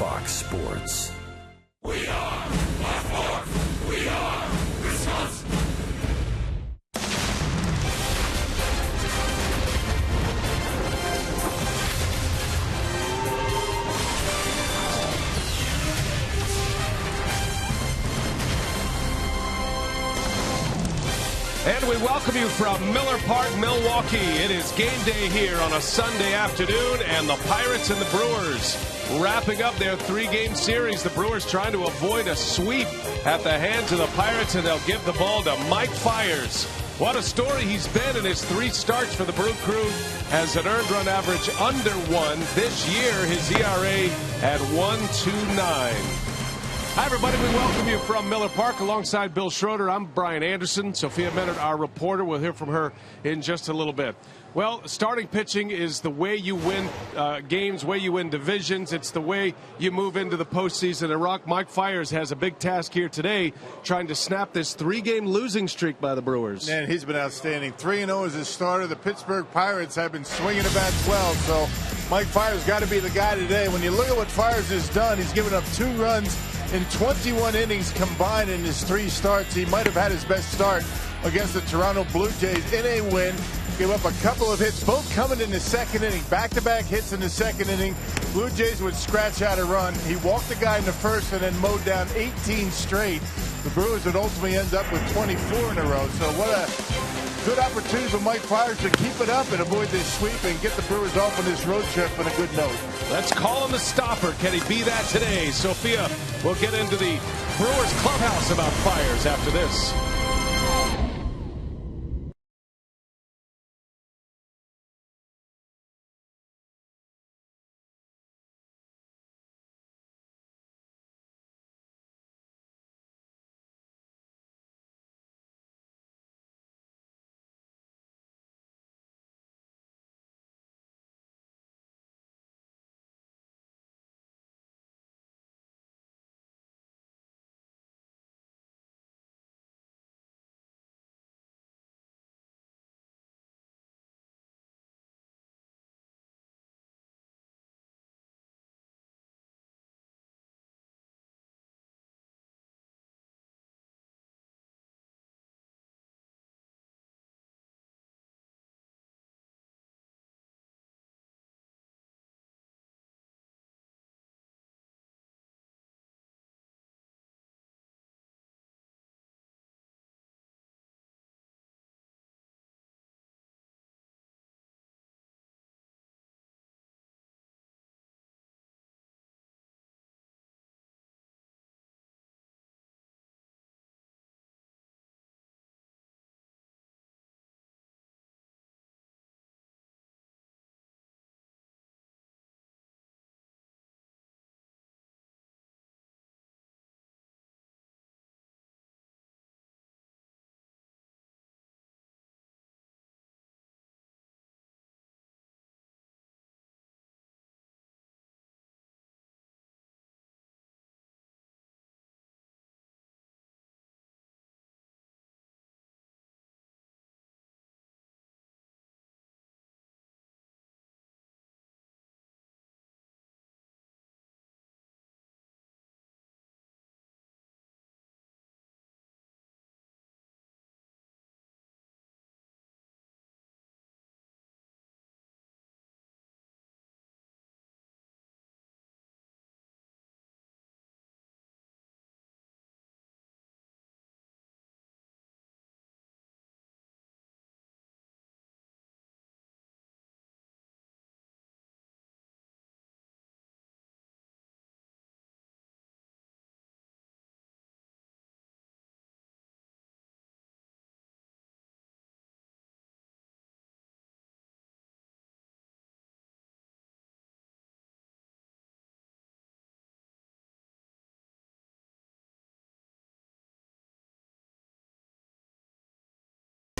Fox Sports. We are Baltimore. We are Wisconsin. And we welcome you from Miller Park, Milwaukee. It is game day here on a Sunday afternoon, and the Pirates and the Brewers wrapping up their three-game series. The Brewers trying to avoid a sweep at the hands of the Pirates, and they'll give the ball to Mike Fiers. What a story he's been in his three starts for the Brew Crew. Has an earned run average under 1. This year, his ERA at 1.29. Hi, everybody. We welcome you from Miller Park alongside Bill Schroeder. I'm Brian Anderson. Sophia Menard, our reporter. We'll hear from her in just a little bit. Well, starting pitching is the way you win games, way you win divisions. It's the way you move into the postseason. And Mike Fiers has a big task here today, trying to snap this three-game losing streak by the Brewers. Man, he's been outstanding. 3-0 as a starter. The Pittsburgh Pirates have been swinging the bat well, so Mike Fiers got to be the guy today. When you look at what Fiers has done, he's given up 2 runs in 21 innings combined in his 3 starts. He might have had his best start against the Toronto Blue Jays in a win. Gave up a couple of hits, both coming in the second inning. Back-to-back hits in the second inning. Blue Jays would scratch out a run. He walked the guy in the first and then mowed down 18 straight. The Brewers would ultimately end up with 24 in a row. So what a good opportunity for Mike Fiers to keep it up and avoid this sweep and get the Brewers off on this road trip on a good note. Let's call him the stopper. Can he be that today? Sophia will get into the Brewers clubhouse about Fiers after this.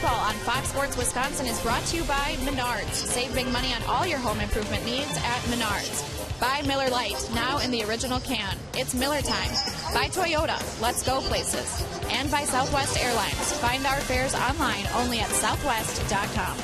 On Fox Sports Wisconsin is brought to you by Menards. Save big money on all your home improvement needs at Menards. By Miller Lite, now in the original can. It's Miller time. By Toyota, let's go places. And by Southwest Airlines. Find our fares online only at southwest.com.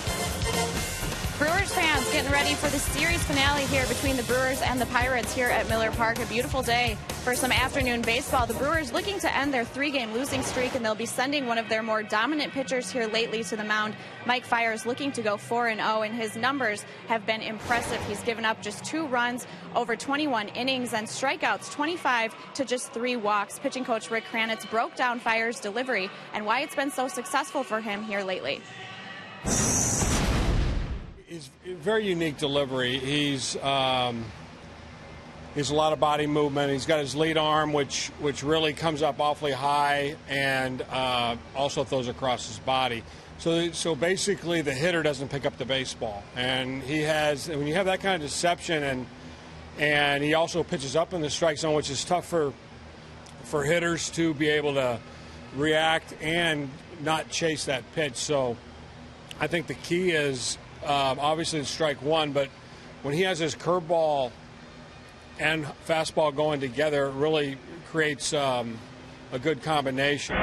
Brewers fans getting ready for the series finale here between the Brewers and the Pirates here at Miller Park. A beautiful day for some afternoon baseball. The Brewers looking to end their 3-game losing streak, and they'll be sending one of their more dominant pitchers here lately to the mound. Mike Fiers looking to go 4-0, and his numbers have been impressive. He's given up just 2 runs over 21 innings and strikeouts 25 to just 3 walks. Pitching coach Rick Kranitz broke down Fiers' delivery and why it's been so successful for him here lately. He's a very unique delivery. He's a lot of body movement. He's got his lead arm, which really comes up awfully high, and also throws across his body. So basically, the hitter doesn't pick up the baseball, and when you have that kind of deception, and he also pitches up in the strike zone, which is tough for hitters to be able to react and not chase that pitch. So I think the key is. Obviously, it's strike one, but when he has his curveball and fastball going together, it really creates a good combination.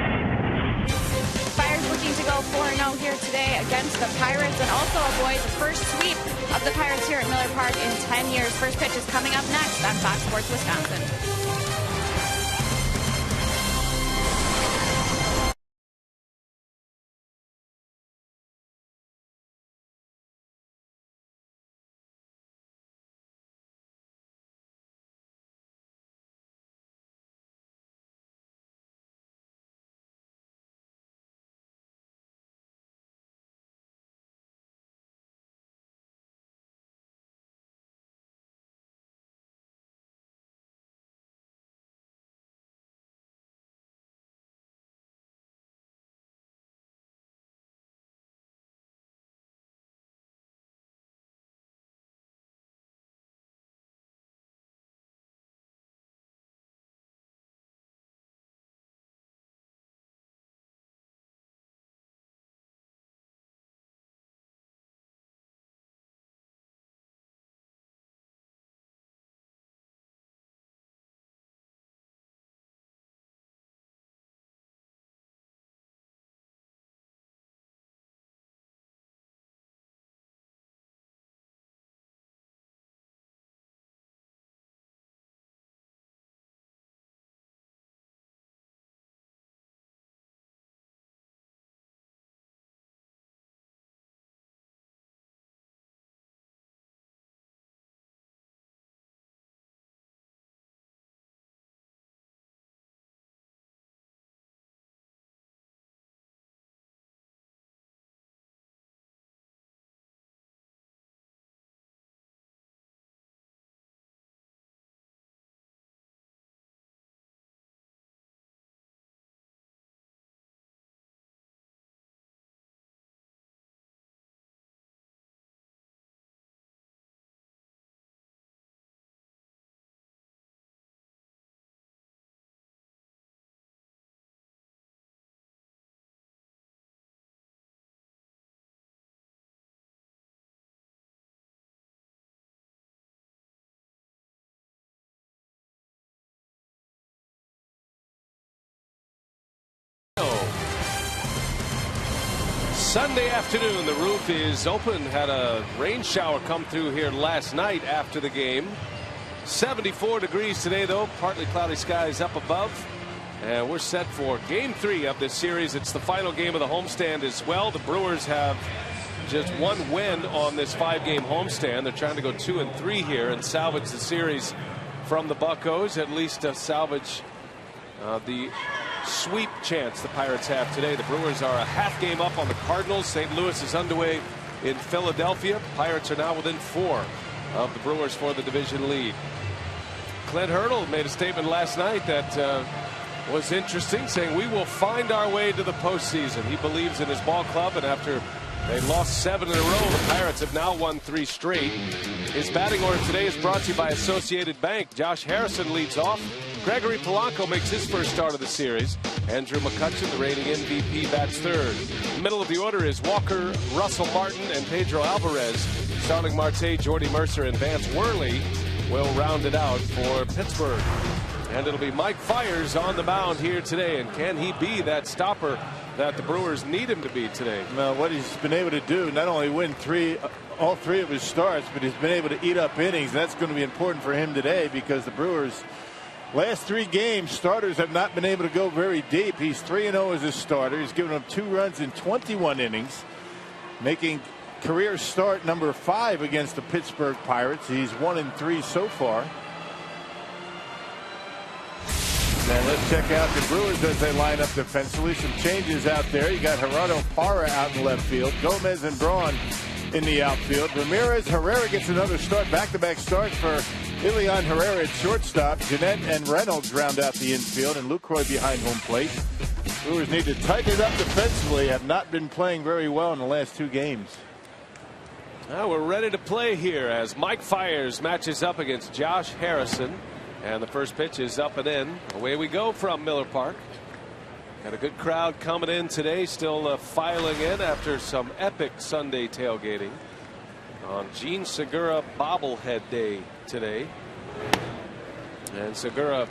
Fiers looking to go 4-0 here today against the Pirates and also avoid the first sweep of the Pirates here at Miller Park in 10 years. First pitch is coming up next on Fox Sports Wisconsin. Sunday afternoon, the roof is open. Had a rain shower come through here last night after the game. 74 degrees today, though. Partly cloudy skies up above. And we're set for Game 3 of this series. It's the final game of the homestand as well. The Brewers have just 1 win on this 5-game homestand. They're trying to go 2-3 here and salvage the series from the Buccos. At least salvage the sweep chance the Pirates have today. The Brewers are a half game up on the Cardinals. St. Louis is underway in Philadelphia. Pirates are now within 4 of the Brewers for the division lead. Clint Hurdle made a statement last night that was interesting, saying we will find our way to the postseason. He believes in his ball club, and after they lost 7 in a row, the Pirates have now won 3 straight. His batting order today is brought to you by Associated Bank. Josh Harrison leads off. Gregory Polanco makes his first start of the series. Andrew McCutchen, the reigning MVP, bats third. In the middle of the order is Walker, Russell Martin, and Pedro Alvarez. Starling Marte, Jordy Mercer, and Vance Worley will round it out for Pittsburgh. And it'll be Mike Fiers on the mound here today. And can he be that stopper that the Brewers need him to be today. Well, what he's been able to do, not only win all three of his starts, but he's been able to eat up innings. That's going to be important for him today because the Brewers last 3 games starters have not been able to go very deep. He's 3-0 as a starter. He's given up 2 runs in 21 innings, making career start number 5 against the Pittsburgh Pirates. He's 1-3 so far. And let's check out the Brewers as they line up defensively. Some changes out there. You got Gerardo Parra out in left field. Gomez and Braun in the outfield. Ramirez, Herrera gets another start. Back-to-back starts for Ilian Herrera at shortstop. Jeanette and Reynolds round out the infield, and Lucroy behind home plate. Brewers need to tighten it up defensively. Have not been playing very well in the last 2 games. Now we're ready to play here as Mike Fiers matches up against Josh Harrison. And the first pitch is up and in. Away we go from Miller Park. Got a good crowd coming in today, still filing in after some epic Sunday tailgating on Gene Segura bobblehead day today. And Segura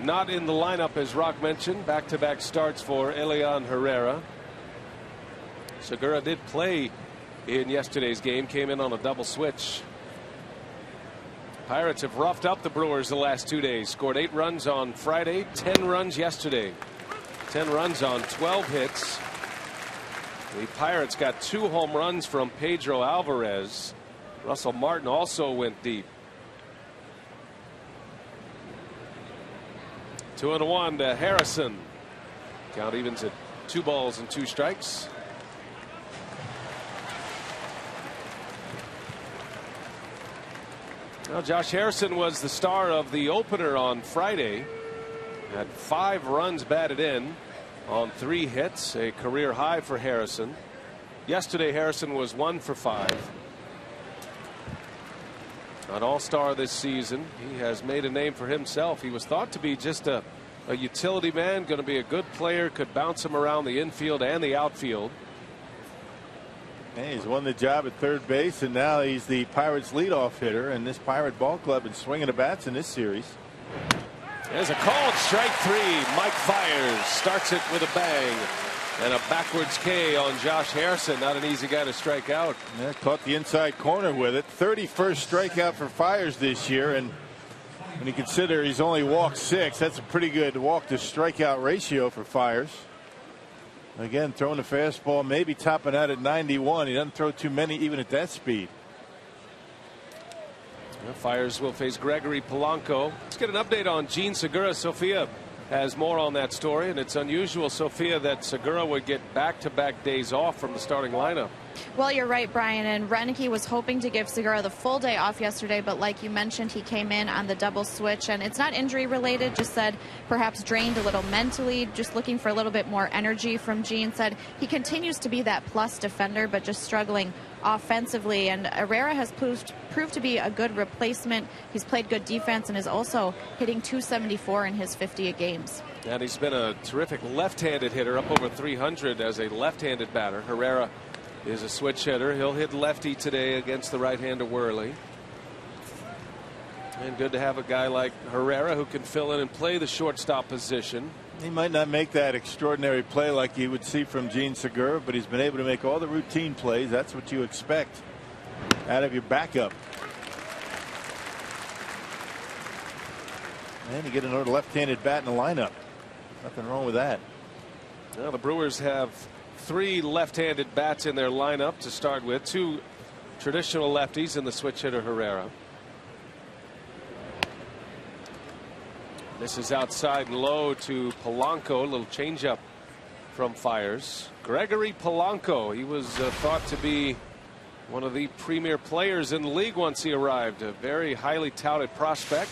not in the lineup, as Rock mentioned. Back-to-back starts for Ilian Herrera. Segura did play in yesterday's game, came in on a double switch. Pirates have roughed up the Brewers the last 2 days. Scored 8 runs on Friday, 10 runs yesterday. 10 runs on 12 hits. The Pirates got 2 home runs from Pedro Alvarez. Russell Martin also went deep. 2-1 to Harrison. Count evens at 2 balls and 2 strikes. Well, Josh Harrison was the star of the opener on Friday. Had 5 runs batted in on 3 hits, a career high for Harrison. Yesterday, Harrison was 1 for 5. An all-star this season. He has made a name for himself. He was thought to be just a utility man, going to be a good player, could bounce him around the infield and the outfield. Hey, he's won the job at third base, and now he's the Pirates' leadoff hitter. And this Pirate ball club is swinging the bats in this series. There's a called strike 3. Mike Fiers starts it with a bang. And a backwards K on Josh Harrison. Not an easy guy to strike out. Yeah, caught the inside corner with it. 31st strikeout for Fiers this year. And when you consider he's only walked 6, that's a pretty good walk to strikeout ratio for Fiers. Again, throwing the fastball, maybe topping out at 91. He doesn't throw too many even at that speed. Well, Fiers will face Gregory Polanco. Let's get an update on Gene Segura. Sophia has more on that story, and it's unusual, Sophia, that Segura would get back-to-back days off from the starting lineup. Well, you're right, Brian, and Renneke was hoping to give Segura the full day off yesterday, but like you mentioned, he came in on the double switch, and it's not injury related, just said perhaps drained a little mentally, just looking for a little bit more energy from Gene. Said he continues to be that plus defender, but just struggling offensively, and Herrera has proved to be a good replacement. He's played good defense and is also hitting .274 in his 50 games. And he's been a terrific left-handed hitter, up over 300 as a left-handed batter. Herrera is a switch hitter. He'll hit lefty today against the right-hander Worley. And good to have a guy like Herrera who can fill in and play the shortstop position. He might not make that extraordinary play like you would see from Gene Segura, but he's been able to make all the routine plays. That's what you expect out of your backup. And you get another left-handed bat in the lineup. Nothing wrong with that. Well, the Brewers have 3 left-handed bats in their lineup to start with. 2 traditional lefties and the switch hitter Herrera. This is outside and low to Polanco. A little changeup from Fiers. Gregory Polanco. He was thought to be one of the premier players in the league once he arrived. A very highly touted prospect.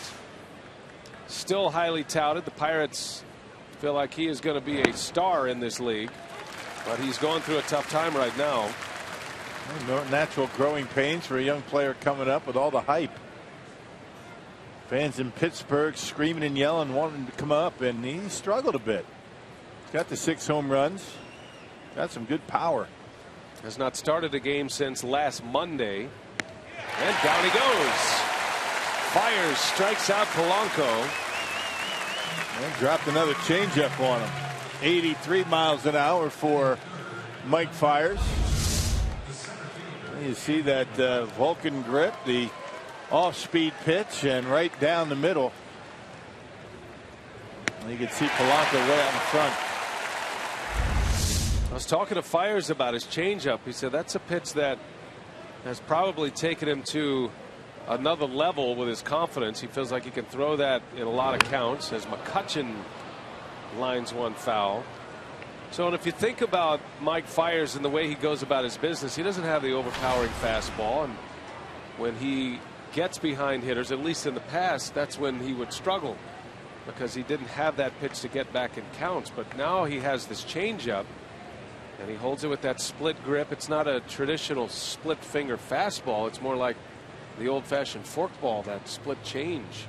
Still highly touted. The Pirates feel like he is going to be a star in this league, but he's going through a tough time right now. Natural growing pains for a young player coming up with all the hype. Fans in Pittsburgh screaming and yelling, wanting to come up, and he struggled a bit. He's got the 6 home runs. Got some good power. Has not started a game since last Monday. And down he goes. Fiers strikes out Polanco. And dropped another changeup on him. 83 miles an hour for Mike Fiers. You see that Vulcan grip, the off-speed pitch, and right down the middle. You can see Polanco way out in front. I was talking to Fiers about his changeup. He said that's a pitch that has probably taken him to another level with his confidence. He feels like he can throw that in a lot of counts as McCutchen lines one foul. So, and if you think about Mike Fiers and the way he goes about his business, he doesn't have the overpowering fastball, and when he gets behind hitters, at least in the past, that's when he would struggle because he didn't have that pitch to get back in counts. But now he has this changeup and he holds it with that split grip. It's not a traditional split finger fastball. It's more like the old-fashioned forkball, that split change.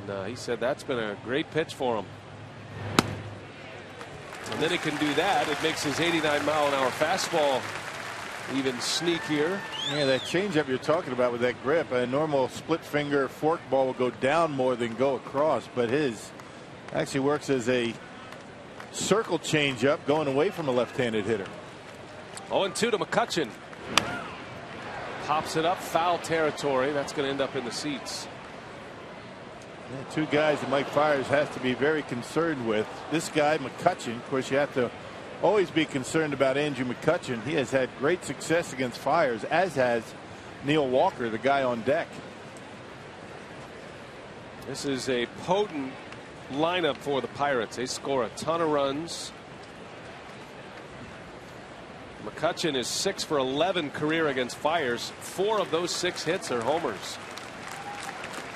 And he said that's been a great pitch for him. And then he can do that. It makes his 89-mile-an-hour fastball even sneakier. Yeah, that changeup you're talking about with that grip, a normal split finger forkball will go down more than go across, but his actually works as a circle changeup going away from a left-handed hitter. 0-2 to McCutchen. Pops it up, foul territory. That's going to end up in the seats. Yeah, two guys that Mike Fiers has to be very concerned with. This guy, McCutchen, of course, you have to always be concerned about Andrew McCutchen. He has had great success against Fiers, as has Neil Walker, the guy on deck. This is a potent lineup for the Pirates. They score a ton of runs. McCutchen is 6 for 11 career against Fiers. 4 of those 6 hits are homers.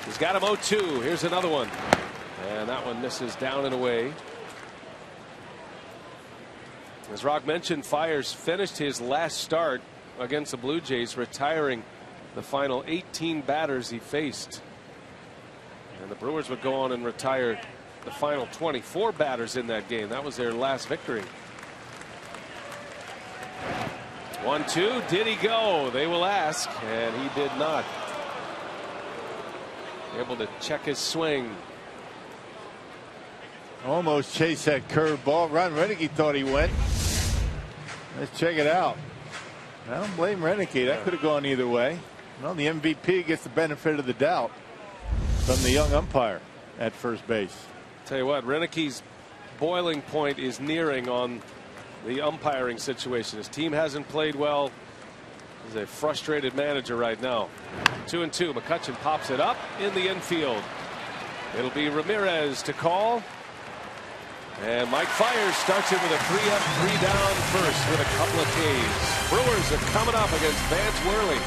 He's got him 0-2. Here's another one. And that one misses down and away. As Rock mentioned, Fiers finished his last start against the Blue Jays, retiring the final 18 batters he faced. And the Brewers would go on and retire the final 24 batters in that game. That was their last victory. 1-2. Did he go? They will ask, and he did not. Able to check his swing. Almost chased that curve ball. Ron Renneke thought he went. Let's check it out. I don't blame Renneke. That could have gone either way. Well, the MVP gets the benefit of the doubt from the young umpire at first base. Tell you what, Renneke's boiling point is nearing on the umpiring situation. His team hasn't played well. He's a frustrated manager right now. 2-2. McCutchen pops it up in the infield. It'll be Ramirez to call. And Mike Fiers starts it with a 3-up, 3-down first with a couple of Ks. Brewers are coming up against Vance Worley.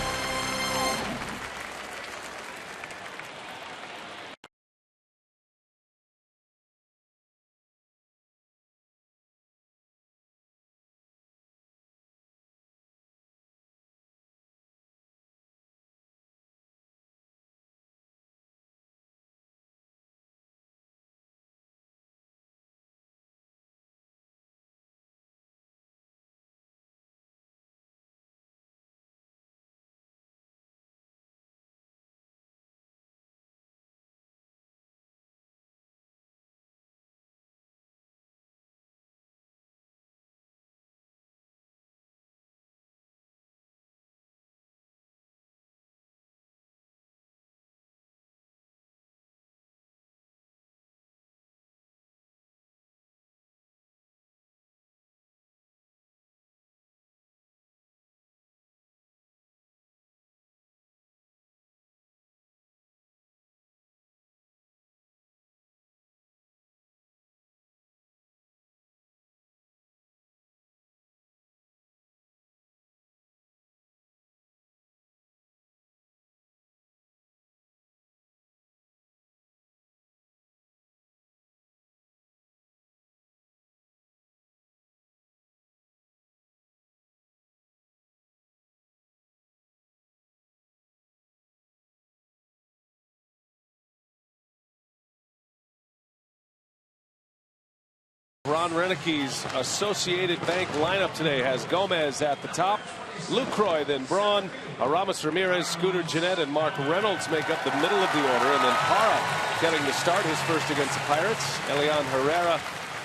Ron Renneke's Associated Bank lineup today has Gomez at the top, Lucroy, then Braun, Aramis Ramirez, Scooter Gennett, and Mark Reynolds make up the middle of the order, and then Parra getting the start, his first against the Pirates. Elian Herrera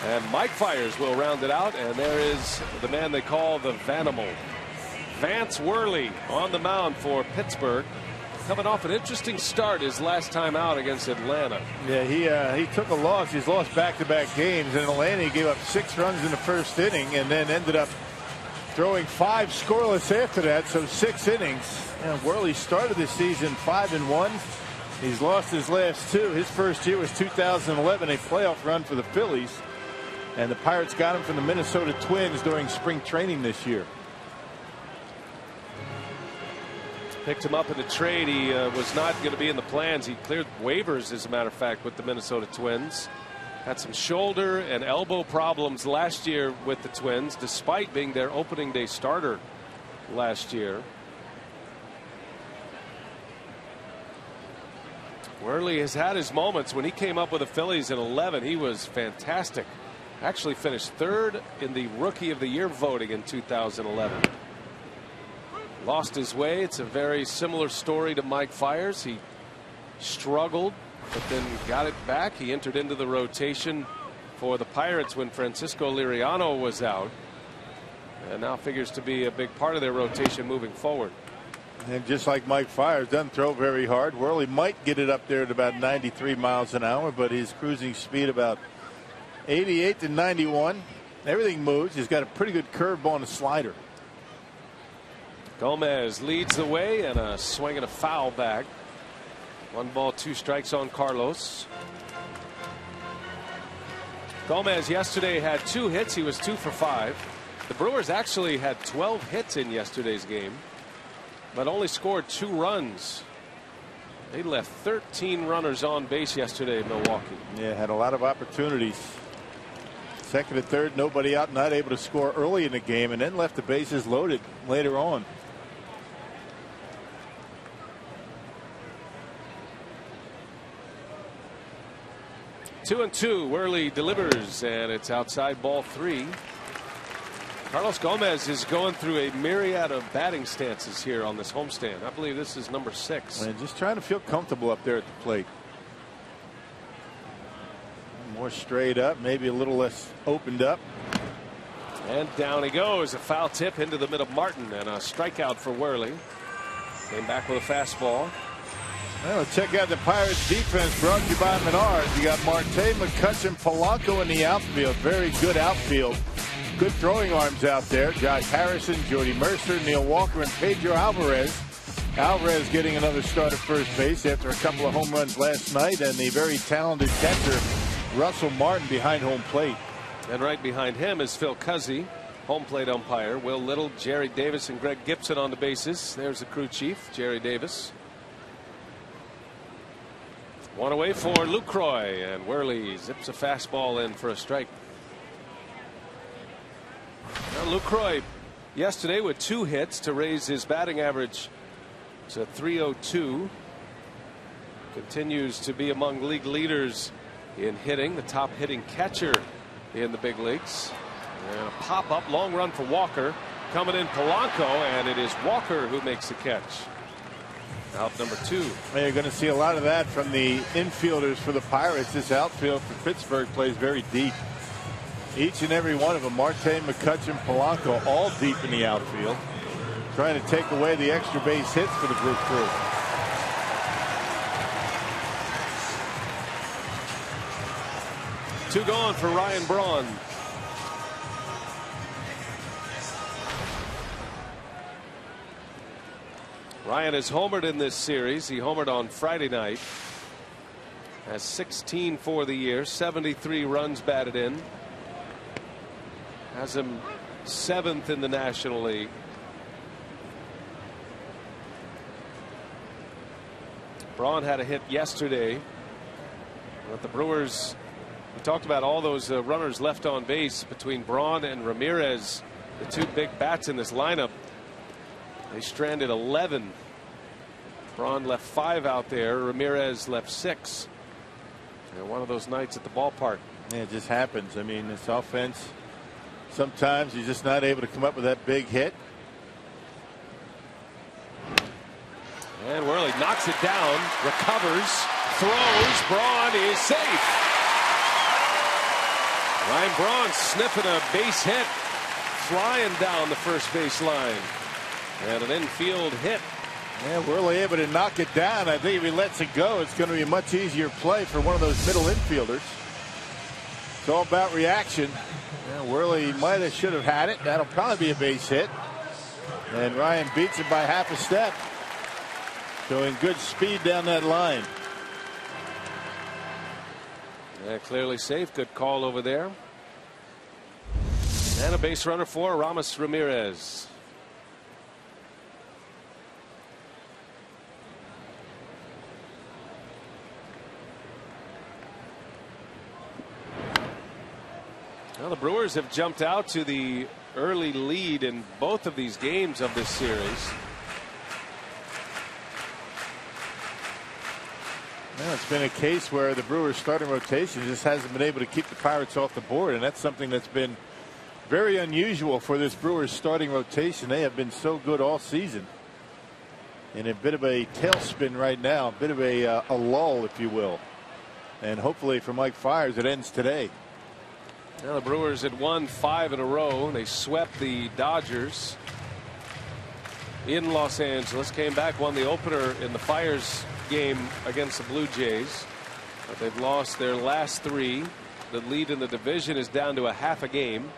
And Mike Fiers will round it out, and there is the man they call the Vanimal, Vance Worley, on the mound for Pittsburgh, coming off an interesting start his last time out against Atlanta. Yeah, he took a loss. He's lost back-to-back games. In Atlanta, he gave up 6 runs in the first inning and then ended up throwing 5 scoreless after that, so 6 innings. And Worley started the season 5-1. He's lost his last 2. His first year was 2011, a playoff run for the Phillies. And the Pirates got him from the Minnesota Twins during spring training this year. Picked him up in the trade. He was not going to be in the plans. He cleared waivers, as a matter of fact, with the Minnesota Twins. Had some shoulder and elbow problems last year with the Twins, despite being their opening day starter last year. Worley has had his moments. When he came up with the Phillies in 11, he was fantastic. Actually finished 3rd in the Rookie of the Year voting in 2011. Lost his way. It's a very similar story to Mike Fiers. He struggled, but then got it back. He entered into the rotation for the Pirates when Francisco Liriano was out, and now figures to be a big part of their rotation moving forward. And just like Mike Fiers, doesn't throw very hard. Worley might get it up there at about 93 miles an hour, but his cruising speed about 88 to 91. Everything moves. He's got a pretty good curveball and a slider. Gomez leads the way, and a swing and a foul back. 1 ball, 2 strikes on Carlos. Gomez yesterday had 2 hits. He was 2 for 5. The Brewers actually had 12 hits in yesterday's game, but only scored 2 runs. They left 13 runners on base yesterday in Milwaukee. Yeah, had a lot of opportunities. Second and third, nobody out, not able to score early in the game, and then left the bases loaded later on. Two and two. Worley delivers, and it's outside ball 3. Carlos Gomez is going through a myriad of batting stances here on this homestand. I believe this is number 6. And just trying to feel comfortable up there at the plate. More straight up, maybe a little less opened up. And down he goes. A foul tip into the middle of Martin, and a strikeout for Worley. Came back with a fastball. Well, check out the Pirates defense, brought to you by Menards. You got Marte, McCutchen, Polanco in the outfield. Very good outfield. Good throwing arms out there. Josh Harrison, Jody Mercer, Neil Walker, and Pedro Alvarez. Alvarez getting another start at first base after a couple of home runs last night, and the very talented catcher Russell Martin behind home plate. And right behind him is Phil Cuzzy, home plate umpire. Will Little, Jerry Davis, and Greg Gibson on the bases. There's the crew chief, Jerry Davis. One away for Lucroy, and Worley zips a fastball in for a strike. Now Lucroy yesterday with 2 hits to raise his batting average to .302. Continues to be among league leaders in hitting, the top hitting catcher in the big leagues. And a pop up long run for Walker. Coming in Polanco, and it is Walker who makes the catch. Out number 2. You're going to see a lot of that from the infielders for the Pirates. This outfield for Pittsburgh plays very deep. Each and every one of them, Marte, McCutchen, Polanco, all deep in the outfield, trying to take away the extra base hits for the Blue Crew. Two gone for Ryan Braun. Ryan has homered in this series. He homered on Friday night. Has 16 for the year, 73 runs batted in. Has him 7th in the National League. Braun had a hit yesterday. But the Brewers, we talked about all those runners left on base between Braun and Ramirez, the 2 big bats in this lineup. They stranded 11. Braun left 5 out there. Ramirez left 6. And one of those nights at the ballpark. Yeah, it just happens. I mean, this offense, sometimes you're just not able to come up with that big hit. And Worley knocks it down, recovers, throws. Braun is safe. Ryan Braun sniffing a base hit, flying down the first base line, and an infield hit. Yeah, Worley able to knock it down. I think if he lets it go, it's going to be a much easier play for one of those middle infielders. It's all about reaction. Yeah, Worley might have, should have had it. That'll probably be a base hit. And Ryan beats it by half a step. Showing good speed down that line. Yeah, clearly safe. Good call over there. And a base runner for Ramos Ramirez. Well, the Brewers have jumped out to the early lead in both of these games of this series. Well, it's been a case where the Brewers starting rotation just hasn't been able to keep the Pirates off the board, and that's something that's been very unusual for this Brewers starting rotation. They have been so good all season. In a bit of a tailspin right now, a bit of a lull, if you will. And hopefully for Mike Fiers, it ends today. Now the Brewers had won 5 in a row. They swept the Dodgers in Los Angeles, came back, won the opener in the Fiers game against the Blue Jays, but they've lost their last 3. The lead in the division is down to a half a game.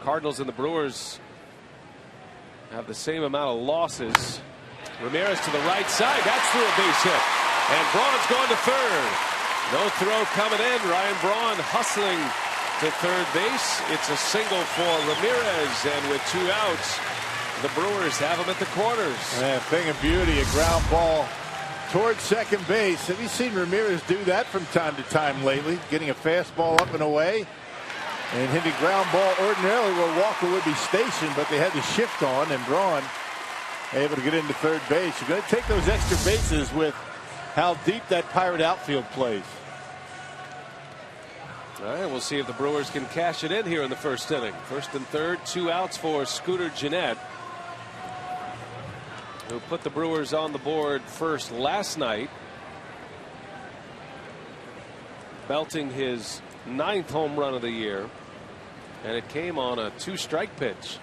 Cardinals and the Brewers have the same amount of losses. Ramirez to the right side, that's through a base hit, and Braun's going to third. No throw coming in. Ryan Braun hustling to third base. It's a single for Ramirez, and with 2 outs, the Brewers have him at the corners. Yeah, thing of beauty, a ground ball towards second base. Have you seen Ramirez do that from time to time lately? Getting a fastball up and away and hitting ground ball ordinarily where Walker would be stationed, but they had the shift on, and Braun able to get into third base. You're going to take those extra bases with how deep that Pirate outfield plays. All right, we'll see if the Brewers can cash it in here in the first inning. First and third, 2 outs for Scooter Gennett, who put the Brewers on the board first last night, belting his 9th home run of the year, and it came on a 2-strike pitch.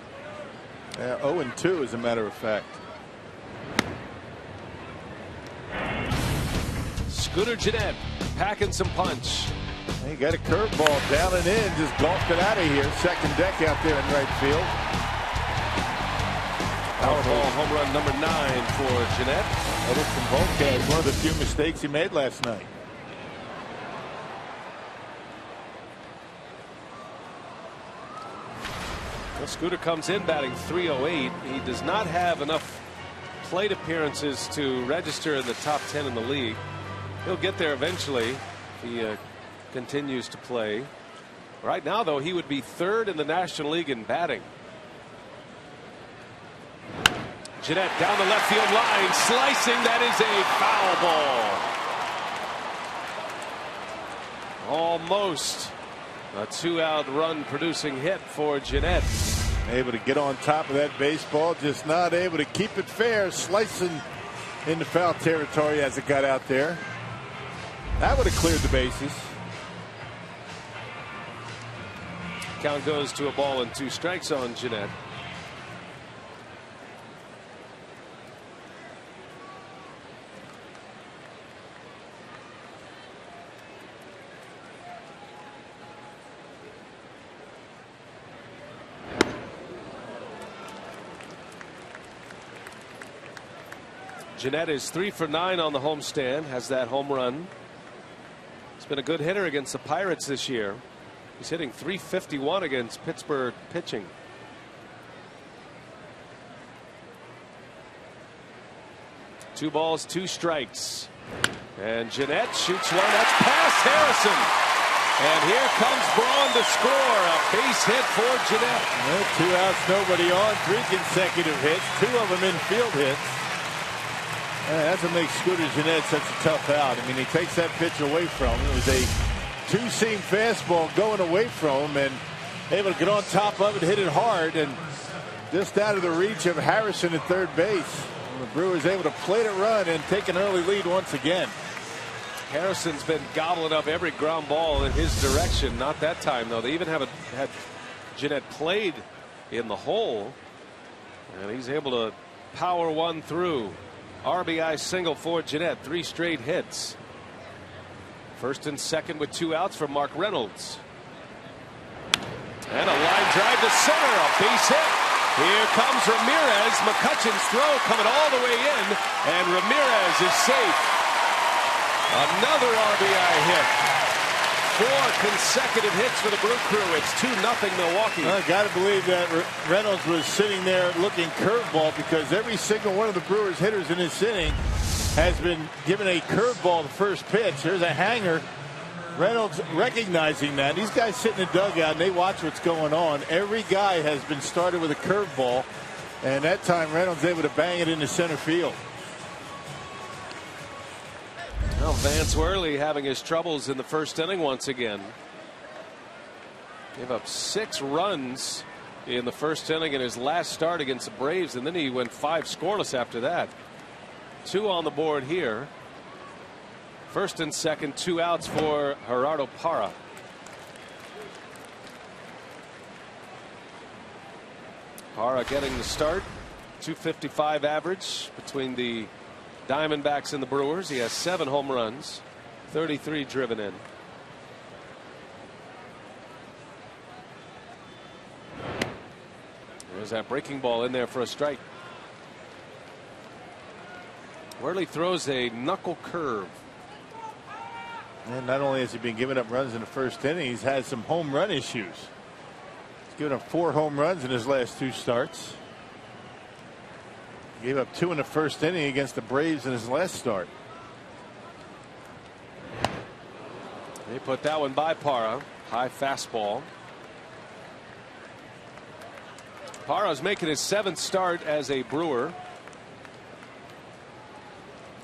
0-2 as a matter of fact. Scooter Gennett packing some punch. He got a curveball down and in, just golfed it out of here. Second deck out there in right field. Powerball home run number 9 for Gennett. Edison Volquez, one of the few mistakes he made last night. Well, Scooter comes in batting .308. He does not have enough plate appearances to register in the top 10 in the league. He'll get there eventually if he continues to play. Right now, though, he would be 3rd in the National League in batting. Gennett down the left field line, slicing. That is a foul ball. Almost a 2-out run producing hit for Gennett. Able to get on top of that baseball, just not able to keep it fair, slicing into foul territory as it got out there. That would have cleared the bases. Count goes to a ball and 2 strikes on Gennett. Gennett is 3 for 9 on the homestand, has that home run. He's been a good hitter against the Pirates this year. He's hitting .351 against Pittsburgh pitching. Two balls, 2 strikes. And Gennett shoots one. That's past Harrison. And here comes Braun to score. A base hit for Gennett. Well, 2 outs, nobody on. 3 consecutive hits. 2 of them infield hits. That's what makes Scooter Gennett such a tough out. I mean, he takes that pitch away from him. It was a 2-seam fastball going away from him, and able to get on top of it, hit it hard, and just out of the reach of Harrison at third base. And the Brewers able to plate it run and take an early lead once again. Harrison's been gobbling up every ground ball in his direction. Not that time, though. They even had Jeanette played in the hole, and he's able to power one through. RBI single for Jeanette. 3 straight hits. First and second with 2 outs for Mark Reynolds. And a line drive to center. A base hit. Here comes Ramirez. McCutcheon's throw coming all the way in, and Ramirez is safe. Another RBI hit. 4 consecutive hits for the Brew Crew. It's 2-0 Milwaukee. I got to believe that Reynolds was sitting there looking curveball, because every single one of the Brewers hitters in this inning has been given a curveball the first pitch. There's a hanger. Reynolds recognizing that. These guys sit in the dugout and they watch what's going on. Every guy has been started with a curveball, and that time Reynolds able to bang it into center field. Well, Vance Worley having his troubles in the first inning once again. Gave up 6 runs in the first inning in his last start against the Braves, and then he went 5 scoreless after that. 2 on the board here. First and second, 2 outs for Gerardo Parra. Parra getting the start. .255 average between the Diamondbacks and the Brewers. He has 7 home runs, 33 driven in. There's that breaking ball in there for a strike. Worley throws a knuckle curve. And not only has he been giving up runs in the first inning, he's had some home run issues. He's given up 4 home runs in his last 2 starts. Gave up 2 in the first inning against the Braves in his last start. They put that one by Parra. High fastball. Parra's making his 7th start as a Brewer.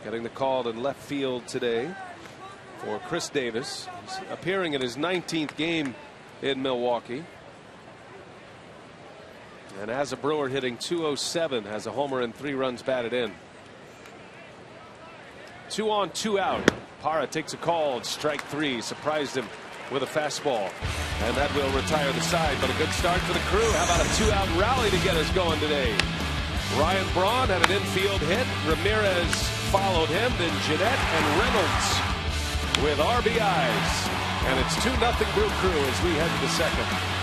Getting the call in left field today for Chris Davis. He's appearing in his 19th game in Milwaukee. And as a Brewer, hitting .207, has a homer and 3 runs batted in. 2 on, 2 out. Parra takes a call. Strike 3. Surprised him with a fastball. And that will retire the side. But a good start for the Crew. How about a 2-out rally to get us going today? Ryan Braun had an infield hit. Ramirez followed him. Then Jeanette and Reynolds with RBIs. And it's 2-0 Brew Crew as we head to the second.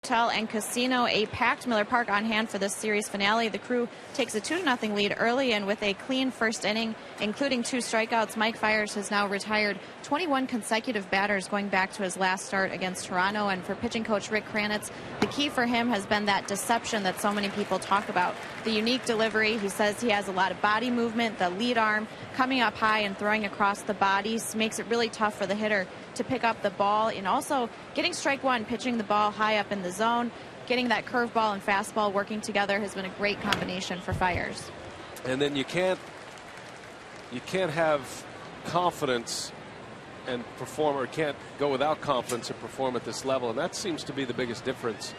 Hotel and Casino, a packed Miller Park on hand for this series finale. The Crew takes a 2-0 lead early, and with a clean first inning, including 2 strikeouts, Mike Fiers has now retired 21 consecutive batters going back to his last start against Toronto. And for pitching coach Rick Kranitz, the key for him has been that deception that so many people talk about. The unique delivery. He says he has a lot of body movement, the lead arm coming up high and throwing across the bodies makes it really tough for the hitter to pick up the ball, and also getting strike one, pitching the ball high up in the zone, getting that curveball and fastball working together has been a great combination for Fiers. And then you can't have confidence and perform, or can't go without confidence and perform at this level, and that seems to be the biggest difference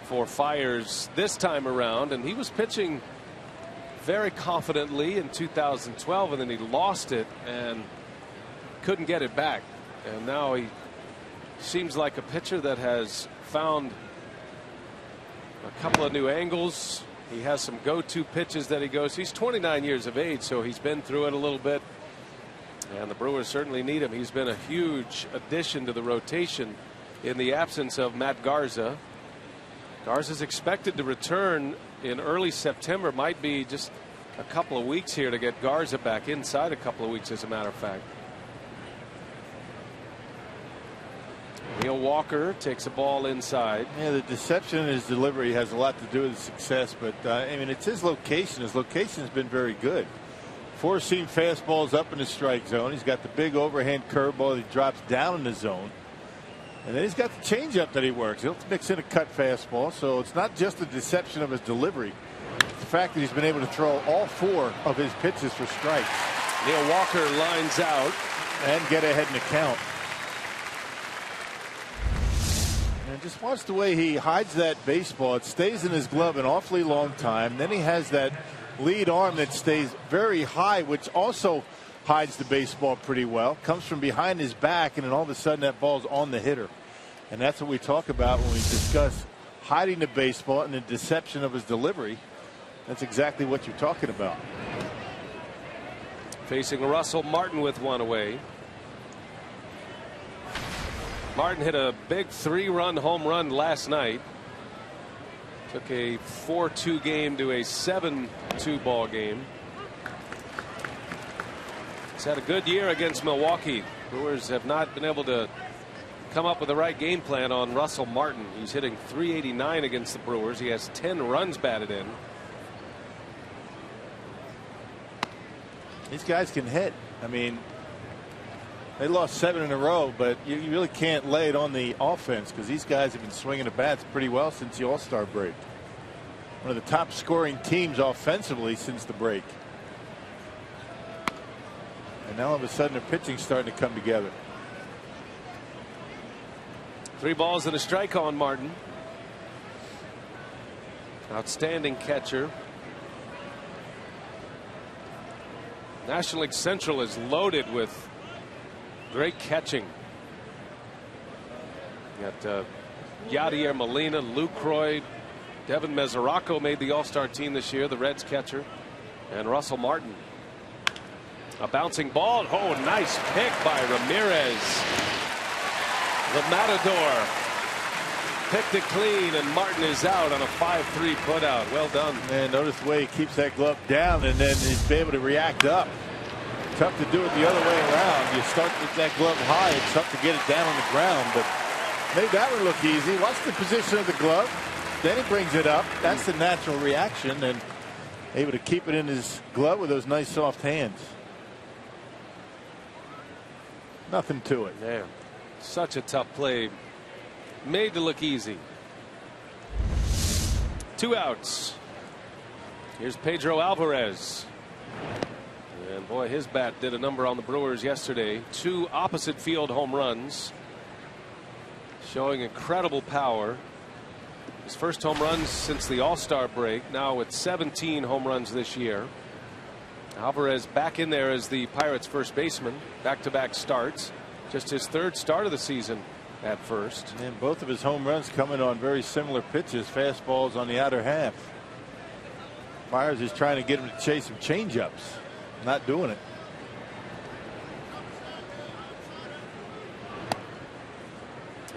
for Fiers this time around. And he was pitching very confidently in 2012, and then he lost it and couldn't get it back. And now he seems like a pitcher that has found a couple of new angles. He has some go-to pitches that he goes. He's 29 years of age, so he's been through it a little bit. And the Brewers certainly need him. He's been a huge addition to the rotation in the absence of Matt Garza. Garza's expected to return in early September. Might be just a couple of weeks here to get Garza back, inside a couple of weeks, as a matter of fact. Neil Walker takes a ball inside. Yeah, the deception in his delivery has a lot to do with his success, but I mean, it's his location. His location has been very good. 4-seam fastballs up in the strike zone. He's got the big overhand curveball that he drops down in the zone. And then he's got the changeup that he works. He'll mix in a cut fastball. So it's not just the deception of his delivery. It's the fact that he's been able to throw all 4 of his pitches for strikes. Neil Walker lines out and get ahead in the count. And just watch the way he hides that baseball. It stays in his glove an awfully long time. Then he has that lead arm that stays very high, which also hides the baseball pretty well. Comes from behind his back, and then all of a sudden that ball's on the hitter. And that's what we talk about when we discuss hiding the baseball and the deception of his delivery. That's exactly what you're talking about. Facing Russell Martin with one away. Martin hit a big 3-run home run last night. Took a 4-2 game to a 7-2 ball game. He's had a good year against Milwaukee. Brewers have not been able to come up with the right game plan on Russell Martin. He's hitting .389 against the Brewers. He has 10 runs batted in. These guys can hit. I mean, they lost 7 in a row, but you really can't lay it on the offense because these guys have been swinging the bats pretty well since the All-Star break. One of the top scoring teams offensively since the break. And now all of a sudden their pitching's starting to come together. 3 balls and a strike on Martin. Outstanding catcher. National League Central is loaded with great catching. You got Yadier Molina, Lucroy, Devin Mesoraco made the All-Star team this year, the Reds catcher, and Russell Martin. A bouncing ball. Oh, nice pick by Ramirez. The Matador picked it clean, and Martin is out on a 5-3 putout. Well done. Man, notice the way he keeps that glove down and then he's able to react up. Tough to do it the other way around. You start with that glove high, it's tough to get it down on the ground, but made that one look easy. Watch the position of the glove. Then he brings it up. That's the natural reaction, and able to keep it in his glove with those nice soft hands. Nothing to it. Yeah, such a tough play. Made to look easy. 2 outs. Here's Pedro Alvarez. And boy, his bat did a number on the Brewers yesterday. 2 opposite field home runs. Showing incredible power. His first home runs since the All-Star break, now with 17 home runs this year. Alvarez back in there as the Pirates' first baseman. Back-to-back starts. Just his 3rd start of the season at first. And both of his home runs coming on very similar pitches, fastballs on the outer half. Fiers is trying to get him to chase some changeups. Not doing it.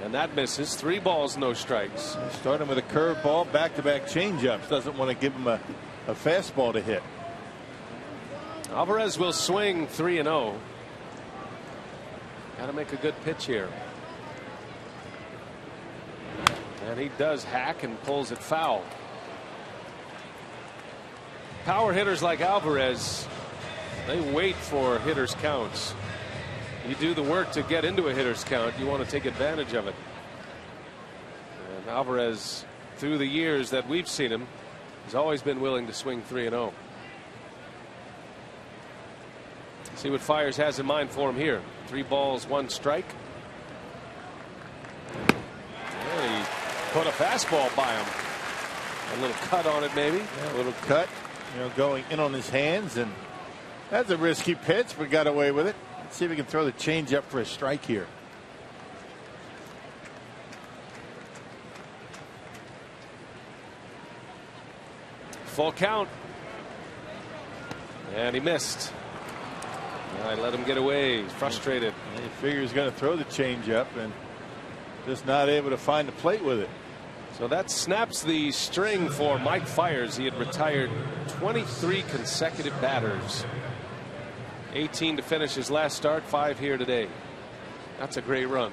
And that misses. 3 balls, no strikes. Starting with a curveball, back-to-back changeups. Doesn't want to give him a fastball to hit. Alvarez will swing 3-0. Got to make a good pitch here. And he does hack and pulls it foul. Power hitters like Alvarez, they wait for hitters' counts. You do the work to get into a hitter's count. You want to take advantage of it. And Alvarez, through the years that we've seen him, has always been willing to swing 3-0. See what Fiers has in mind for him here. 3 balls, 1 strike. And he put a fastball by him. A little cut on it, maybe. Yeah, a little cut, going in on his hands, and that's a risky pitch, but got away with it. Let's see if we can throw the changeup for a strike here. Full count. And he missed. I let him get away. He's frustrated. And he figures he's going to throw the changeup and just not able to find the plate with it. So that snaps the string for Mike Fiers. He had retired 23 consecutive batters. 18 to finish his last start, 5 here today. That's a great run.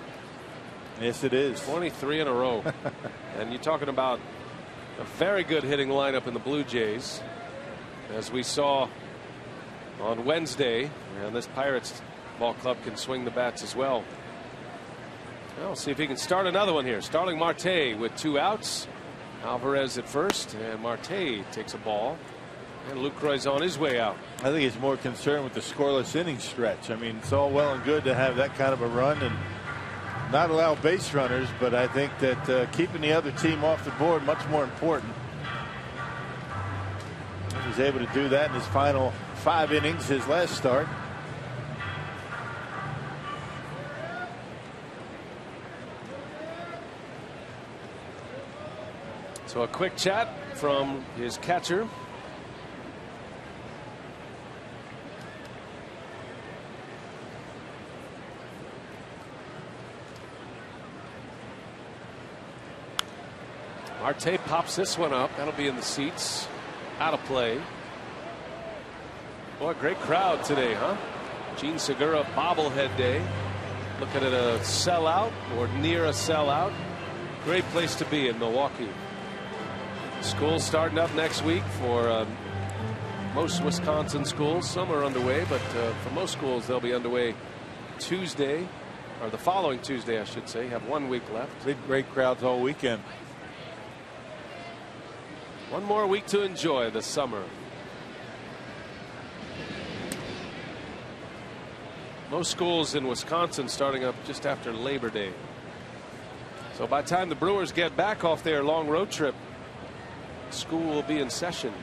Yes, it is. 23 in a row. And you're talking about a very good hitting lineup in the Blue Jays, as we saw on Wednesday. And this Pirates ball club can swing the bats as well. We'll see if he can start another one here. Starling Marte with 2 outs. Alvarez at first, and Marte takes a ball. And Lucroy's on his way out. I think he's more concerned with the scoreless inning stretch. I mean, it's all well and good to have that kind of a run and not allow base runners, but I think that keeping the other team off the board much more important. He was able to do that in his final 5 innings, his last start. So a quick chat from his catcher. Marte pops this one up. That'll be in the seats. Out of play. Boy, great crowd today, huh? Gene Segura bobblehead day. Looking at a sellout or near a sellout. Great place to be in Milwaukee. School starting up next week for most Wisconsin schools. Some are underway, but for most schools they'll be underway Tuesday, or the following Tuesday, I should say. Have 1 week left. Great crowds all weekend. 1 more week to enjoy the summer. Most schools in Wisconsin starting up just after Labor Day. So by the time the Brewers get back off their long road trip, school will be in session.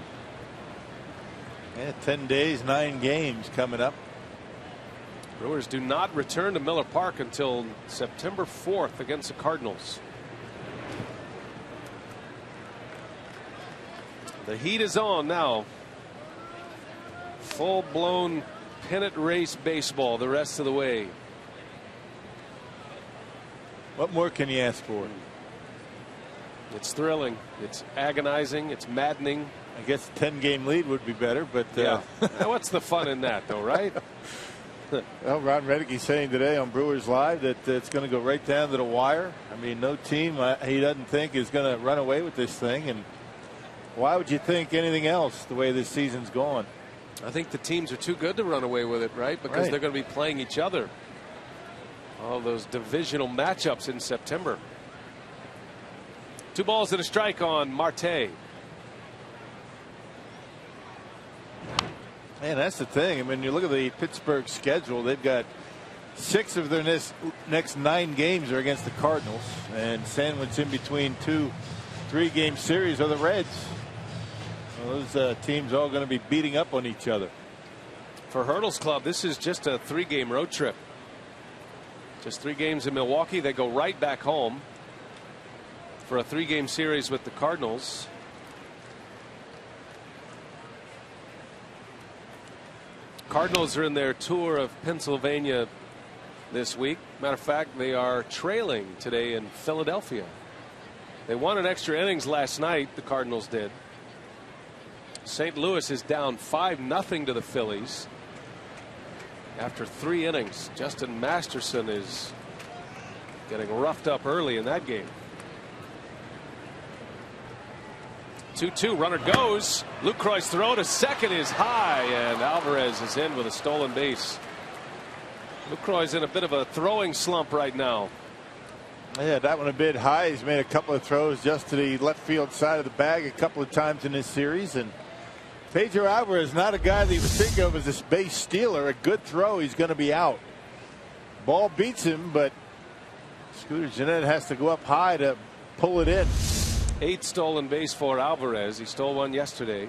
Yeah, 10 days, 9 games coming up. Brewers do not return to Miller Park until September 4th against the Cardinals. The heat is on now. Full-blown pennant race baseball the rest of the way. What more can you ask for? It's thrilling. It's agonizing. It's maddening. I guess a 10-game lead would be better, but yeah. What's the fun in that, though, right? Well, Ron Reddick's saying today on Brewers Live that it's going to go right down to the wire. I mean, no team he doesn't think is going to run away with this thing, and why would you think anything else the way this season's going? I think the teams are too good to run away with it, right? Because they're going to be playing each other. All those divisional matchups in September. 2 balls and a strike on Marte. Man, that's the thing. I mean, you look at the Pittsburgh schedule, they've got 6 of their next 9 games are against the Cardinals, and sandwiched in between 2 3-game series are the Reds. Well, those teams are all going to be beating up on each other. For Hurdle's club, this is just a 3-game road trip. Just 3 games in Milwaukee. They go right back home for a 3-game series with the Cardinals. Cardinals are in their tour of Pennsylvania this week. Matter of fact, they are trailing today in Philadelphia. They won an extra innings last night. The Cardinals did. St. Louis is down 5-0 to the Phillies after 3 innings. Justin Masterson is getting roughed up early in that game. 2-2, runner goes. Lucroy's throw to second is high, and Alvarez is in with a stolen base. Lucroy's in a bit of a throwing slump right now. Yeah, that one a bit high. He's made a couple of throws just to the left field side of the bag a couple of times in this series. And Pedro Alvarez is not a guy that you would think of as this base stealer. A good throw, he's going to be out. Ball beats him, but Scooter Gennett has to go up high to pull it in. 8 stolen base for Alvarez. He stole one yesterday.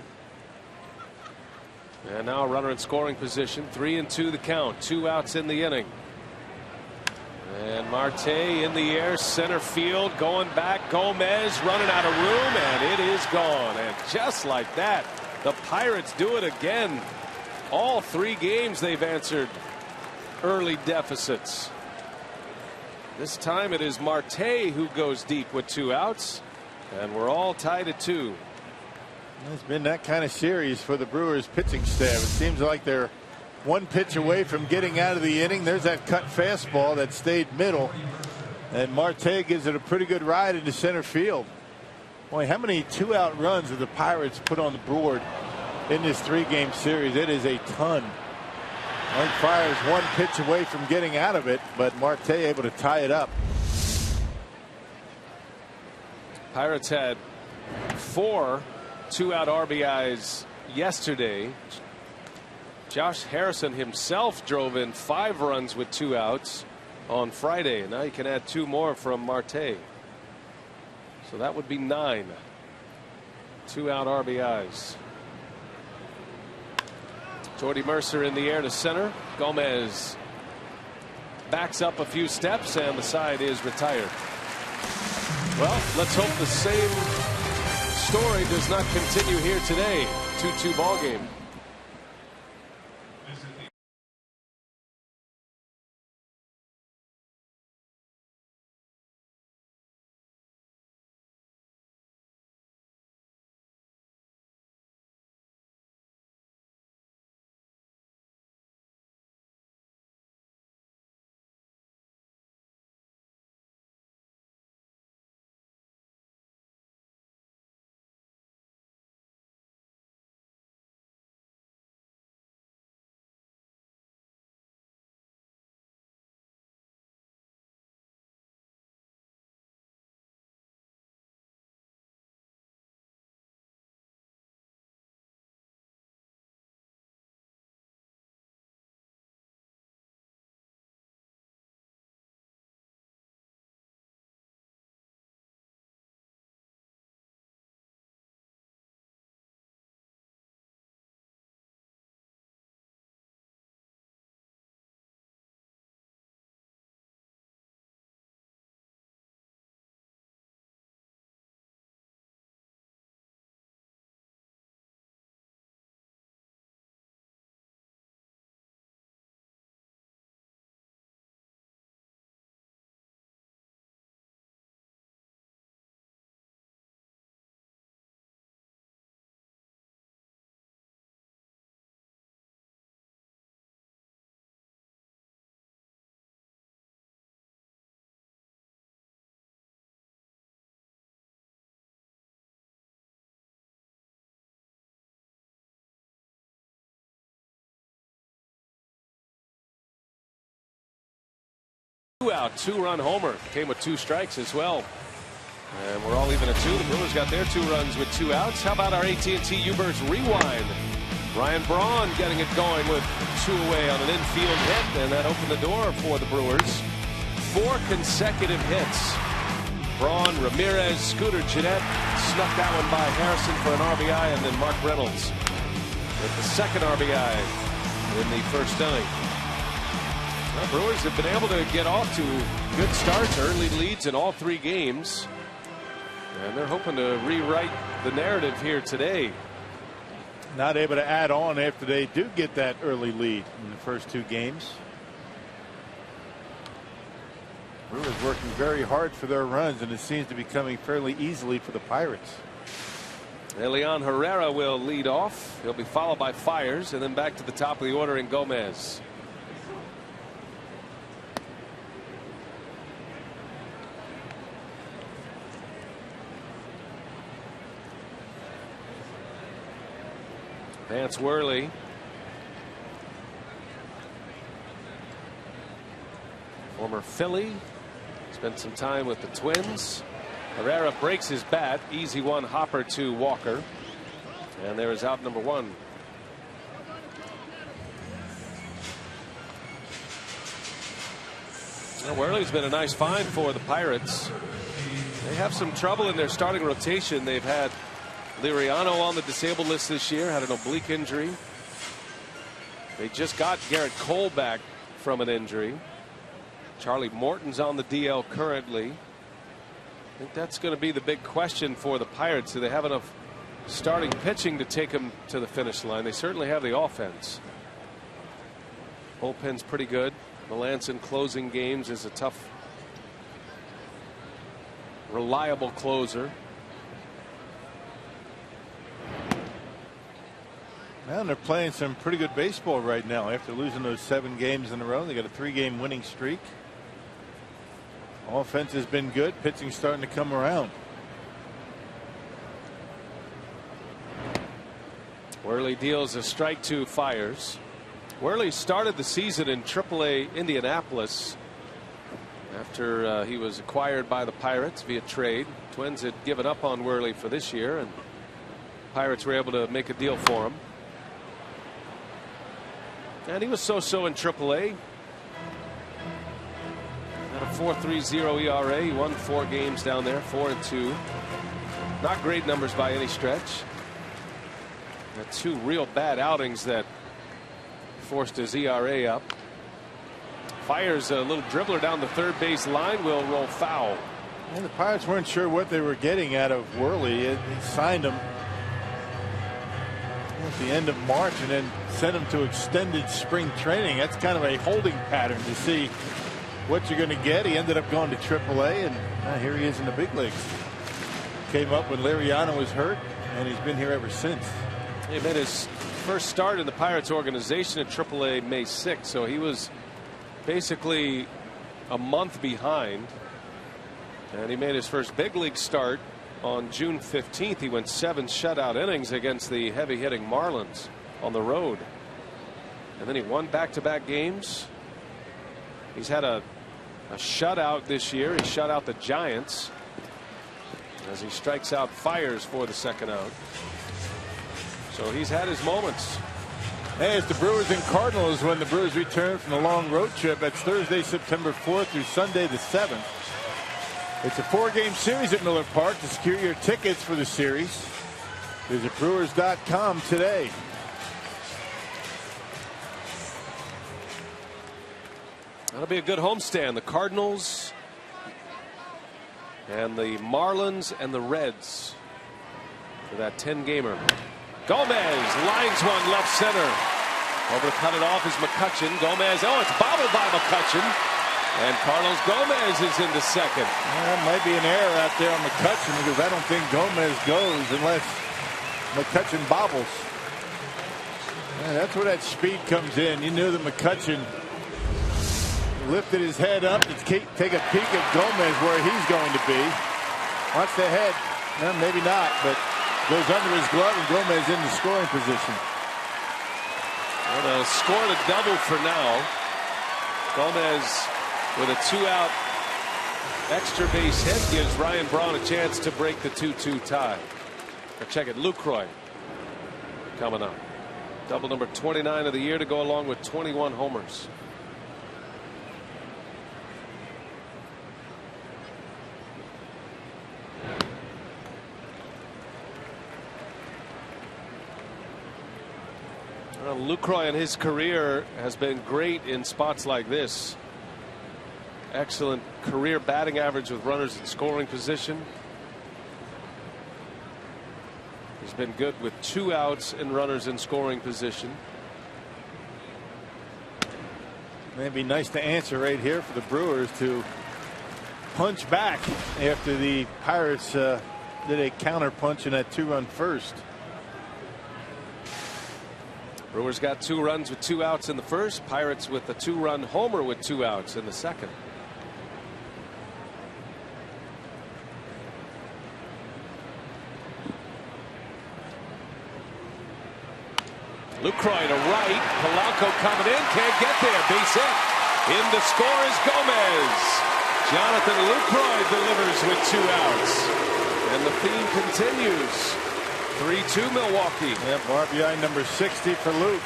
And now a runner in scoring position. 3-2 the count. 2 outs in the inning. And Marte in the air, center field, going back. Gomez running out of room, and it is gone. And just like that, the Pirates do it again. All 3 games they've answered early deficits. This time it is Marte who goes deep with 2 outs. And we're all tied at 2. It's been that kind of series for the Brewers pitching staff. It seems like they're 1 pitch away from getting out of the inning. There's that cut fastball that stayed middle. And Marte gives it a pretty good ride into center field. Boy, how many 2-out runs have the Pirates put on the board in this 3-game series? It is a ton. Mike Fiers 1 pitch away from getting out of it, but Marte able to tie it up. Pirates had 4 2-out RBIs yesterday. Josh Harrison himself drove in 5 runs with 2 outs on Friday. And now you can add 2 more from Marte. So that would be 9 2-out RBIs. Jordy Mercer in the air to center. Gomez backs up a few steps, and the side is retired. Well, let's hope the same story does not continue here today. 2-2 ball game. Out 2-run homer came with 2 strikes as well, and we're all even at 2. The Brewers got their 2 runs with 2 outs. How about our AT&T Ubers rewind? Ryan Braun getting it going with 2 away on an infield hit, and that opened the door for the Brewers. 4 consecutive hits. Braun, Ramirez, Scooter Gennett snuck that one by Harrison for an RBI, and then Mark Reynolds with the second RBI in the first inning. The Brewers have been able to get off to good starts, early leads in all 3 games. And they're hoping to rewrite the narrative here today. Not able to add on after they do get that early lead in the first 2 games. Brewers working very hard for their runs, and it seems to be coming fairly easily for the Pirates. Leon Herrera will lead off. He'll be followed by Fires, and then back to the top of the order in Gomez. Vance Worley. Former Philly. Spent some time with the Twins. Herrera breaks his bat. Easy one hopper to Walker. And there is out number one. Well, Worley's been a nice find for the Pirates. They have some trouble in their starting rotation. They've had Liriano on the disabled list this year, had an oblique injury. They just got Garrett Cole back from an injury. Charlie Morton's on the DL currently. I think that's going to be the big question for the Pirates. Do they have enough starting pitching to take them to the finish line? They certainly have the offense. Bullpen's pretty good. Melanson closing games is a tough, reliable closer. Well, they're playing some pretty good baseball right now. After losing those 7 games in a row, they got a 3-game winning streak. Offense has been good. Pitching's starting to come around. Worley deals a strike to Fires. Worley started the season in AAA Indianapolis after he was acquired by the Pirates via trade. Twins had given up on Worley for this year, and Pirates were able to make a deal for him. And he was so-so in AAA. Had a 4.30 ERA. He won 4 games down there, 4-2. Not great numbers by any stretch. Had 2 real bad outings that forced his ERA up. Fires a little dribbler down the third base line, will roll foul. And the Pirates weren't sure what they were getting out of Worley. He signed him at the end of March and then sent him to extended spring training. That's kind of a holding pattern to see what you're going to get. He ended up going to AAA, and now here he is in the big leagues. Came up when Liriano was hurt, and he's been here ever since. He made his first start in the Pirates organization at AAA May 6th, so he was basically a month behind. And he made his first big league start on June 15th. He went 7 shutout innings against the heavy hitting Marlins on the road. And then he won back-to-back games. He's had a shutout this year. He shut out the Giants as he strikes out Fires for the second out. So he's had his moments. Hey, it's the Brewers and Cardinals when the Brewers return from a long road trip. That's Thursday, September 4th through Sunday the 7th. It's a 4-game series at Miller Park. To secure your tickets for the series, visit Brewers.com today. That'll be a good homestand. The Cardinals and the Marlins and the Reds for that 10-gamer. Gomez lines one left center. Over to cut it off is McCutchen. Gomez, oh, it's bobbled by McCutchen. And Carlos Gomez is into second. Well, that might be an error out there on McCutchen, because I don't think Gomez goes unless McCutchen bobbles. Yeah, that's where that speed comes in. You knew that McCutchen lifted his head up to take a peek at Gomez where he's going to be. Watch the head. Well, maybe not, but goes under his glove, and Gomez in the scoring position. Well, they'll score a double for now. Gomez with a 2-out extra base hit gives Ryan Braun a chance to break the 2-2 tie. Now check it. Lucroy coming up. Double number 29 of the year to go along with 21 homers. Lucroy in his career has been great in spots like this. Excellent career batting average with runners in scoring position. He's been good with 2 outs and runners in scoring position. It'd be nice to answer right here for the Brewers to punch back after the Pirates did a counter punch in that 2-run first. Brewers got 2 runs with 2 outs in the first. Pirates with a 2-run homer with 2 outs in the second. Lucroy to right. Polanco coming in. Can't get there. Base hit. In to score is Gomez. Jonathan Lucroy delivers with 2 outs. And the theme continues. 3-2 Milwaukee. Yep, RBI number 60 for Luke.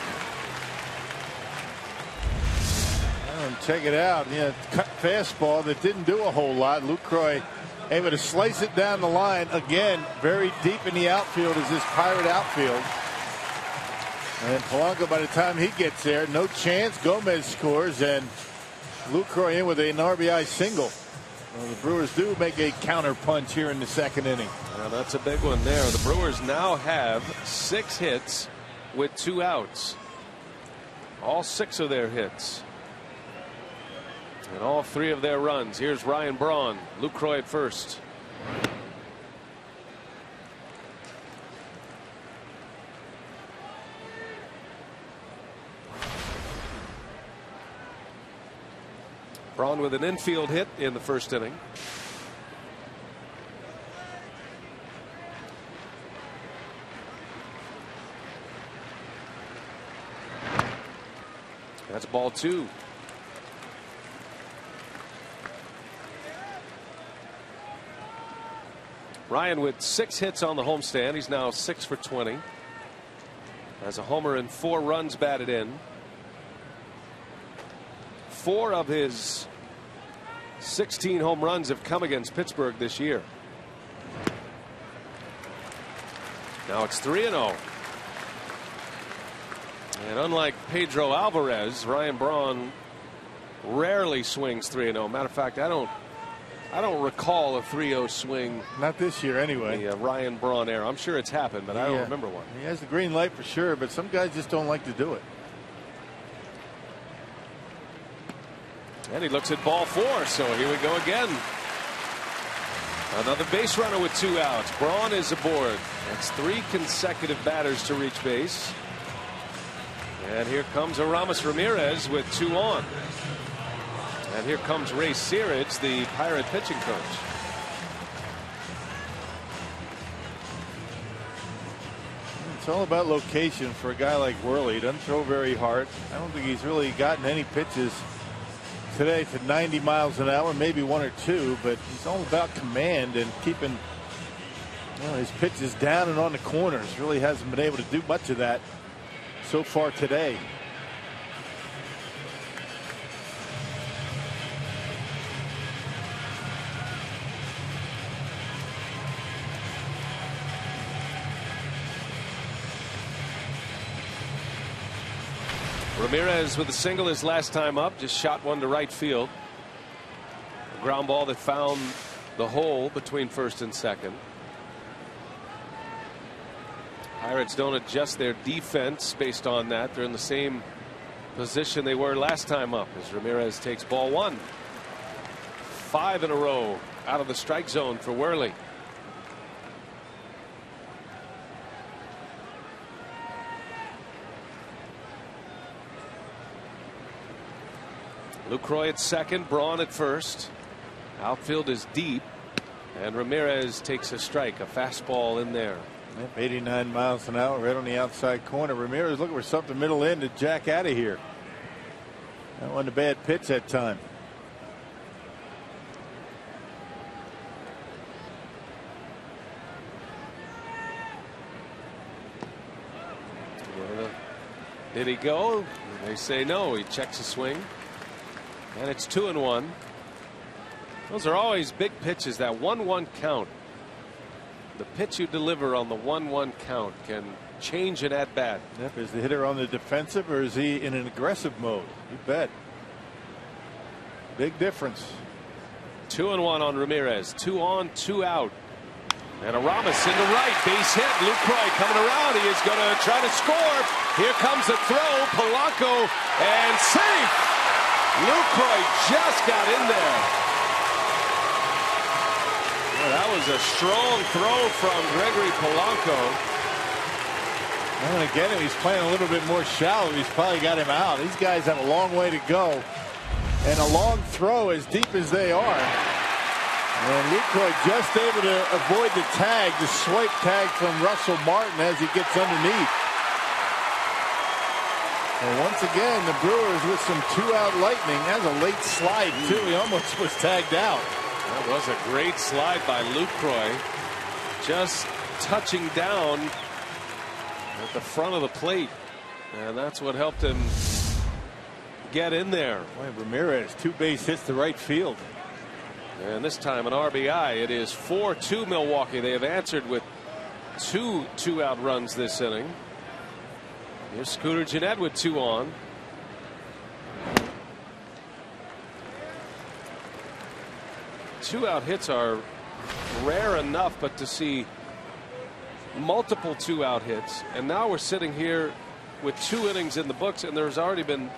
Check it out. Yeah, cut fastball that didn't do a whole lot. Lucroy able to slice it down the line again. Very deep in the outfield is this Pirate outfield. And Polanco, by the time he gets there, no chance. Gomez scores, and Lucroy in with an RBI single. Well, the Brewers do make a counter punch here in the second inning. Well, that's a big one there. The Brewers now have 6 hits with 2 outs. All 6 of their hits. And all 3 of their runs. Here's Ryan Braun. Lucroy at first. Braun with an infield hit in the first inning. That's ball 2. Ryan with 6 hits on the homestand. He's now 6 for 20. Has a homer and 4 runs batted in. 4 of his 16 home runs have come against Pittsburgh this year. Now it's 3-0. And unlike Pedro Alvarez, Ryan Braun rarely swings 3-0. Matter of fact, I don't recall a 3-0 swing. Not this year, anyway. The Ryan Braun era. I'm sure it's happened, but I don't remember one. He has the green light for sure, but some guys just don't like to do it. And he looks at ball 4, so here we go again. Another base runner with 2 outs. Braun is aboard. That's 3 consecutive batters to reach base. And here comes Aramis Ramirez with 2 on. And here comes Ray Searage, the Pirate pitching coach. It's all about location for a guy like Worley. He doesn't throw very hard. I don't think he's really gotten any pitches today to 90 miles an hour, maybe 1 or 2, but he's all about command and keeping his pitches down and on the corners. Really hasn't been able to do much of that so far today. Ramirez with a single his last time up, just shot one to right field. A ground ball that found the hole between first and second. Pirates don't adjust their defense based on that. They're in the same position they were last time up as Ramirez takes ball 1. 5 in a row out of the strike zone for Worley. Lucroy at second, Braun at first. Outfield is deep, and Ramirez takes a strike, a fastball in there. Yep, 89 miles an hour right on the outside corner. Ramirez looking for something middle in to jack out of here. That wasn't a bad pitch that time. Did he go? They say no. He checks a swing. And it's 2-1. Those are always big pitches. That 1-1 count. The pitch you deliver on the 1-1 count can change an at bat. Yep. Is the hitter on the defensive or is he in an aggressive mode? You bet. Big difference. 2-1 on Ramirez. 2 on, 2 out. And Aramis into right. Base hit. Lucroy coming around. He is going to try to score. Here comes the throw. Polanco and safe. Lucroy just got in there. Well, that was a strong throw from Gregory Polanco. And again, if he's playing a little bit more shallow, he's probably got him out. These guys have a long way to go. And a long throw as deep as they are. And Lucroy just able to avoid the tag, the swipe tag from Russell Martin as he gets underneath. And once again, the Brewers with some two-out lightning. That's a late slide, too. He almost was tagged out. That was a great slide by Lucroy. Just touching down at the front of the plate. And that's what helped him get in there. Boy, Ramirez, 2 base hits to right field. And this time an RBI. It is 4-2 Milwaukee. They have answered with 2 two-out runs this inning. Here's Scooter Gennett with 2 on. Two-out hits are rare enough, but to see multiple two-out hits, and now we're sitting here with 2 innings in the books, and there's already been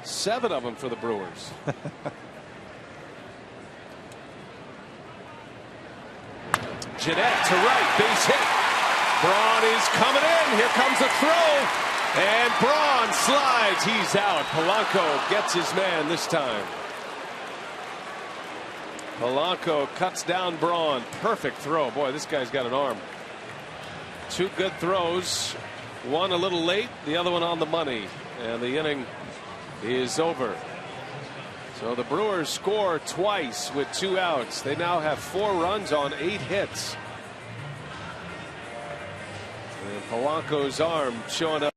7 of them for the Brewers. Gennett to right, base hit. Braun is coming in. Here comes the throw. And Braun slides. He's out. Polanco gets his man this time. Polanco cuts down Braun. Perfect throw. Boy, this guy's got an arm. 2 good throws. One a little late, the other one on the money. And the inning is over. So the Brewers score twice with 2 outs. They now have 4 runs on 8 hits. And Polanco's arm showing up.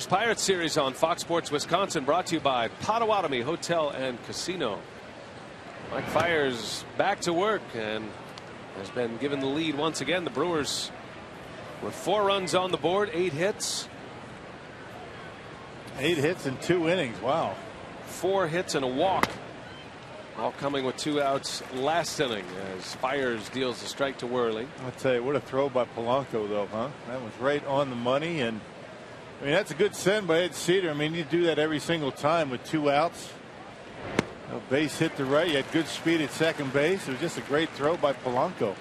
Pirates series on Fox Sports Wisconsin, brought to you by Potawatomi Hotel and Casino. Mike Fiers back to work and has been given the lead once again. The Brewers with 4 runs on the board, 8 hits. 8 hits in 2 innings. Wow. 4 hits and a walk. All coming with 2 outs last inning as Fiers deals the strike to Worley. I'll tell you, what a throw by Polanco, though, huh? That was right on the money. And I mean, that's a good send by Ed Cedar. I mean, you do that every single time with 2 outs. A base hit to right. You had good speed at second base. It was just a great throw by Polanco.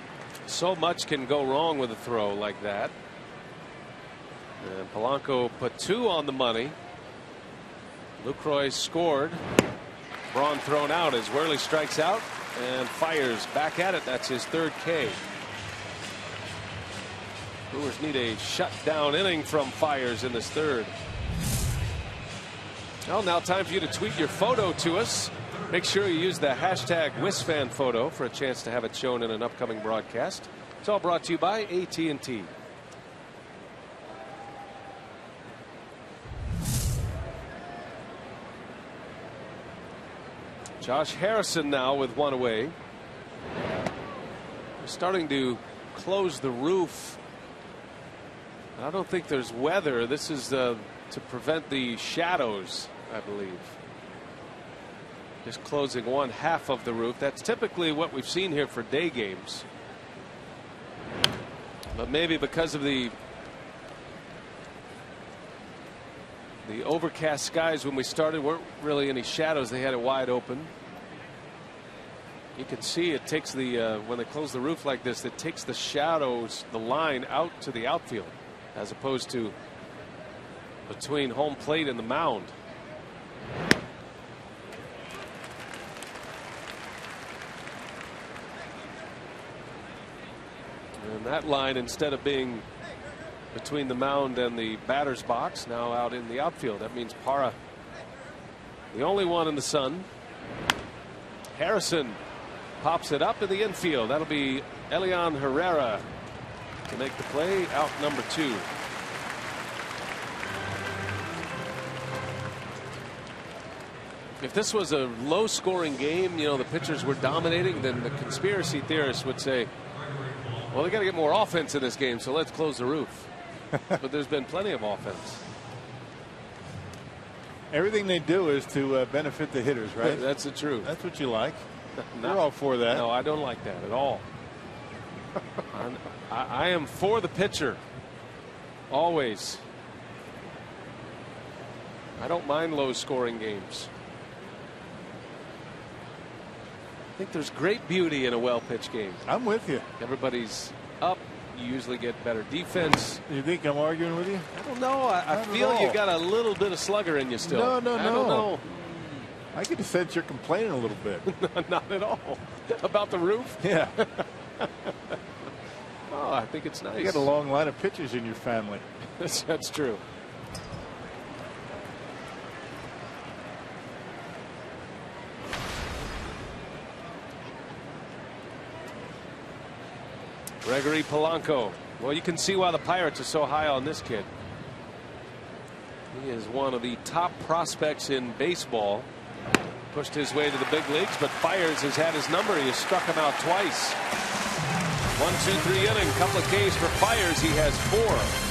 So much can go wrong with a throw like that. And Polanco put 2 on the money. Lucroy scored. Braun thrown out as Worley strikes out and Fiers back at it. That's his 3rd K. Brewers need a shutdown inning from Fiers in this 3rd. Well, now time for you to tweet your photo to us. Make sure you use the hashtag WisFanPhoto for a chance to have it shown in an upcoming broadcast. It's all brought to you by AT&T. Josh Harrison now with one away. We're starting to close the roof. I don't think there's weather. This is to prevent the shadows, I believe. Just closing one half of the roof. That's typically what we've seen here for day games. But maybe because of the overcast skies when we started weren't really any shadows. They had it wide open. You can see it takes the when they close the roof like this, it takes the shadows, the line out to the outfield, as opposed to between home plate and the mound. And that line, instead of being between the mound and the batter's box, now out in the outfield. That means Parra, the only one in the sun. Harrison pops it up in the infield. That'll be Elian Herrera to make the play, out number 2. If this was a low-scoring game, you know, the pitchers were dominating, then the conspiracy theorists would say, well, they got to get more offense in this game, so let's close the roof. But there's been plenty of offense. Everything they do is to benefit the hitters, right? That's the truth. That's what you like. No, You're all for that. No, I don't like that at all. I am for the pitcher. Always. I don't mind low-scoring games. I think there's great beauty in a well-pitched game. I'm with you. Everybody's up. You usually get better defense. You think I'm arguing with you? I don't know. I feel you got a little bit of slugger in you still. No. I don't know. I get the sense you're complaining a little bit. Not at all. About the roof? Yeah. Oh, I think it's nice. You got a long line of pitchers in your family. That's true. Gregory Polanco. Well, you can see why the Pirates are so high on this kid. He is one of the top prospects in baseball. Pushed his way to the big leagues, but Fiers has had his number. He has struck him out twice. 1, 2, 3 inning. Couple of Ks for Fiers. He has 4.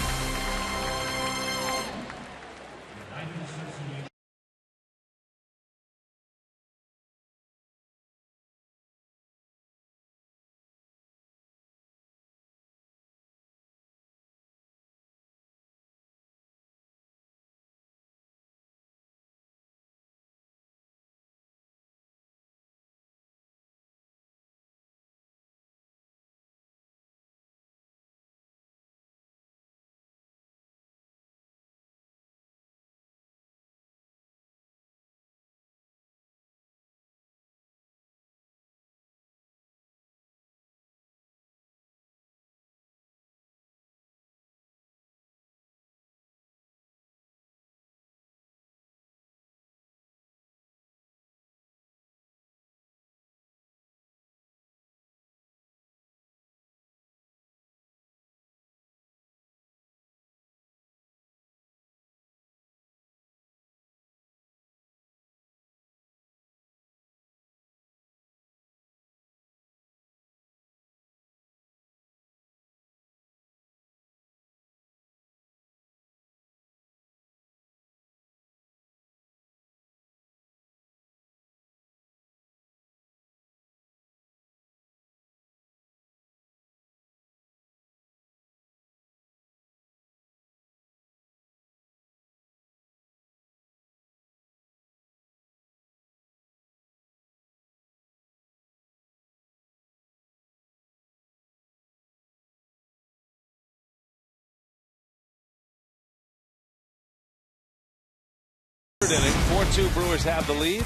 Inning, 4-2 Brewers have the lead,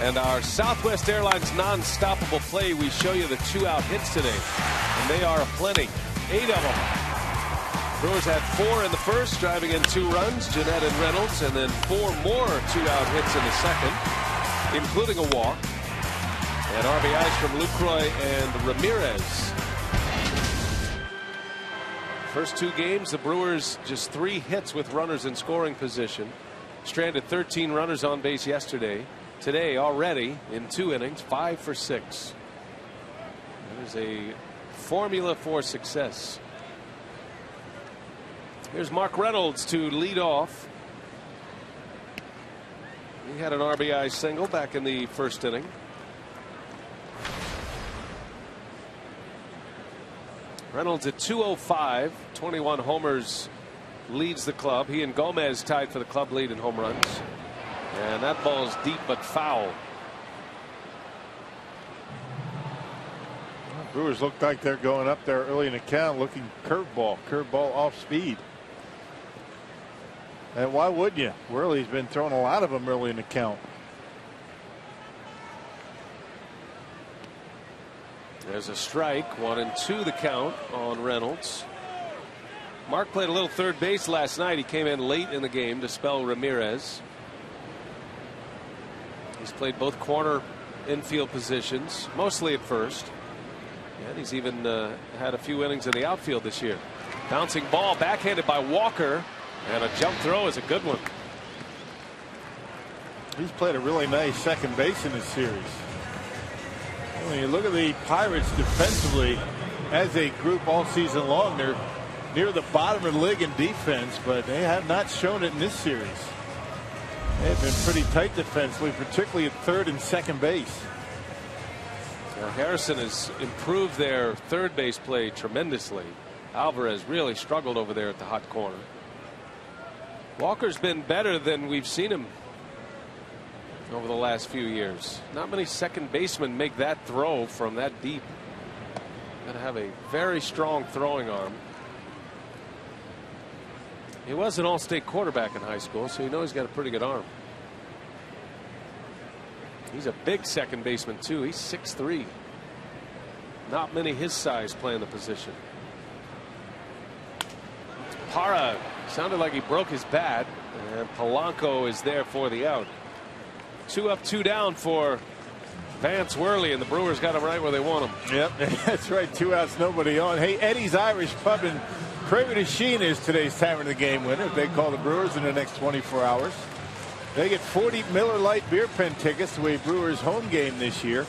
and our Southwest Airlines non-stoppable play, we show you the 2-out hits today, and they are aplenty, 8 of them. Brewers had 4 in the first, driving in 2 runs, Jeanette and Reynolds, and then 4 more 2-out hits in the second, including a walk. And RBIs from Lucroy and Ramirez. First 2 games, the Brewers just 3 hits with runners in scoring position. Stranded 13 runners on base yesterday. Today already in 2 innings, 5 for 6. There's a formula for success. Here's Mark Reynolds to lead off. He had an RBI single back in the first inning. Reynolds at 205, 21 homers, leads the club. He and Gomez tied for the club lead in home runs. And that ball's deep but foul. Brewers look like they're going up there early in the count, looking curveball off speed. And why would you? Worley's been throwing a lot of them early in the count. There's a strike, 1-2 the count on Reynolds. Mark played a little third base last night. He came in late in the game to spell Ramirez. He's played both corner infield positions, mostly at first. And he's even had a few innings in the outfield this year. Bouncing ball backhanded by Walker, and a jump throw is a good one. He's played a really nice second base in this series. When you look at the Pirates defensively as a group all season long, they're near the bottom of the league in defense, but they have not shown it in this series. They've been pretty tight defensively, particularly at third and second base. Now Harrison has improved their third base play tremendously. Alvarez really struggled over there at the hot corner. Walker's been better than we've seen him over the last few years. Not many second basemen make that throw from that deep. Got to have a very strong throwing arm. He was an all-state quarterback in high school, so you know he's got a pretty good arm. He's a big second baseman too. He's 6'3". Not many his size playing the position. Parra sounded like he broke his bat, and Polanco is there for the out. 2 up, 2 down for Vance Worley, and the Brewers got him right where they want him. Yep, that's right. 2 outs, nobody on. Hey, Eddie's Irish Pub in Craven Sheen is today's time of the game winner. They call the Brewers in the next 24 hours. They get 40 Miller Lite beer pen tickets to a Brewers home game this year.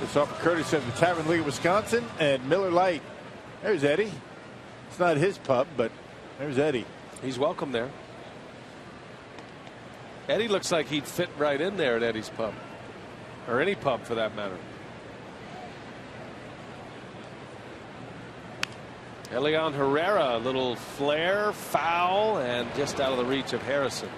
It's offered courtesy of the Tavern League of Wisconsin and Miller Lite. There's Eddie. It's not his pub, but there's Eddie. He's welcome there. Eddie looks like he'd fit right in there at Eddie's pub, or any pub for that matter. Elian Herrera, a little flare, foul, and just out of the reach of Harrison.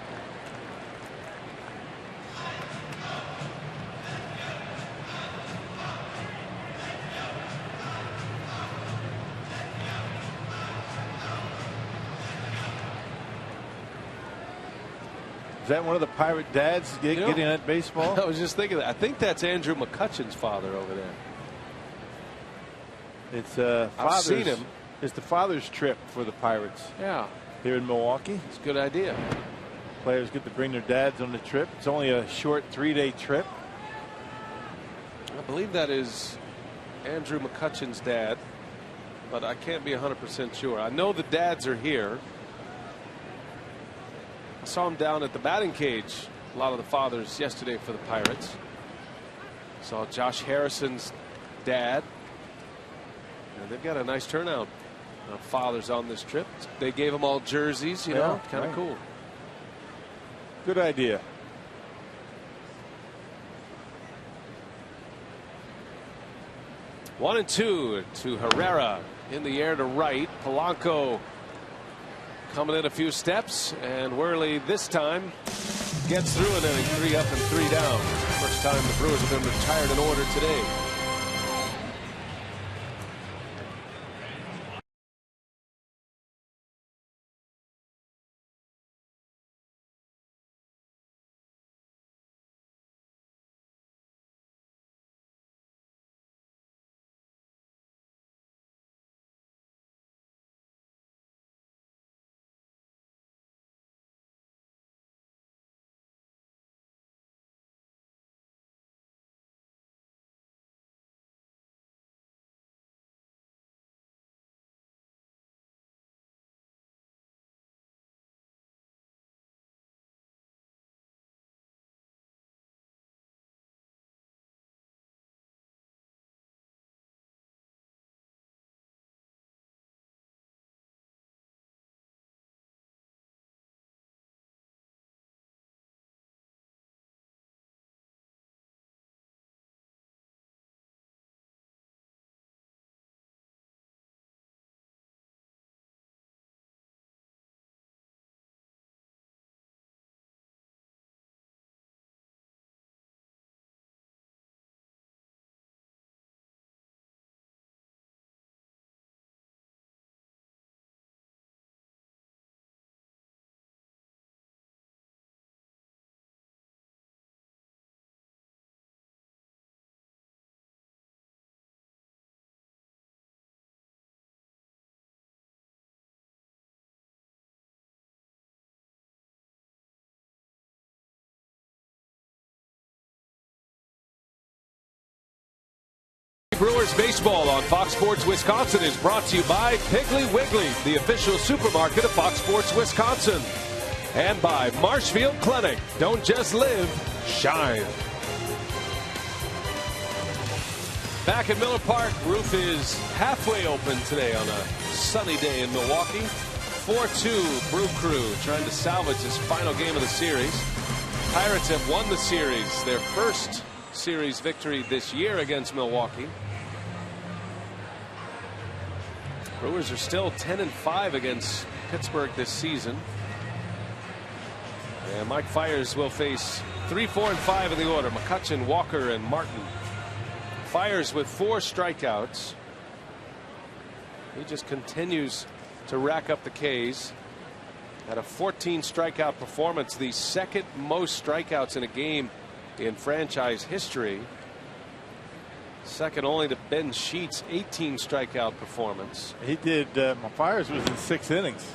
Is that one of the Pirate dads getting at baseball? I was just thinking that. I think that's Andrew McCutcheon's father over there. It's I've seen him. It's the father's trip for the Pirates. Yeah. Here in Milwaukee. It's a good idea. Players get to bring their dads on the trip. It's only a short 3-day trip. I believe that is Andrew McCutcheon's dad, but I can't be 100% sure. I know the dads are here. I saw him down at the batting cage, a lot of the fathers yesterday for the Pirates. Saw Josh Harrison's dad. And they've got a nice turnout of fathers on this trip. They gave them all jerseys, you know, kind of cool. Good idea. One and two to Herrera in the air to right. Polanco coming in a few steps, and Worley this time gets through an inning, 3 up and 3 down. First time the Brewers have been retired in order today. Brewers baseball on Fox Sports Wisconsin is brought to you by Piggly Wiggly, the official supermarket of Fox Sports Wisconsin. And by Marshfield Clinic. Don't just live, shine. Back at Miller Park, roof is halfway open today on a sunny day in Milwaukee. 4-2 Brew Crew trying to salvage this final game of the series. Pirates have won the series, their first series victory this year against Milwaukee. Brewers are still 10-5 against Pittsburgh this season. And Mike Fiers will face 3, 4, and 5 in the order. McCutchen, Walker, and Martin. Fiers with 4 strikeouts. He just continues to rack up the Ks. Had a 14 strikeout performance, the second most strikeouts in a game in franchise history. Second only to Ben Sheets' 18 strikeout performance. He did. Fiers was in 6 innings.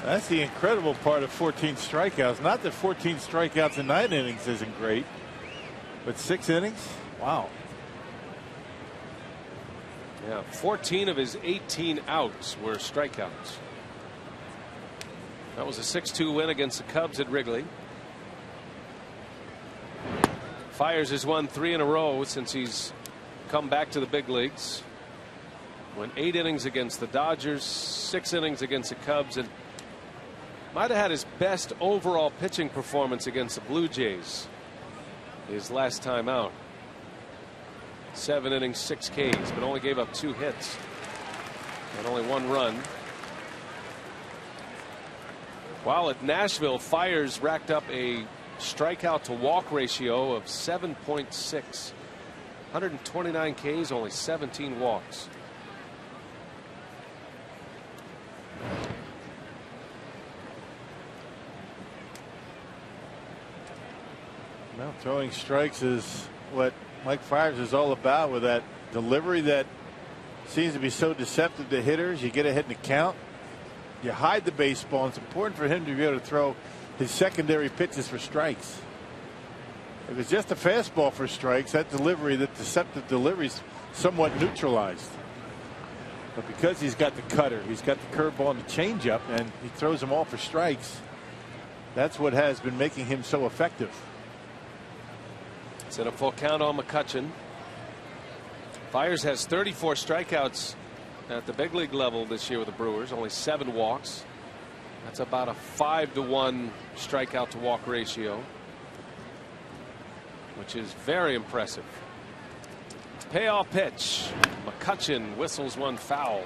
That's the incredible part of 14 strikeouts. Not that 14 strikeouts in 9 innings isn't great, but 6 innings? Wow. Yeah, 14 of his 18 outs were strikeouts. That was a 6-2 win against the Cubs at Wrigley. Fiers has won 3 in a row since he's come back to the big leagues. Went 8 innings against the Dodgers, 6 innings against the Cubs, and might have had his best overall pitching performance against the Blue Jays his last time out. 7 innings, 6 Ks, but only gave up 2 hits and only 1 run. While at Nashville, Fiers racked up a strikeout to walk ratio of 7.6. 129 Ks, only 17 walks. Well, throwing strikes is what Mike Fiers is all about, with that delivery that seems to be so deceptive to hitters. You get ahead in the count, you hide the baseball. It's important for him to be able to throw his secondary pitches for strikes. If it's just a fastball for strikes, that delivery, that deceptive delivery, is somewhat neutralized. But because he's got the cutter, he's got the curveball and the changeup, and he throws them all for strikes, that's what has been making him so effective. It's in a full count on McCutchen. Fiers has 34 strikeouts at the big league level this year with the Brewers, only 7 walks. That's about a 5-to-1 strikeout to walk ratio, which is very impressive. Payoff pitch. McCutchen whistles one foul.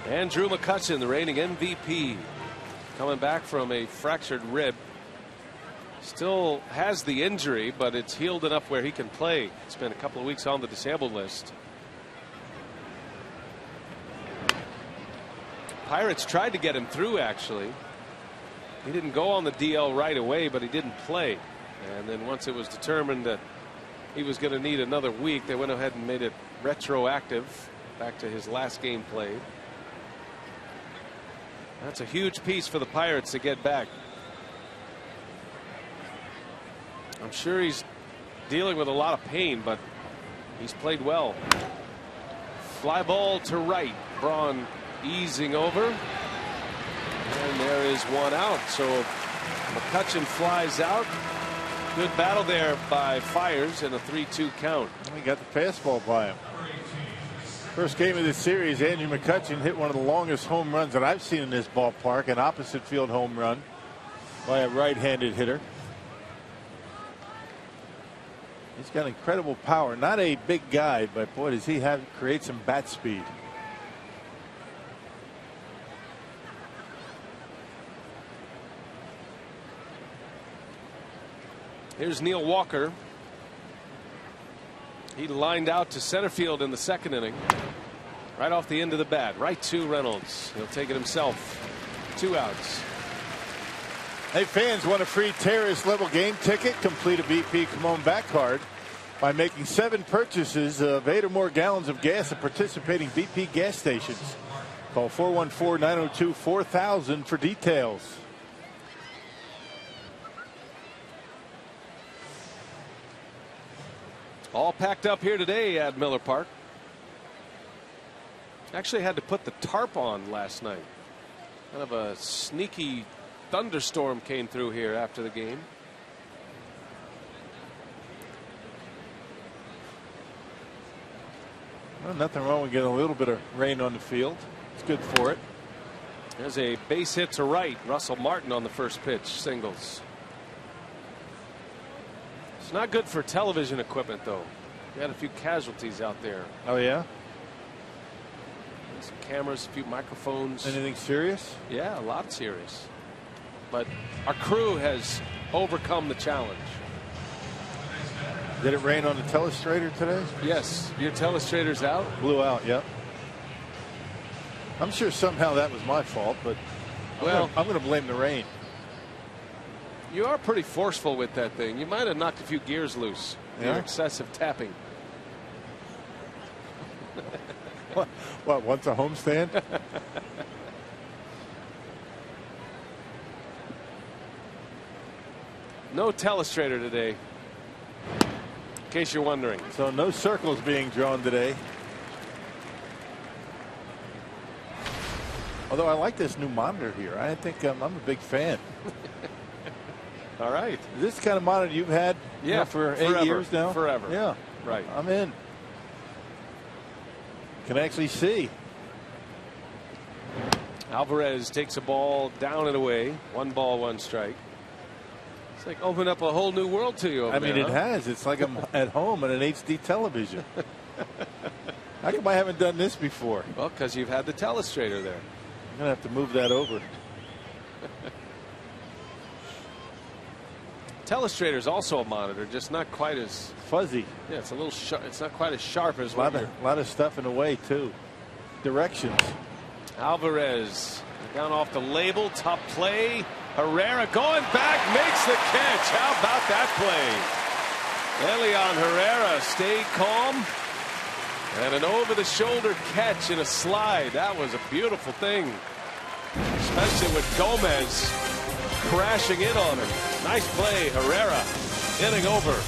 Andrew McCutchen, the reigning MVP, coming back from a fractured rib. Still has the injury, but it's healed enough where he can play. Spent a couple of weeks on the disabled list. Pirates tried to get him through, actually. He didn't go on the DL right away, but he didn't play. And then once it was determined that he was going to need another week, they went ahead and made it retroactive back to his last game played. That's a huge piece for the Pirates to get back. I'm sure he's dealing with a lot of pain, but he's played well. Fly ball to right. Braun easing over. And there is 1 out. So McCutchen flies out. Good battle there by Fiers in a 3-2 count. We got the fastball by him. First game of this series, Andrew McCutchen hit one of the longest home runs that I've seen in this ballpark, an opposite field home run by a right-handed hitter. He's got incredible power. Not a big guy, but boy, does he create some bat speed. Here's Neil Walker. He lined out to center field in the 2nd inning. Right off the end of the bat. Right to Reynolds. He'll take it himself. 2 outs. Hey, fans, want a free terrace level game ticket? Complete a BP Come On Back card. by making 7 purchases of 8 or more gallons of gas at participating BP gas stations. Call 414-902-4000 for details. All packed up here today at Miller Park. Actually had to put the tarp on last night. Kind of a sneaky thunderstorm came through here after the game. Well, nothing wrong with getting a little bit of rain on the field. It's good for it. There's a base hit to right. Russell Martin on the first pitch, singles. It's not good for television equipment, though. We had a few casualties out there. Oh, yeah? Some cameras, a few microphones. Anything serious? Yeah, a lot serious. But our crew has overcome the challenge. Did it rain on the telestrator today? Yes. Your telestrator's out? Blew out, yep. I'm sure somehow that was my fault, but well, I'm going to blame the rain. You are pretty forceful with that thing. You might have knocked a few gears loose. Yeah? Your excessive tapping. What, once a homestand? No telestrator today, in case you're wondering. So no circles being drawn today. Although I like this new monitor here. I think I'm a big fan. All right. Is this the kind of monitor you've had for forever, 8 years now? Forever. Yeah. Right. I'm in. Can actually see. Alvarez takes a ball down and away. 1 ball, 1 strike. It's like open up a whole new world to you over there, it has. It's like I'm at home on an HD television. How come I haven't done this before? Well, because you've had the telestrator there. I'm going to have to move that over. Telestrator is also a monitor, just not quite as fuzzy. Yeah, it's a little sharp. It's not quite as sharp as a lot of stuff in the way too. Directions. Alvarez down off the label, top play. Herrera going back, makes the catch. How about that play? Elian Herrera stayed calm, and an over-the-shoulder catch in a slide. That was a beautiful thing, especially with Gomez crashing in on him. Nice play, Herrera. Inning over.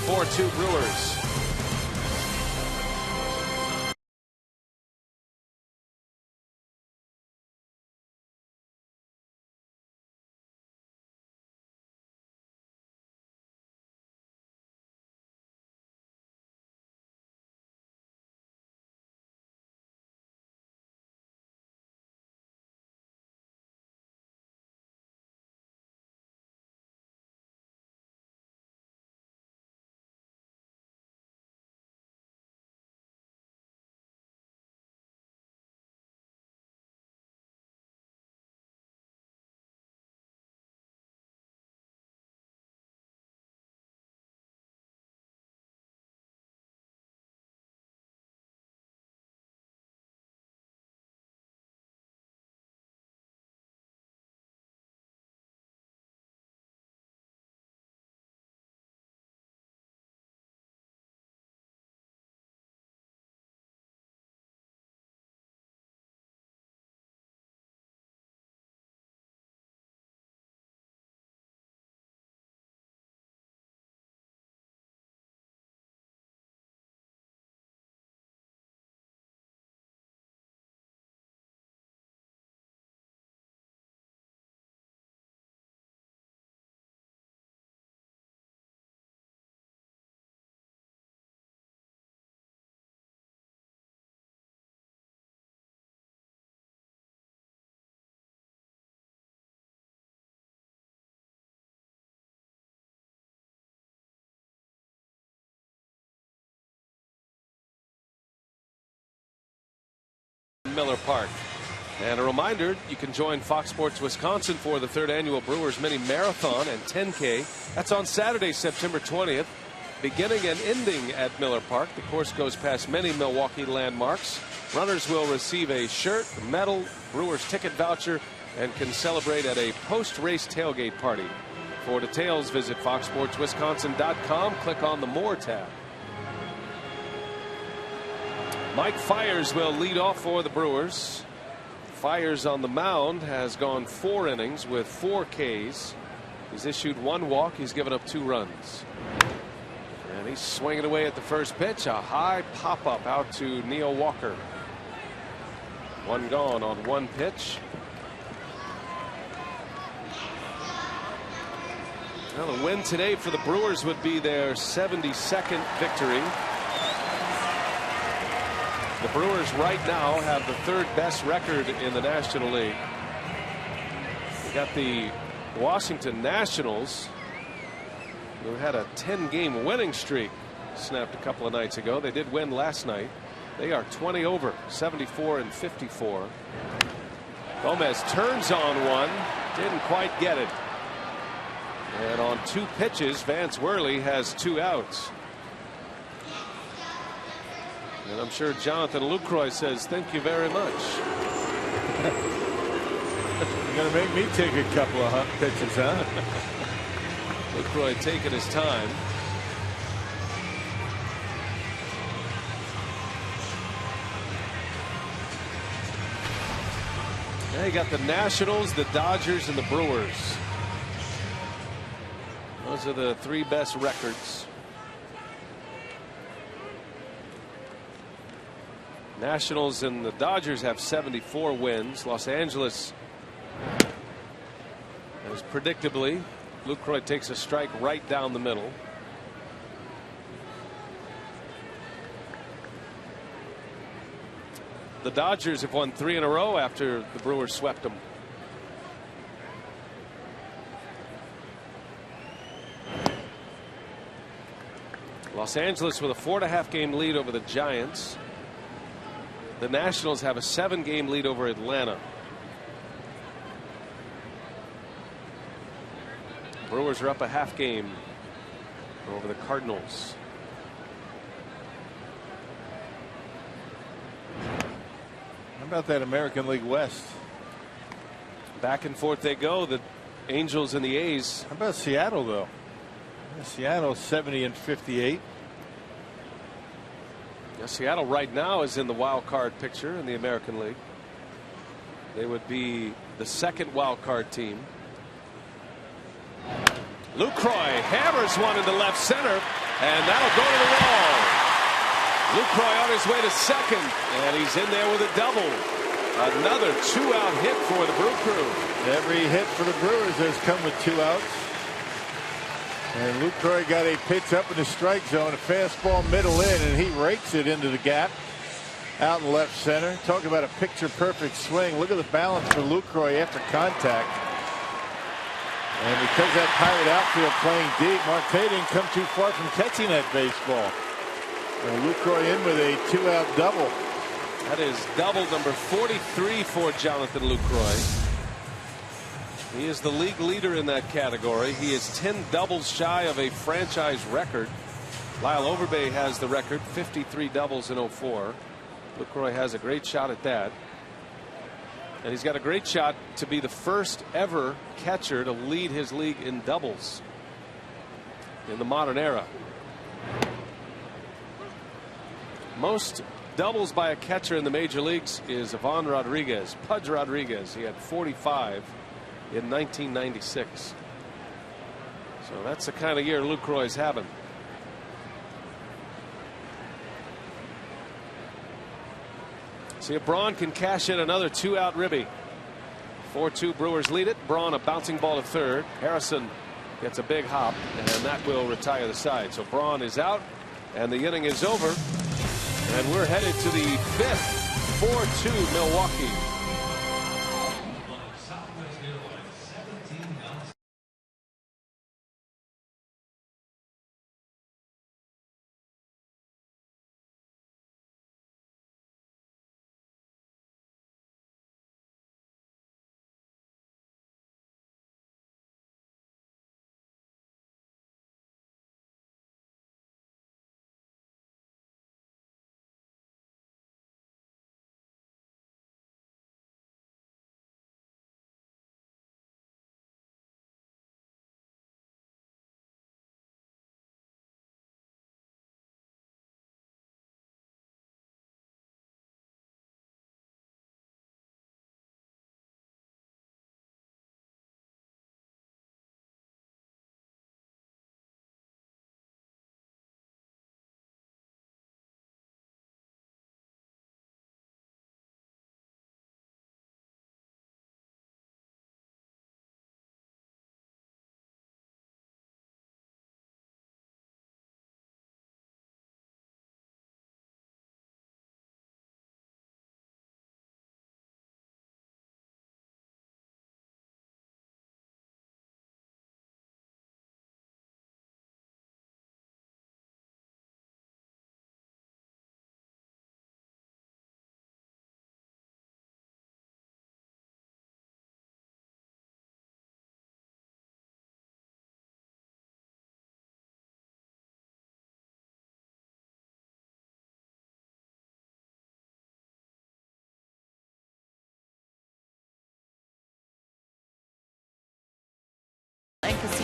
4-2 Brewers. Miller Park. And a reminder, you can join Fox Sports Wisconsin for the 3rd annual Brewers Mini Marathon and 10K. That's on Saturday, September 20th. Beginning and ending at Miller Park. The course goes past many Milwaukee landmarks. Runners will receive a shirt, medal, Brewers ticket voucher, and can celebrate at a post-race tailgate party. For details, visit foxsportswisconsin.com. Click on the More tab. Mike Fiers will lead off for the Brewers. Fiers on the mound has gone 4 innings with 4 Ks. He's issued 1 walk. He's given up 2 runs. And he's swinging away at the first pitch. A high pop up out to Neil Walker. 1 gone on 1 pitch. Well, the win today for the Brewers would be their 72nd victory. The Brewers right now have the 3rd best record in the National League. We got the Washington Nationals, who had a 10-game winning streak snapped a couple of nights ago. They did win last night. They are 20 over, 74 and 54. Gomez turns on one, didn't quite get it. And on 2 pitches, Vance Worley has 2 outs. And I'm sure Jonathan Lucroy says thank you very much. You're going to make me take a couple of pitches, huh? Lucroy taking his time. Now you got the Nationals, the Dodgers, and the Brewers. Those are the 3 best records. Nationals and the Dodgers have 74 wins. Los Angeles, as predictably, Lucroy takes a strike right down the middle. The Dodgers have won 3 in a row after the Brewers swept them. Los Angeles with a 4.5 game lead over the Giants. The Nationals have a 7-game lead over Atlanta. Brewers are up a half game over the Cardinals. How about that American League West? Back and forth they go. The Angels and the A's. How about Seattle, though? Seattle 70 and 58. Yeah, Seattle right now is in the wild card picture in the American League. They would be the 2nd wild card team. Lucroy hammers one into left center, and that'll go to the wall. Lucroy on his way to 2nd, and he's in there with a double. Another 2-out hit for the Brew Crew. Every hit for the Brewers has come with 2 outs. And Lucroy got a pitch up in the strike zone, a fastball middle in, and he rakes it into the gap out in left center. Talk about a picture-perfect swing. Look at the balance for Lucroy after contact. And because that Pirate outfield playing deep, Marte didn't come too far from catching that baseball. And Lucroy in with a 2-out double. That is double number 43 for Jonathan Lucroy. He is the league leader in that category. He is 10 doubles shy of a franchise record. Lyle Overbay has the record, 53 doubles in 04. Lucroy has a great shot at that. And he's got a great shot to be the first ever catcher to lead his league in doubles in the modern era. Most doubles by a catcher in the major leagues is Ivan Rodriguez, Pudge Rodriguez. He had 45 in 1996. So that's the kind of year Lucroy's having. See if Braun can cash in another 2-out ribby. 4-2 Brewers lead it. Braun a bouncing ball to 3rd. Harrison gets a big hop, and that will retire the side. So Braun is out, and the inning is over. And we're headed to the 5th. 4-2 Milwaukee.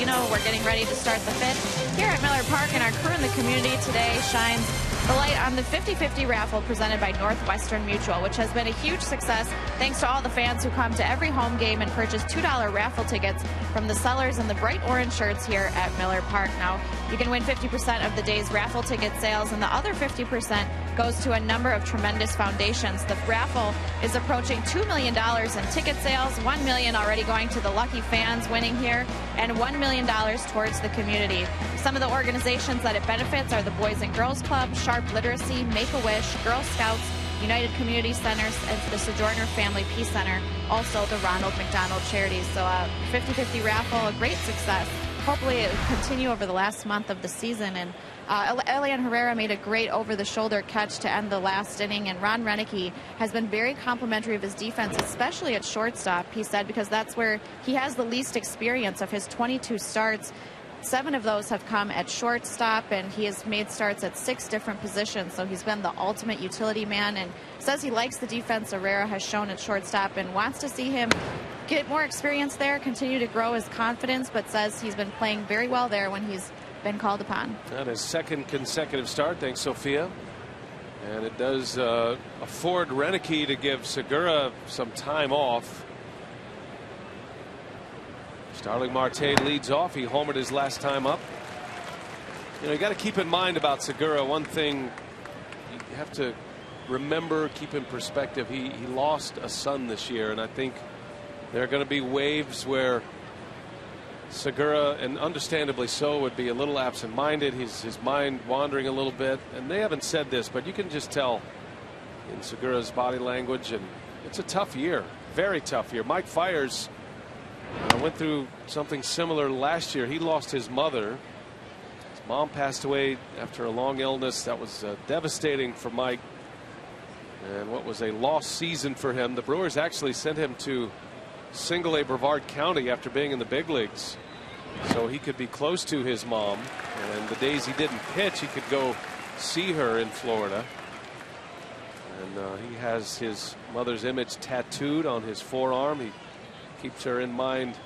Casino. We're getting ready to start the 5th here at Miller Park, and our crew in the community today shines the light on the 50-50 raffle presented by Northwestern Mutual, which has been a huge success thanks to all the fans who come to every home game and purchase $2 raffle tickets from the sellers in the bright orange shirts here at Miller Park. Now, you can win 50% of the day's raffle ticket sales, and the other 50% goes to a number of tremendous foundations. The raffle is approaching $2 million in ticket sales, $1 million already going to the lucky fans winning here, and $1 million towards the community. Some of the organizations that it benefits are the Boys and Girls Club, Sharp Literacy, Make-A-Wish, Girl Scouts, United Community Centers, and the Sojourner Family Peace Center, also the Ronald McDonald Charities. So 50-50 raffle, a great success. Hopefully it will continue over the last month of the season. And Elian Herrera made a great over-the-shoulder catch to end the last inning, and Ron Renneke has been very complimentary of his defense, especially at shortstop, he said, because that's where he has the least experience. Of his 22 starts, 7 of those have come at shortstop, and he has made starts at 6 different positions, so he's been the ultimate utility man, and says he likes the defense Herrera has shown at shortstop and wants to see him get more experience there, continue to grow his confidence, but says he's been playing very well there when he's been called upon. And his 2nd consecutive start, thanks Sophia. And it does afford Renneke to give Segura some time off. Starling Marte leads off. He homered his last time up. You know, you got to keep in mind about Segura, one thing you have to remember, keep in perspective, he lost a son this year, and I think there are going to be waves where Segura, and understandably so, would be a little absent-minded. His mind wandering a little bit, and they haven't said this, but you can just tell in Segura's body language, and it's a tough year, very tough year. Mike Fiers went through something similar last year. He lost his mother. His mom passed away after a long illness. That was devastating for Mike, and what was a lost season for him. The Brewers actually sent him to Single A Brevard County after being in the big leagues, so he could be close to his mom, and the days he didn't pitch, he could go see her in Florida. And he has his mother's image tattooed on his forearm. He keeps her in mind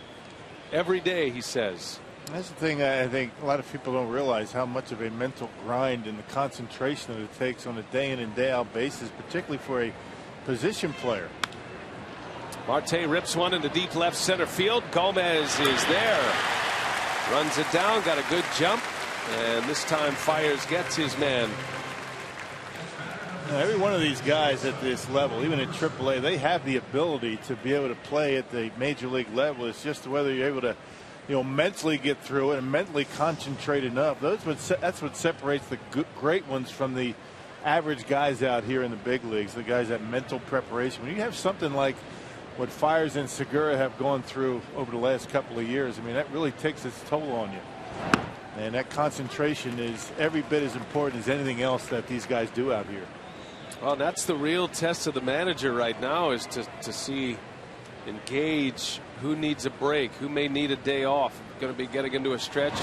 every day, he says. That's the thing I think a lot of people don't realize, how much of a mental grind and the concentration that it takes on a day in and day out basis, particularly for a position player. Marte rips one into deep left center field. Gomez is there. Runs it down. Got a good jump. And this time Fiers gets his man. Now, every one of these guys at this level, even at AAA, they have the ability to be able to play at the major league level. It's just whether you're able to, you know, mentally get through it and mentally concentrate enough. That's what separates the great ones from the average guys out here in the big leagues, the guys that mental preparation. When you have something like what Fiers and Segura have gone through over the last couple of years, I mean, that really takes its toll on you. And that concentration is every bit as important as anything else that these guys do out here. Well, that's the real test of the manager right now, is to see, engage who needs a break, who may need a day off. Going to be getting into a stretch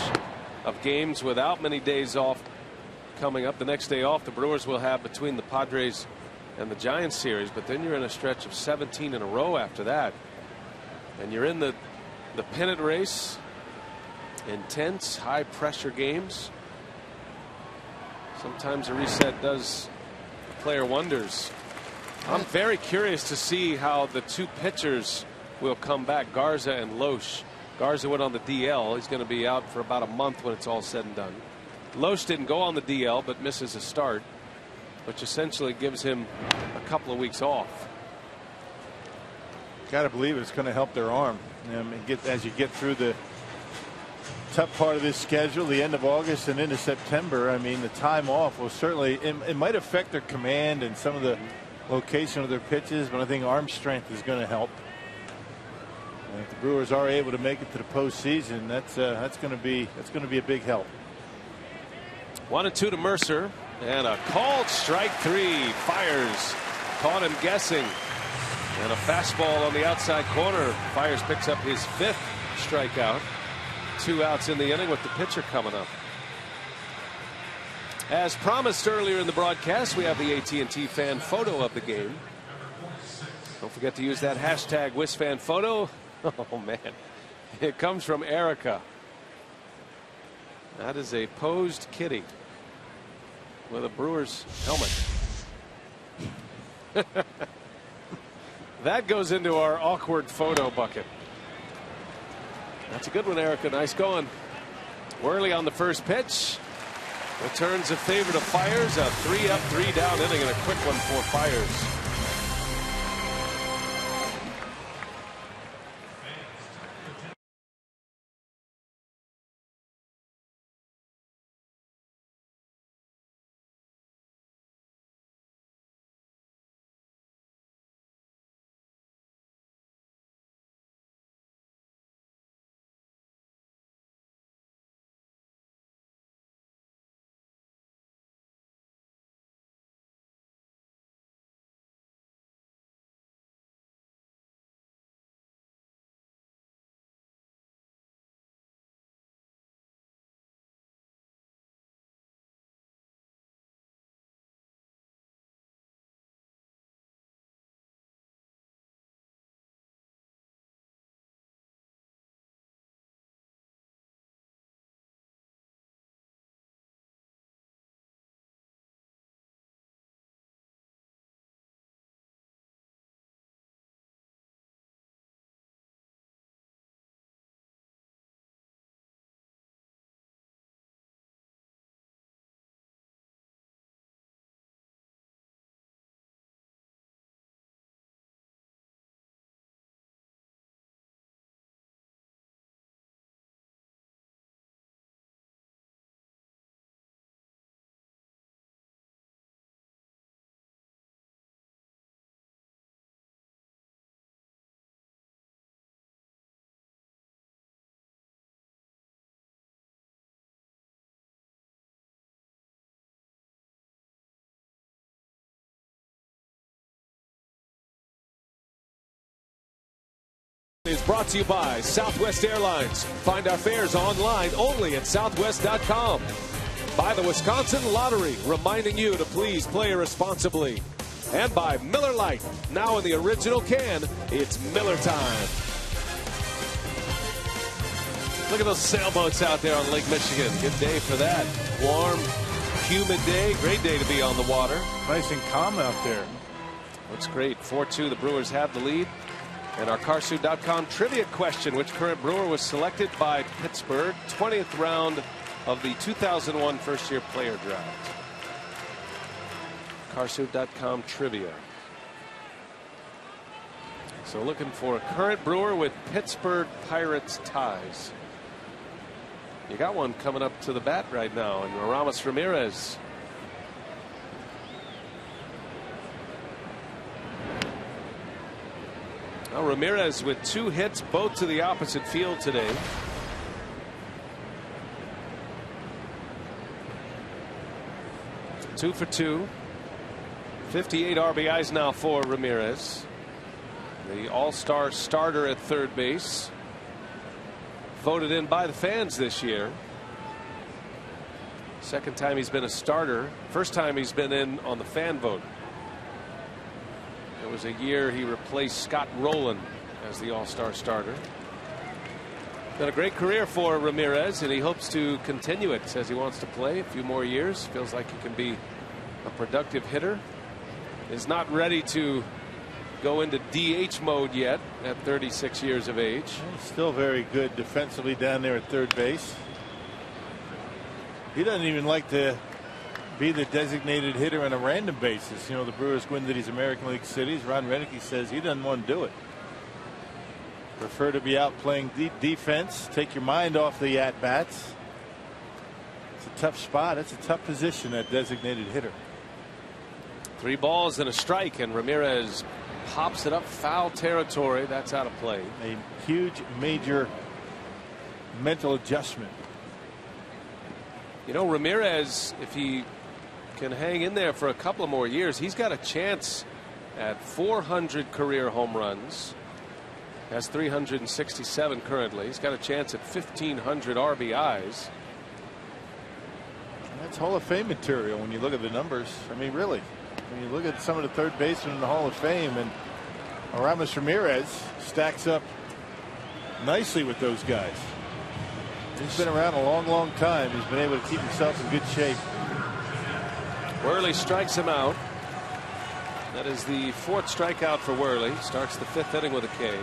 of games without many days off coming up. The next day off the Brewers will have between the Padres and the Giants series, but then you're in a stretch of 17 in a row after that, and you're in the pennant race. Intense, high pressure games. Sometimes a reset does player wonders. I'm very curious to see how the 2 pitchers will come back, Garza and Loesch. Garza went on the DL. He's going to be out for about a month when it's all said and done. Loesch didn't go on the DL but misses a start, which essentially gives him a couple of weeks off. Got to believe it's going to help their arm. As you get through the tough part of this schedule, the end of August and into September, I mean, the time off will certainly, it might affect their command and some of the location of their pitches, but I think arm strength is going to help. And if the Brewers are able to make it to the postseason, that's going to be a big help. 1-2 to Mercer, and a called strike 3. Fiers caught him guessing, and a fastball on the outside corner. Fiers picks up his 5th strikeout. 2 outs in the inning with the pitcher coming up. As promised earlier in the broadcast, we have the AT&T fan photo of the game. Don't forget to use that hashtag WisFanPhoto. Oh man, it comes from Erica. That is a posed kitty with a Brewers helmet. That goes into our awkward photo bucket. That's a good one, Erica. Nice going. Worley on the first pitch. Returns a favor to Fiers. A 3-up, 3-down inning and a quick one for Fiers. Is brought to you by Southwest Airlines. Find our fares online only at southwest.com. By the Wisconsin Lottery, reminding you to please play responsibly. And by Miller Lite, now in the original can, it's Miller time. Look at those sailboats out there on Lake Michigan. Good day for that. Warm, humid day. Great day to be on the water. Nice and calm out there. Looks great. 4-2, the Brewers have the lead. And our Carsu.com trivia question: which current Brewer was selected by Pittsburgh 20th round of the 2001 first-year player draft? Carsu.com trivia. So looking for a current Brewer with Pittsburgh Pirates ties. You got one coming up to the bat right now, and Aramis Ramirez. Now Ramirez with 2 hits, both to the opposite field today. Two for 2. 58 RBIs now for Ramirez. The all-star starter at third base. Voted in by the fans this year. Second time he's been a starter. First time he's been in on the fan vote. It was a year he replaced Scott Rowland as the all-star starter. Been a great career for Ramirez, and he hopes to continue it. Says he wants to play a few more years. Feels like he can be a productive hitter. Is not ready to go into DH mode yet at 36 years of age. Still very good defensively down there at third base. He doesn't even like to be the designated hitter on a random basis. You know, the Brewers win these American League cities. Ron Renicky says he doesn't want to do it. Prefer to be out playing defense. Take your mind off the at-bats. It's a tough spot. It's a tough position, that designated hitter. 3 balls and a strike, and Ramirez pops it up foul territory. That's out of play. A huge major mental adjustment. You know, Ramirez, if he can hang in there for a couple of more years, he's got a chance at 400 career home runs. Has 367 currently. He's got a chance at 1,500 RBIs. That's Hall of Fame material when you look at the numbers. I mean, really, when you look at some of the third basemen in the Hall of Fame, and Aramis Ramirez stacks up nicely with those guys. He's been around a long time. He's been able to keep himself in good shape. Worley strikes him out. That is the 4th strikeout for Worley. Starts the 5th inning with a K.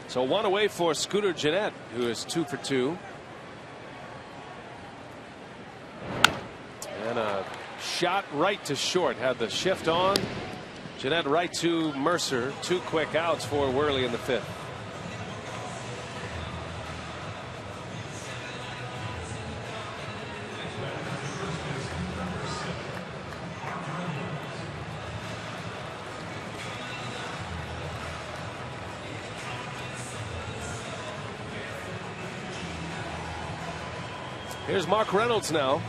So 1 away for Scooter Gennett, who is 2 for 2. And a shot right to short. Had the shift on. Gennett right to Mercer. 2 quick outs for Worley in the 5th. Here's Mark Reynolds now.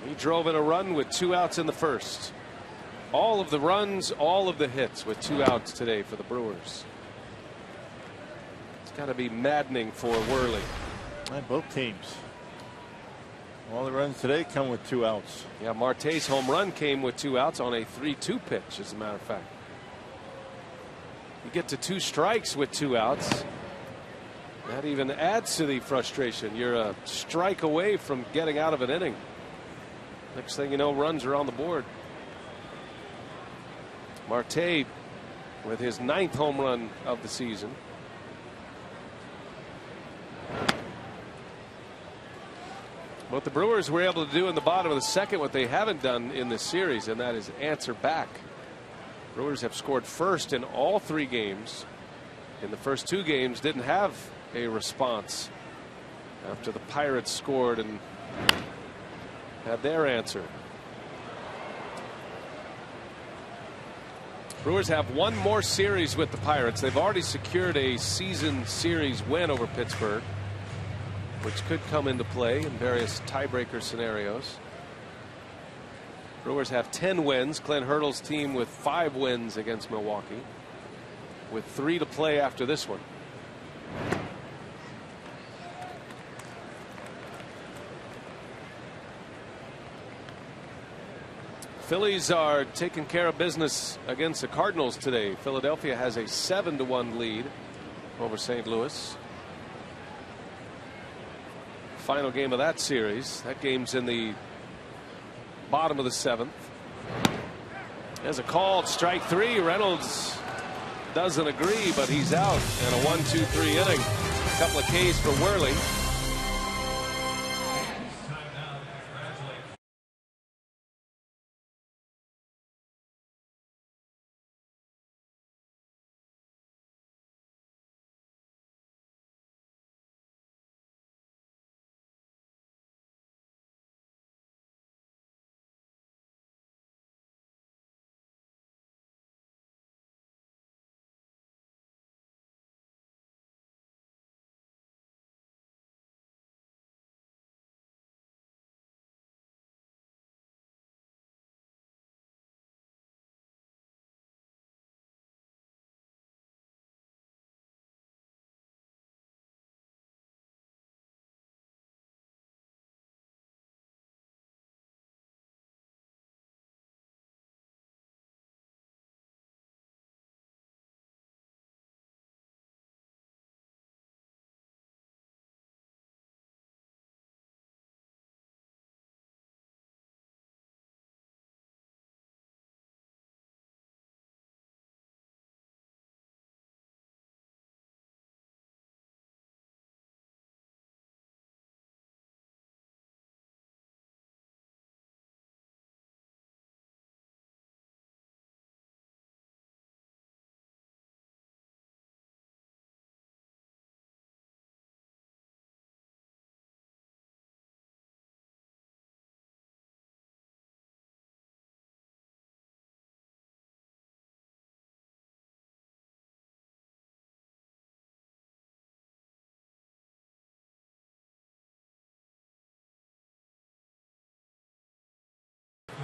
He drove in a run with 2 outs in the 1st. All of the runs, all of the hits with 2 outs today for the Brewers. It's got to be maddening for Worley. And both teams. All the runs today come with 2 outs. Yeah, Marte's home run came with 2 outs on a 3-2 pitch, as a matter of fact. You get to 2 strikes with 2 outs. That even adds to the frustration. You're a strike away from getting out of an inning. Next thing you know, runs are on the board. Marte with his 9th home run of the season. What the Brewers were able to do in the bottom of the 2nd, what they haven't done in this series, and that is answer back. Brewers have scored first in all 3 games. In the first 2 games, didn't have a response after the Pirates scored and had their answer. Brewers have 1 more series with the Pirates. They've already secured a season series win over Pittsburgh, which could come into play in various tiebreaker scenarios. Brewers have 10 wins. Clint Hurdle's team with 5 wins against Milwaukee, with 3 to play after this one. Phillies are taking care of business against the Cardinals today. Philadelphia has a 7-1 lead over St. Louis. Final game of that series. That game's in the bottom of the 7th. There's a called strike 3. Reynolds doesn't agree, but he's out. And a 1-2-3 inning. A couple of Ks for Worley.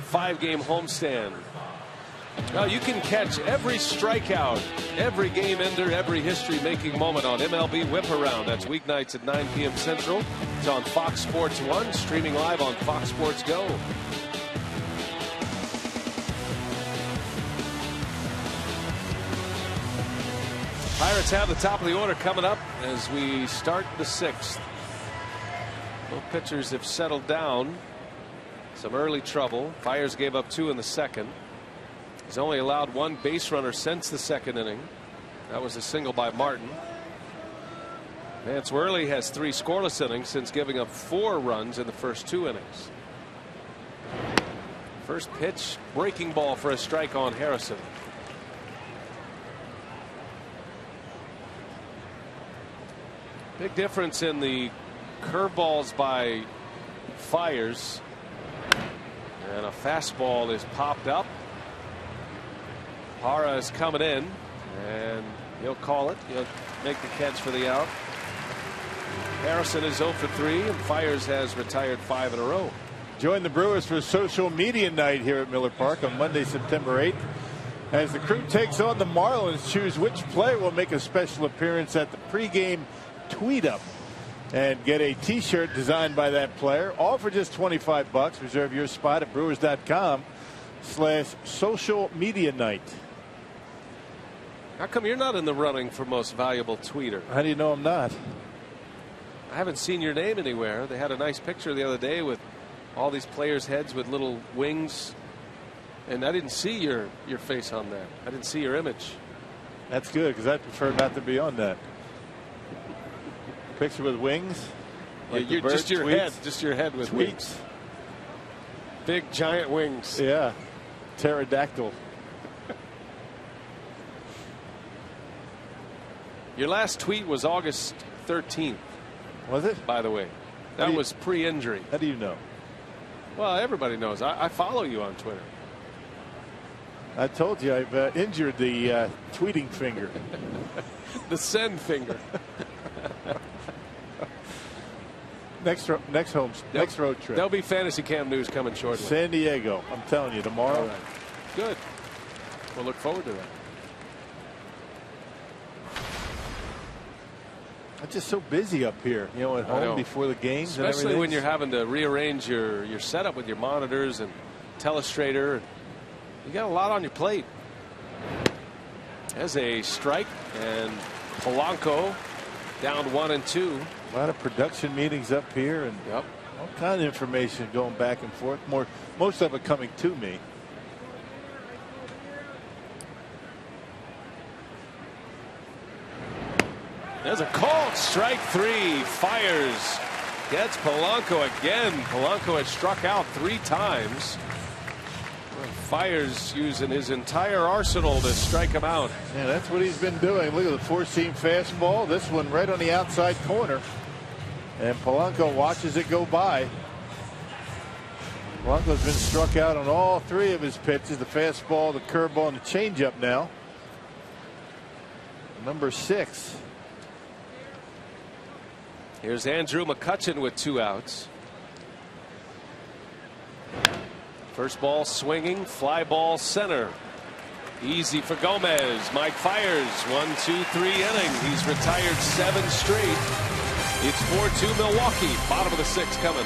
Five-game homestand Well, you can catch every strikeout, every game ender, every history-making moment on MLB Whip Around. That's weeknights at 9 p.m. Central. It's on Fox Sports 1, streaming live on Fox Sports Go. Pirates have the top of the order coming up as we start the 6th. Both pitchers have settled down. Some early trouble. Fiers gave up 2 in the second. He's only allowed 1 base runner since the second inning. That was a single by Martin. Vance Worley has 3 scoreless innings since giving up 4 runs in the first 2 innings. First pitch, breaking ball for a strike on Harrison. Big difference in the curveballs by Fiers. And a fastball is popped up. Hara is coming in, and he'll call it. He'll make the catch for the out. Harrison is 0 for 3, and Fiers has retired 5 in a row. Join the Brewers for social media night here at Miller Park on Monday, September 8th. As the crew takes on the Marlins, choose which player will make a special appearance at the pregame tweet up and get a t-shirt designed by that player, all for just $25. Reserve your spot at brewers.com/social media night. How come you're not in the running for most valuable tweeter? How do you know I'm not? I haven't seen your name anywhere. They had a nice picture the other day with all these players' heads with little wings, and I didn't see your face on that. I didn't see your image. That's good, because I prefer not to be on that. Picture with wings. Like you're just your tweets. head, just your head with wings. Big giant wings. Yeah, pterodactyl. Your last tweet was August 13th. Was it? By the way, that was pre-injury. How do you know? Well, everybody knows. I follow you on Twitter. I told you I've injured the tweeting finger. The send finger. Next road trip. There'll be fantasy cam news coming shortly. San Diego. I'm telling you, tomorrow. All right. Good. We'll look forward to that. I'm just so busy up here, you know, at home before the games. Especially when you're having to rearrange your setup with your monitors and telestrator. You got a lot on your plate. There's a strike, and Polanco down 1 and 2. A lot of production meetings up here, and all kind of information going back and forth. Most of it coming to me. There's a called strike 3. Fiers. Gets Polanco again. Polanco had struck out 3 times. Fiers using his entire arsenal to strike him out. Yeah, that's what he's been doing. Look at the 4-seam fastball. This one right on the outside corner. And Polanco watches it go by. Polanco's been struck out on all 3 of his pitches. The fastball, the curveball, and the changeup now. Number 6. Here's Andrew McCutchen with 2 outs. First ball swinging, fly ball center. Easy for Gomez. Mike Fiers, 1-2-3 inning. He's retired 7 straight. It's 4-2 Milwaukee. Bottom of the 6th coming.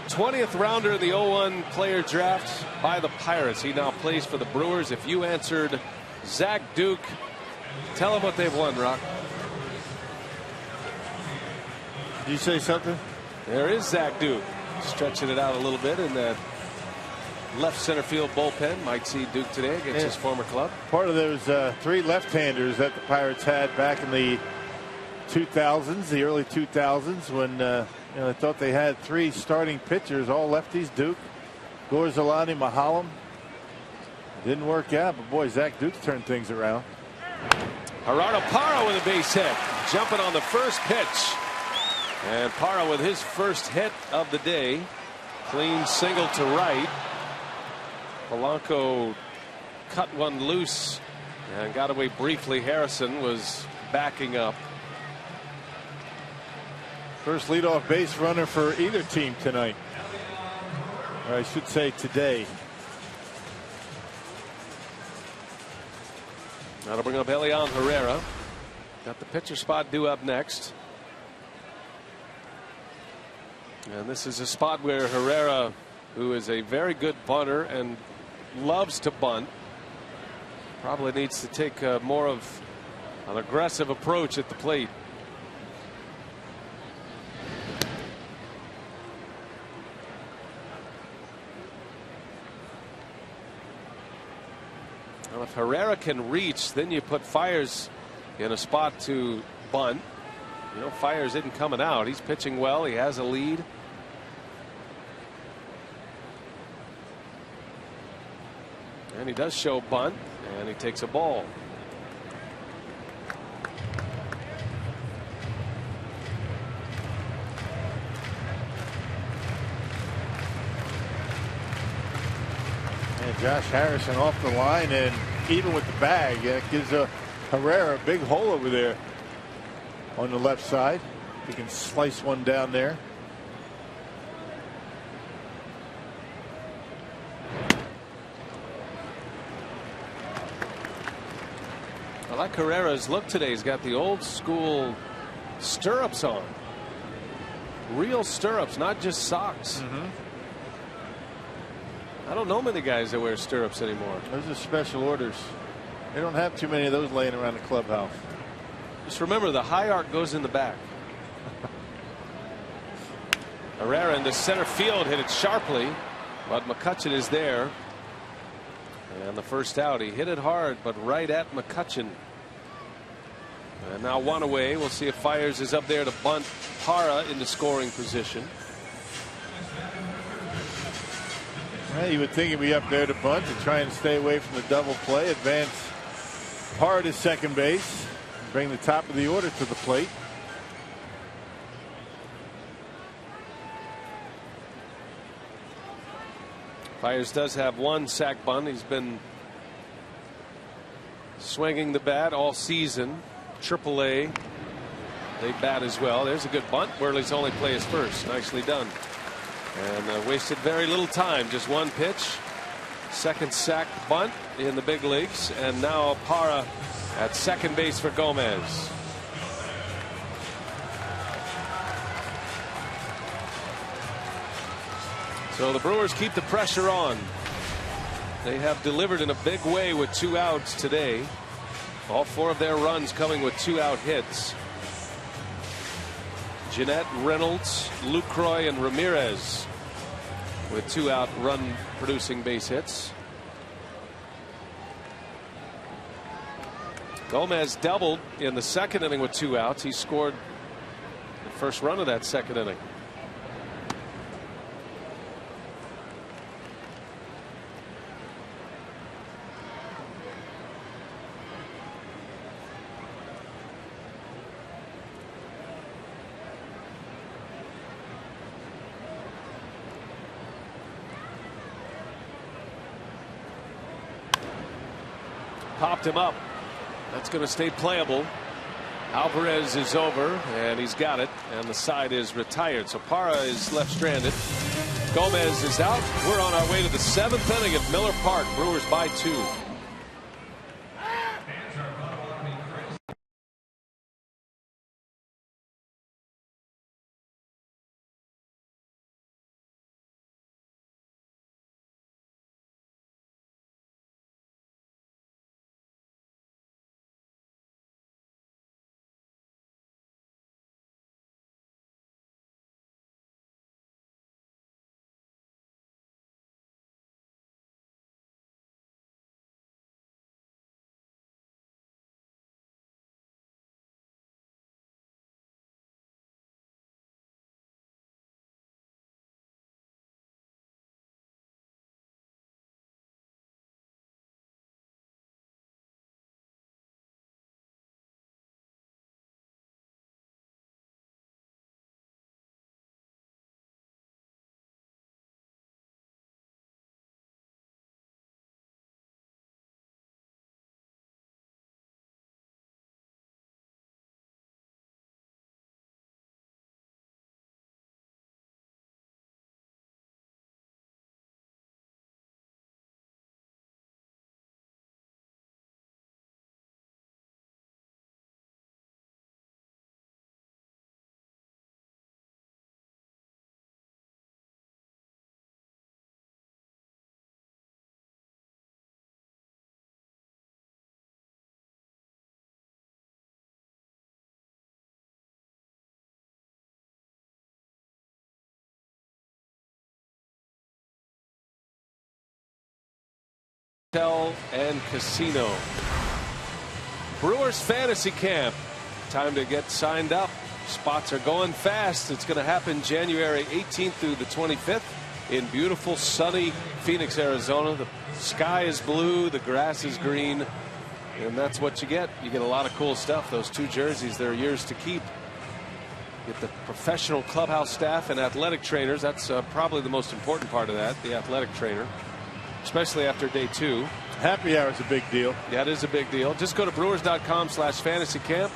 20th rounder in the 0-1 player draft by the Pirates. He now plays for the Brewers. If you answered Zach Duke, tell them what they've won, Rock. Did you say something? There is Zach Duke stretching it out a little bit in that left center field bullpen. Might see Duke today against his former club. Part of those 3 left-handers that the Pirates had back in the 2000s, the early 2000s, when they thought they had 3 starting pitchers, all lefties: Duke, Gorzalani, Mahalam. Didn't work out, but boy, Zach Duke turned things around. Gerardo Parra with a base hit, jumping on the first pitch. And Parra with his first hit of the day. Clean single to right. Polanco cut one loose and got away briefly. Harrison was backing up. First leadoff base runner for either team tonight. Or I should say today. That'll bring up Elian Herrera. Got the pitcher spot due up next. And this is a spot where Herrera, who is a very good bunter and loves to bunt, probably needs to take more of an aggressive approach at the plate. Well, if Herrera can reach, then you put Fiers in a spot to bunt. You know, Fiers isn't coming out. He's pitching well. He has a lead. And he does show bunt, and he takes a ball. And Josh Harrison off the line, and even with the bag, it gives Herrera a big hole over there on the left side. He can slice one down there. I like Herrera's look today. He's got the old school stirrups on. Real stirrups, not just socks. I don't know many guys that wear stirrups anymore. Those are special orders. They don't have too many of those laying around the clubhouse. Just remember, the high arc goes in the back. Herrera in the center field hit it sharply, but McCutchen is there. And the first out, he hit it hard, but right at McCutchen. And now one away. We'll see if Fiers is up there to bunt Parra into scoring position. Well, you would think he'd be up there to bunt to try and stay away from the double play. Advance Parra to second base. Bring the top of the order to the plate. Fiers does have one sac bunt. He's been swinging the bat all season. AAA, they bat as well. There's a good bunt. Worley's only play his first. Nicely done. And wasted very little time. Just one pitch. Second sac bunt in the big leagues. And now Parra at second base for Gomez. So the Brewers keep the pressure on. They have delivered in a big way with 2 outs today. All 4 of their runs coming with 2-out hits. Jeanette, Reynolds, Lucroy, and Ramirez with 2-out run producing base hits. Gomez doubled in the second inning with 2 outs. He scored the first run of that second inning. Popped him up. That's going to stay playable. Alvarez is over, and he's got it, and the side is retired. So Parra is left stranded. Gomez is out. We're on our way to the 7th inning at Miller Park. Brewers by 2. Hotel and Casino. Brewers Fantasy Camp. Time to get signed up. Spots are going fast. It's going to happen January 18th through the 25th in beautiful sunny Phoenix, Arizona. The sky is blue, the grass is green, and that's what you get. You get a lot of cool stuff. Those 2 jerseys, they're yours to keep. Get the professional clubhouse staff and athletic trainers. That's probably the most important part of that, the athletic trainer, especially after day 2. Happy hour is a big deal. Yeah, it is a big deal. Just go to brewers.com/fantasycamp,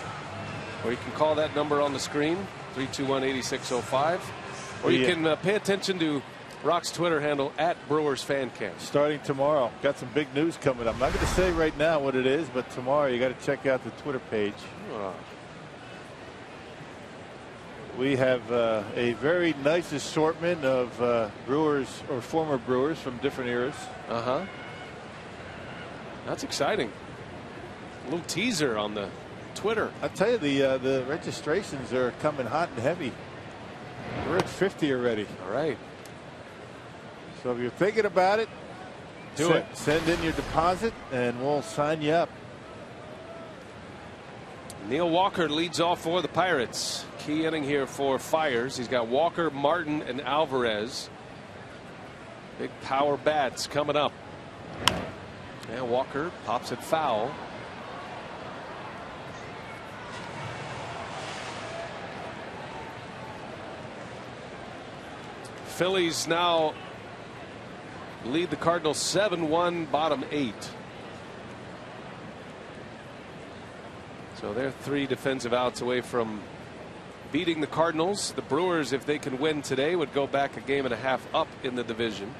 or you can call that number on the screen, 321-8605, or you can pay attention to Rock's Twitter handle @BrewersFanCamp. Starting tomorrow. Got some big news coming up. I'm not going to say right now what it is, but tomorrow you got to check out the Twitter page. We have a very nice assortment of Brewers or former Brewers from different eras. That's exciting. A little teaser on the Twitter. I tell you, the registrations are coming hot and heavy. We're at 50 already. All right. So if you're thinking about it, do it. Send in your deposit and we'll sign you up. Neil Walker leads off for the Pirates. Key inning here for Fiers. He's got Walker, Martin, and Alvarez. Big power bats coming up. And Walker pops it foul. Phillies now lead the Cardinals 7-1, bottom 8. So they're 3 defensive outs away from beating the Cardinals. The Brewers, if they can win today, would go back a game and a half up in the division.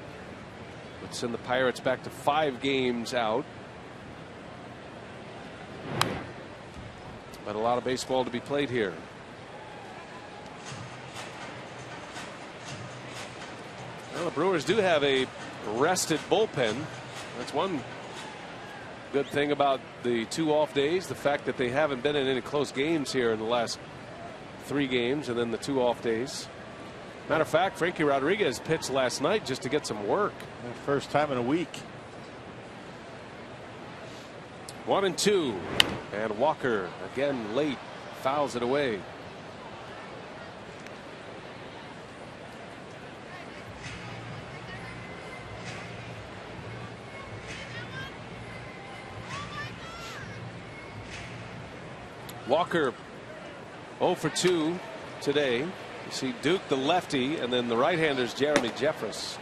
Would send the Pirates back to 5 games out. But a lot of baseball to be played here. Well, the Brewers do have a rested bullpen. That's one good thing about the 2 off days. The fact that they haven't been in any close games here in the last 3 games, and then the 2 off days. Matter of fact, Frankie Rodriguez pitched last night just to get some work. First time in a week. 1-2, and Walker again late fouls it away. Walker 0 for 2 today. You see Duke the lefty, and then the right-hander's Jeremy Jeffress.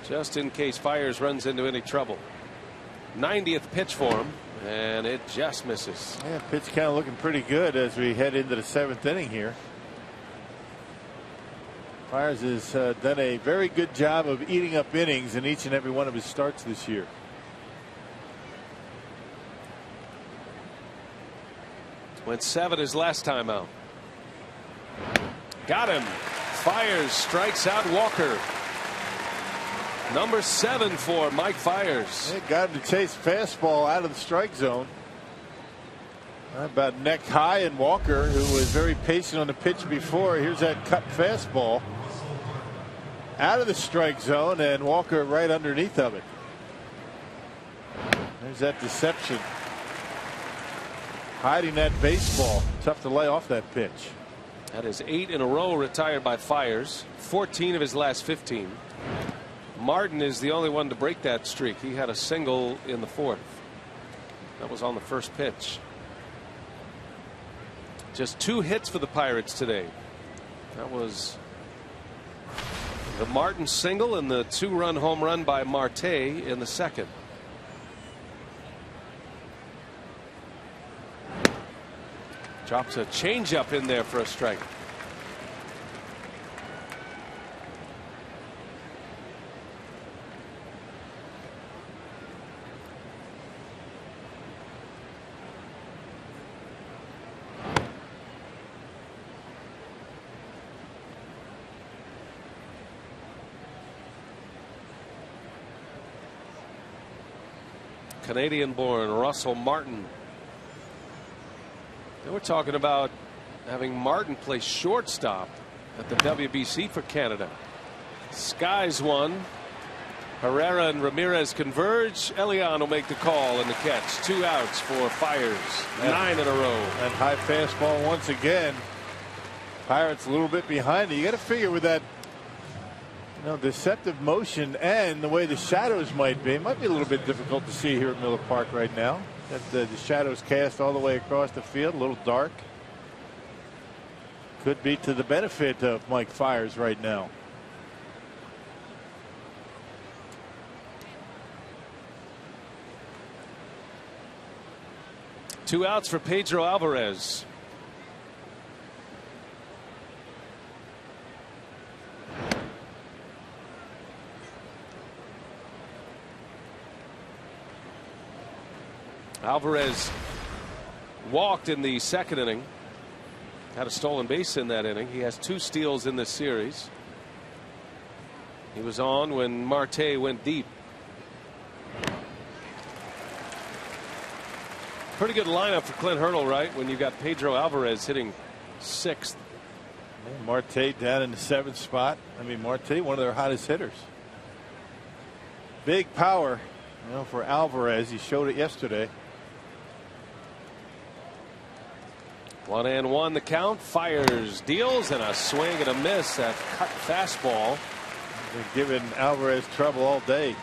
Just in case Fiers runs into any trouble. 90th pitch for him, and it just misses. Yeah, pitch count looking pretty good as we head into the 7th inning here. Fiers has done a very good job of eating up innings in each and every one of his starts this year. Went 7 his last time out. Got him. Fiers strikes out Walker. Number 7 for Mike Fiers. It got him to chase fastball out of the strike zone. About neck high, and Walker, who was very patient on the pitch before, here's that cut fastball out of the strike zone, and Walker right underneath of it. There's that deception. Hiding that baseball. Tough to lay off that pitch. That is 8 in a row retired by Fiers. 14 of his last 15. Martin is the only one to break that streak. He had a single in the 4th. That was on the first pitch. Just 2 hits for the Pirates today. That was the Martin single and the 2-run home run by Marte in the 2nd. Drops a changeup in there for a strike. Canadian-born Russell Martin. They were talking about having Martin play shortstop at the WBC for Canada. Skies one. Herrera and Ramirez converge. Elian will make the call and the catch. 2 outs for Fiers. 9 in a row. And high fastball once again. Pirates a little bit behind it. You got to figure with that deceptive motion and the way the shadows might be. It might be a little bit difficult to see here at Miller Park right now. That the shadows cast all the way across the field, a little dark. Could be to the benefit of Mike Fiers right now. Two outs for Pedro Alvarez. Alvarez walked in the second inning. Had a stolen base in that inning. He has 2 steals in this series. He was on when Marte went deep. Pretty good lineup for Clint Hurdle, right? When you've got Pedro Alvarez hitting 6th. Marte down in the 7th spot. I mean, Marte, one of their hottest hitters. Big power, for Alvarez. He showed it yesterday. 1-1 the count. Fiers, deals, and a swing and a miss. That cut fastball. They're giving Alvarez trouble all day.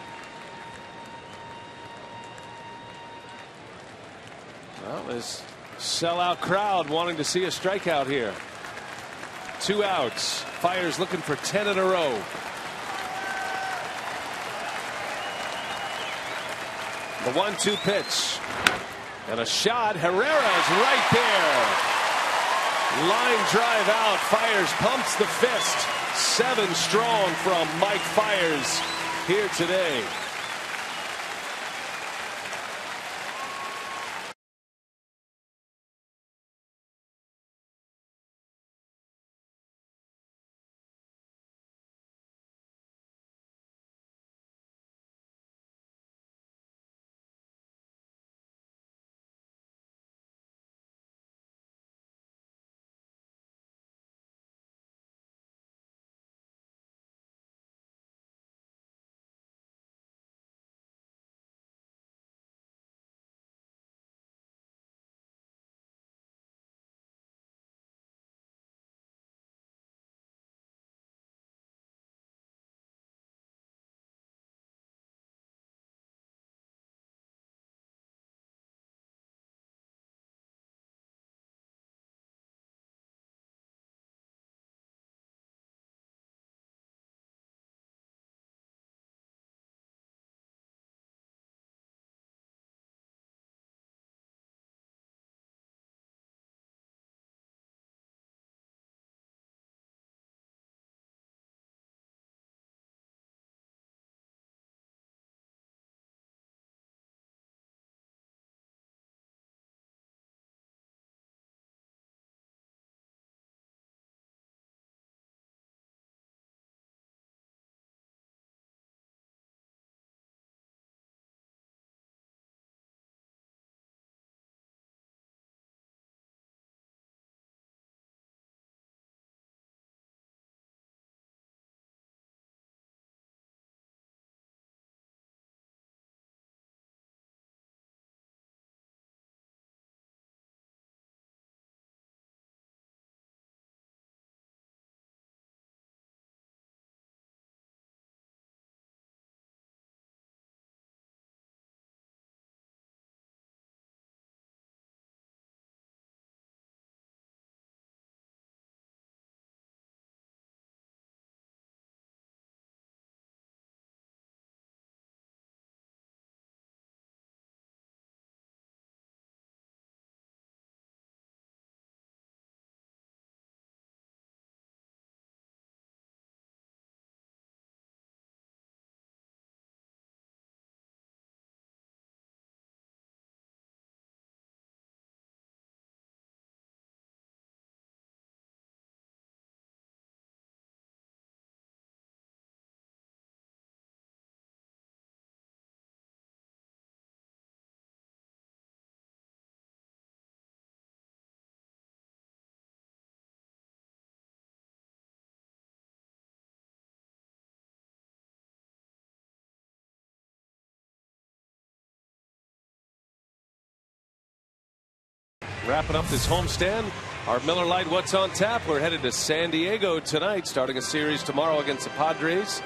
Well, this sellout crowd wanting to see a strikeout here. 2 outs. Fiers looking for 10 in a row. The 1-2 pitch. And a shot. Herrera's right there. Line drive out. Fiers pumps the fist. 7 strong from Mike Fiers here today. Wrapping up this homestand. Our Miller Lite What's on Tap. We're headed to San Diego tonight, starting a series tomorrow against the Padres.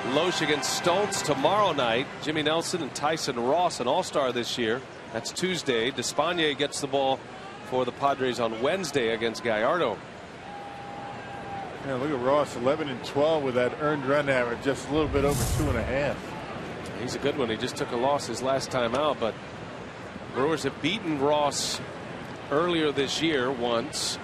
Loesch against Stoltz tomorrow night. Jimmy Nelson and Tyson Ross, an all-star this year. That's Tuesday. Despaigne gets the ball for the Padres on Wednesday against Gallardo. Yeah, look at Ross, 11 and 12 with that earned run average, just a little bit over 2.5. He's a good one. He just took a loss his last time out, but Brewers have beaten Ross earlier this year once.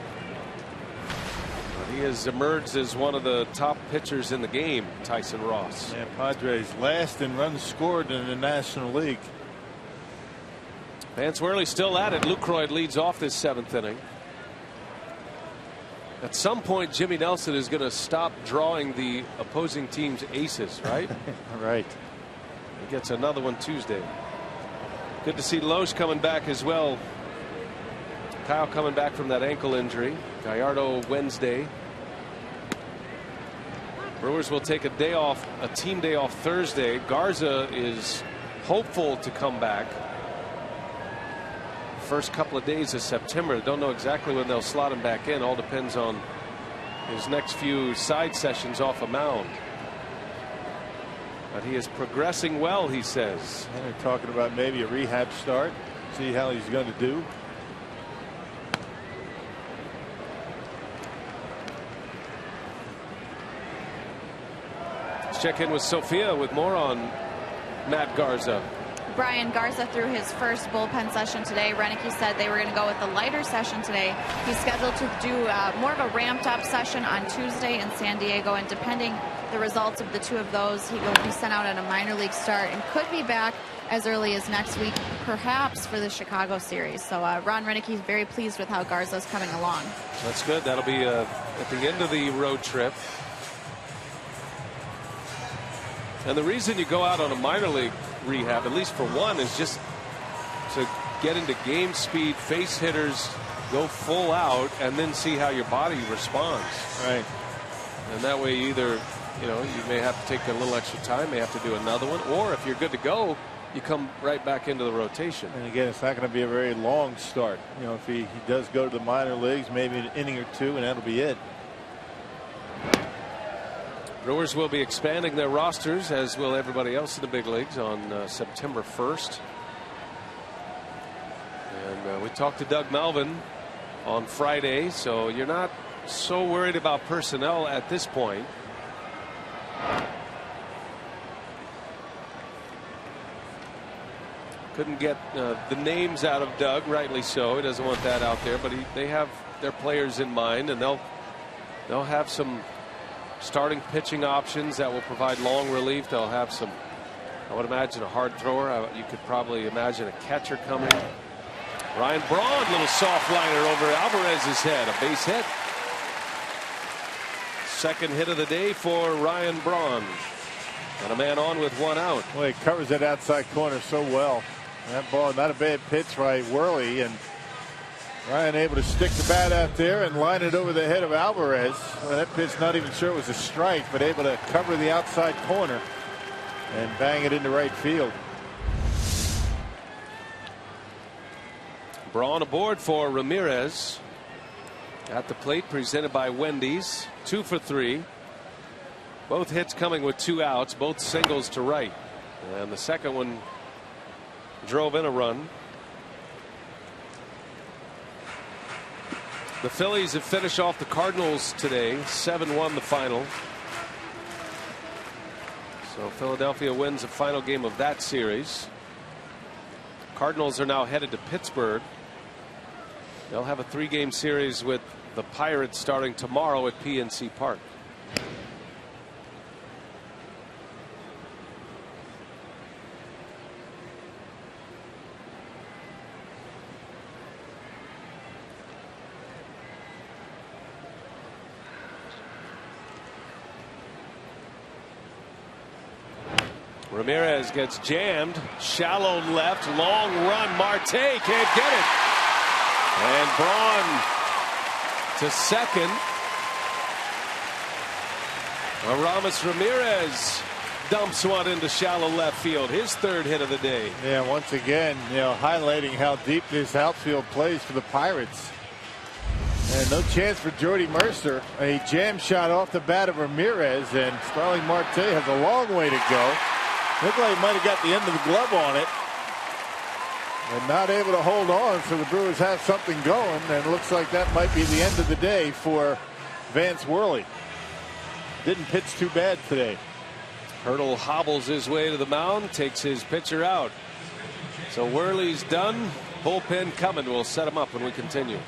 He has emerged as one of the top pitchers in the game, Tyson Ross. Yeah, Padres last in runs scored in the National League. Vance Worley still at it. Lucroy leads off this 7th inning. At some point, Jimmy Nelson is going to stop drawing the opposing team's aces, right? Right. He gets another one Tuesday. Good to see Loesch coming back as well. Kyle coming back from that ankle injury. Gallardo Wednesday. Brewers will take a day off, a team day off Thursday. Garza is hopeful to come back. First couple of days of September. Don't know exactly when they'll slot him back in. All depends on his next few side sessions off a mound. But he is progressing well, he says. And they're talking about maybe a rehab start. See how he's going to do. Let's check in with Sophia with more on Matt Garza. Brian Garza threw his first bullpen session today. Renicky said they were going to go with the lighter session today. He's scheduled to do more of a ramped up session on Tuesday in San Diego, and depending the results of the two of those, he will be sent out on a minor league start and could be back as early as next week, perhaps for the Chicago series. So Ron Renicky is very pleased with how Garza's coming along. That's good. That'll be at the end of the road trip. And the reason you go out on a minor league rehab, at least for one, is just to get into game speed, face hitters, go full out, and then see how your body responds. Right. And that way, either, you know, you may have to take a little extra time, may have to do another one, or if you're good to go, you come right back into the rotation. And again, it's not going to be a very long start. You know, if he does go to the minor leagues, maybe an inning or two, and that'll be it. Brewers will be expanding their rosters, as will everybody else in the big leagues, on September 1st. And we talked to Doug Melvin on Friday, so you're not so worried about personnel at this point. Couldn't get the names out of Doug, rightly so. He doesn't want that out there, but they have their players in mind, and they'll have some starting pitching options that will provide long relief. They'll have some, I would imagine, a hard thrower. You could probably imagine a catcher coming. Ryan Braun, little soft liner over Alvarez's head, a base hit. Second hit of the day for Ryan Braun, and a man on with one out. Well, he covers that outside corner so well. That ball, not a bad pitch by Worley, and Ryan able to stick the bat out there and line it over the head of Alvarez. Well, that pitch, not even sure it was a strike, but able to cover the outside corner and bang it into right field. Braun aboard for Ramirez. At the plate, presented by Wendy's. 2 for 3. Both hits coming with 2 outs, both singles to right. And the second one drove in a run. The Phillies have finished off the Cardinals today, 7-1 the final. So Philadelphia wins the final game of that series. Cardinals are now headed to Pittsburgh. They'll have a 3-game series with the Pirates starting tomorrow at PNC Park. Ramirez gets jammed. Shallow left. Long run. Marte can't get it. And Braun to second. Aramis Ramirez dumps one into shallow left field. His third hit of the day. Yeah, once again, highlighting how deep this outfield plays for the Pirates. And no chance for Jordy Mercer. A jam shot off the bat of Ramirez, and Starling Marte has a long way to go. Looked like he might have got the end of the glove on it. And not able to hold on, so the Brewers have something going, and it looks like that might be the end of the day for Vance Worley. Didn't pitch too bad today. Hurdle hobbles his way to the mound, takes his pitcher out. So Worley's done. Bullpen coming. We'll set him up when we continue.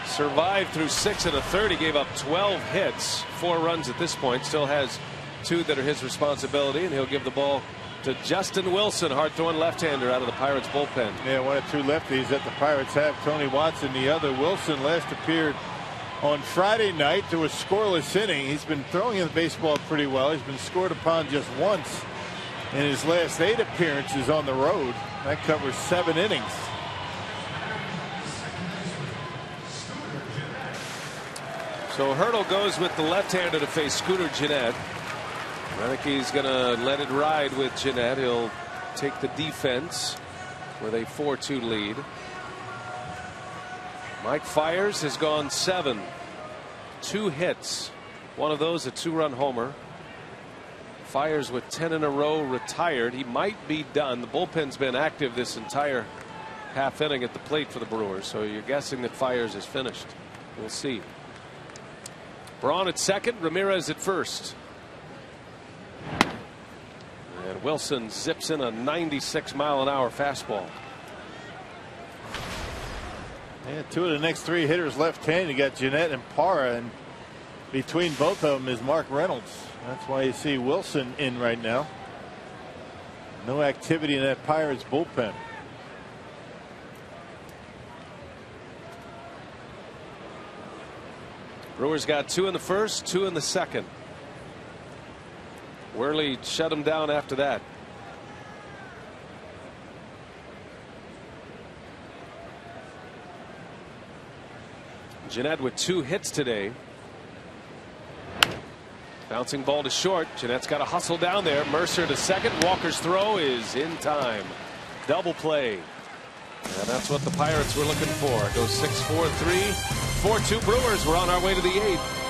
Survived through 6 1/3. He gave up 12 hits, 4 runs at this point. Still has 2 that are his responsibility, and he'll give the ball to Justin Wilson, hard-throwing left-hander out of the Pirates bullpen. Yeah, one of 2 lefties that the Pirates have. Tony Watson, the other. Wilson last appeared on Friday night to a scoreless inning. He's been throwing the baseball pretty well. He's been scored upon just once in his last 8 appearances on the road. That covers 7 innings. So Hurdle goes with the left-hander to face Scooter Gennett. I think he's going to let it ride with Gennett. He'll take the defense with a 4-2 lead. Mike Fiers has gone 7. 2 hits. One of those a 2-run homer. Fiers with 10 in a row retired. He might be done. The bullpen's been active this entire half inning at the plate for the Brewers. So you're guessing that Fiers is finished. We'll see. Braun at second, Ramirez at first. And Wilson zips in a 96-mile-an-hour fastball. Yeah, 2 of the next 3 hitters left-handed. You got Gennett and Parra, and between both of them is Mark Reynolds. That's why you see Wilson in right now. No activity in that Pirates bullpen. Brewers got 2 in the first, 2 in the second. Worley shut him down after that. Gennett with 2 hits today. Bouncing ball to short. Jeanette's got to hustle down there. Mercer to second. Walker's throw is in time. Double play. And that's what the Pirates were looking for. It goes 6-4-3. 4-2 Brewers. We're on our way to the 8th.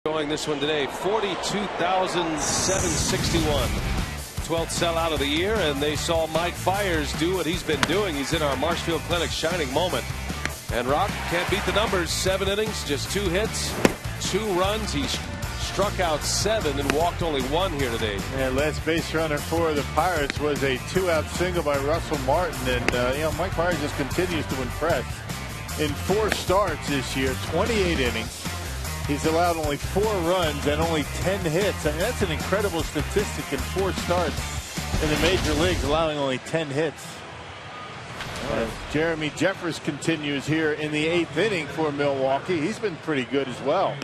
Going this one today, 42,761. 12th sellout of the year, and they saw Mike Fiers do what he's been doing. He's in our Marshfield Clinic shining moment. And Rock can't beat the numbers. 7 innings, just 2 hits, 2 runs. He struck out 7 and walked only 1 here today. And last base runner for the Pirates was a 2-out single by Russell Martin. And Mike Fiers just continues to impress. In 4 starts this year, 28 innings. He's allowed only 4 runs and only 10 hits. I mean, that's an incredible statistic in 4 starts in the major leagues, allowing only 10 hits. Jeremy Jeffress continues here in the 8th inning for Milwaukee. He's been pretty good as well.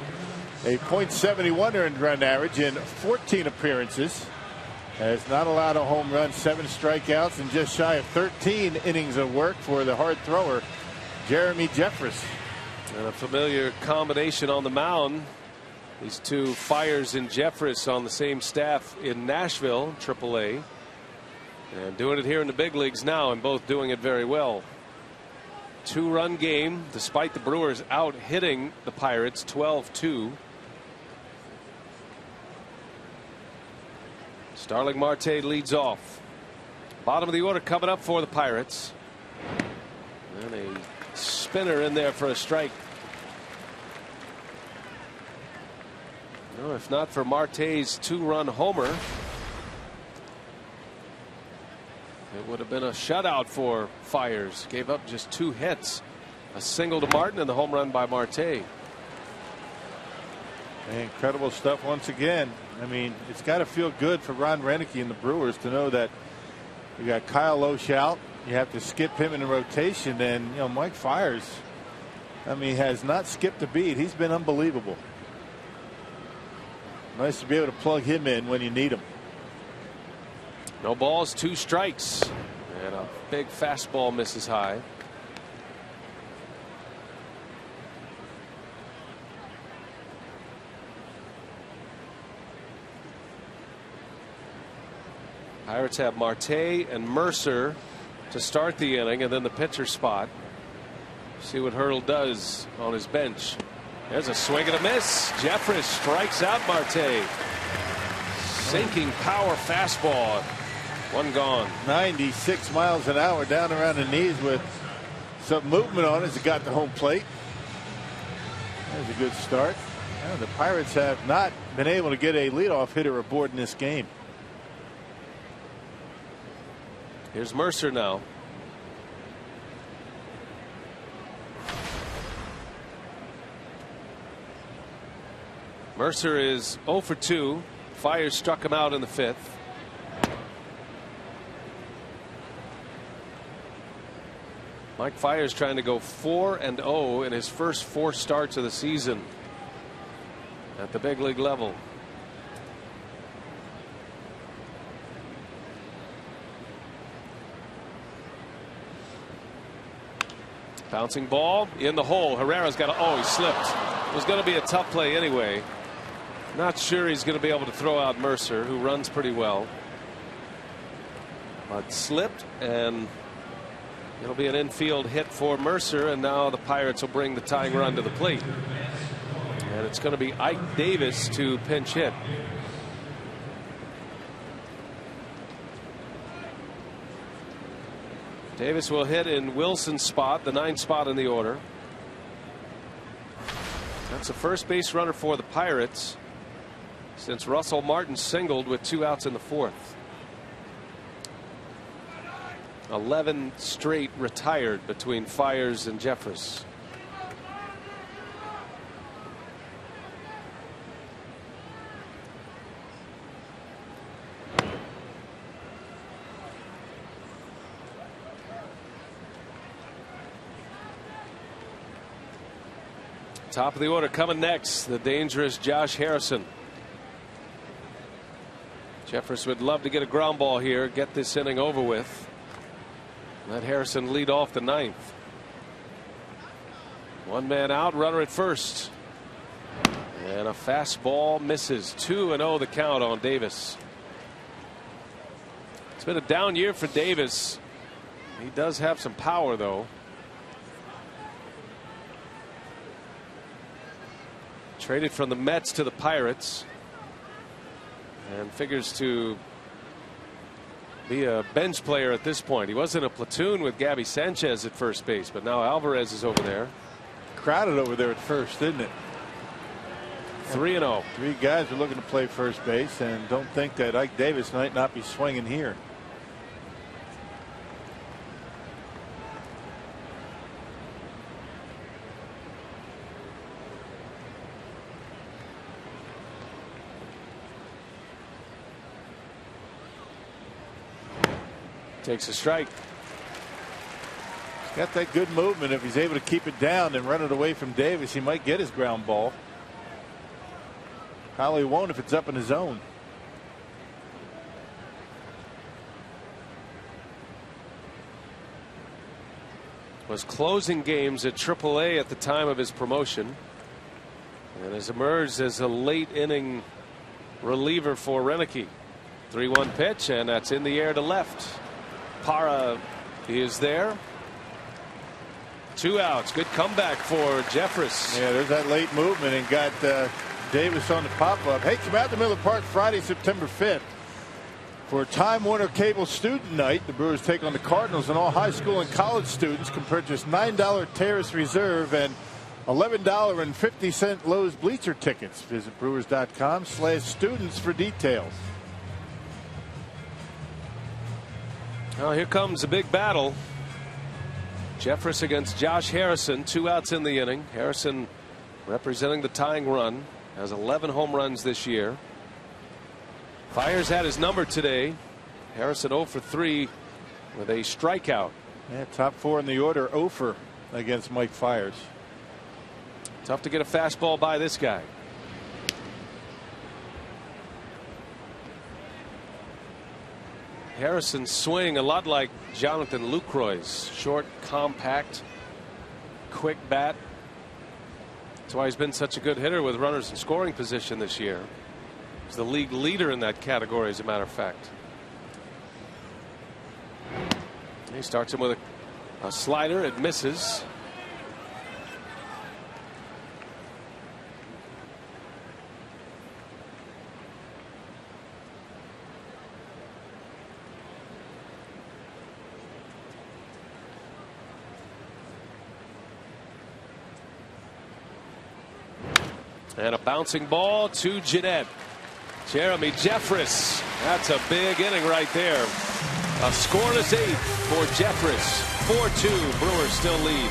A .71 earned run average in 14 appearances. Has not allowed a home run, 7 strikeouts, and just shy of 13 innings of work for the hard thrower, Jeremy Jeffress. And a familiar combination on the mound. These two, Fiers and Jeffress, on the same staff in Nashville, AAA. And doing it here in the big leagues now, and both doing it very well. 2-run game, despite the Brewers out hitting the Pirates 12-2. Starling Marte leads off. Bottom of the order coming up for the Pirates. And a spinner in there for a strike. No, if not for Marte's 2-run homer, it would have been a shutout for Fiers. Gave up just 2 hits. A single to Martin and the home run by Marte. Incredible stuff once again. I mean, it's got to feel good for Ron Renicky and the Brewers to know that you got Kyle Loesch out. You have to skip him in the rotation, and Mike Fiers, I mean, has not skipped a beat. He's been unbelievable. Nice to be able to plug him in when you need him. No balls, 2 strikes, and a big fastball misses high. Pirates have Marte and Mercer to start the inning, and then the pitcher spot. See what Hurdle does on his bench. There's a swing and a miss. Jeffress strikes out Marte. Sinking power fastball. 1 gone. 96 miles an hour down around the knees with some movement on it as it got to home plate. That's a good start. The Pirates have not been able to get a leadoff hitter aboard in this game. Here's Mercer now. Mercer is 0 for 2. Fiers struck him out in the 5th. Mike Fiers trying to go 4-0 in his first 4 starts of the season at the big league level. Bouncing ball in the hole. Herrera's got he slipped. It was going to be a tough play anyway. Not sure he's going to be able to throw out Mercer, who runs pretty well. But slipped, and it'll be an infield hit for Mercer, and now the Pirates will bring the tying run to the plate. And it's going to be Ike Davis to pinch hit. Davis will hit in Wilson's spot, the 9th spot in the order. That's the first base runner for the Pirates since Russell Martin singled with 2 outs in the 4th. 11 straight retired between Fiers and Jeffress. Top of the order coming next, the dangerous Josh Harrison. Jeffress would love to get a ground ball here, get this inning over with. Let Harrison lead off the 9th. 1 man out, runner at first. And a fastball misses. 2-0 the count on Davis. It's been a down year for Davis. He does have some power, though. Traded from the Mets to the Pirates and figures to be a bench player at this point. He was in a platoon with Gabby Sanchez at first base, but now Alvarez is over there. Crowded over there at first, didn't it? 3-0. Three guys are looking to play first base and don't think that Ike Davis might not be swinging here. Takes a strike. He's got that good movement. If he's able to keep it down and run it away from Davis, he might get his ground ball. Probably won't if it's up in his zone. Was closing games at AAA at the time of his promotion and has emerged as a late inning reliever for Renicky. 3-1 pitch, and that's in the air to left. Parra is there. 2 outs. Good comeback for Jeffress. Yeah, there's that late movement and got Davis on the pop-up. Hey, come out to Miller Park Friday, September 5th. For Time Warner Cable Student Night, the Brewers take on the Cardinals, and all high school and college students can purchase $9 Terrace Reserve and $11.50 Lowe's Bleacher tickets. Visit Brewers.com/students for details. Well, here comes a big battle. Jeffress against Josh Harrison. 2 outs in the inning. Harrison representing the tying run. Has 11 home runs this year. Fiers had his number today. Harrison 0 for 3 with a strikeout. Yeah, top 4 in the order. 0 for against Mike Fiers. Tough to get a fastball by this guy. Harrison's swing a lot like Jonathan Lucroy's. Short, compact, quick bat. That's why he's been such a good hitter with runners in scoring position this year. He's the league leader in that category, as a matter of fact. He starts him with a slider. It misses. And a bouncing ball to Jeanette. Jeremy Jeffress. That's a big inning right there. A scoreless 8th for Jeffress. 4-2. Brewers still lead.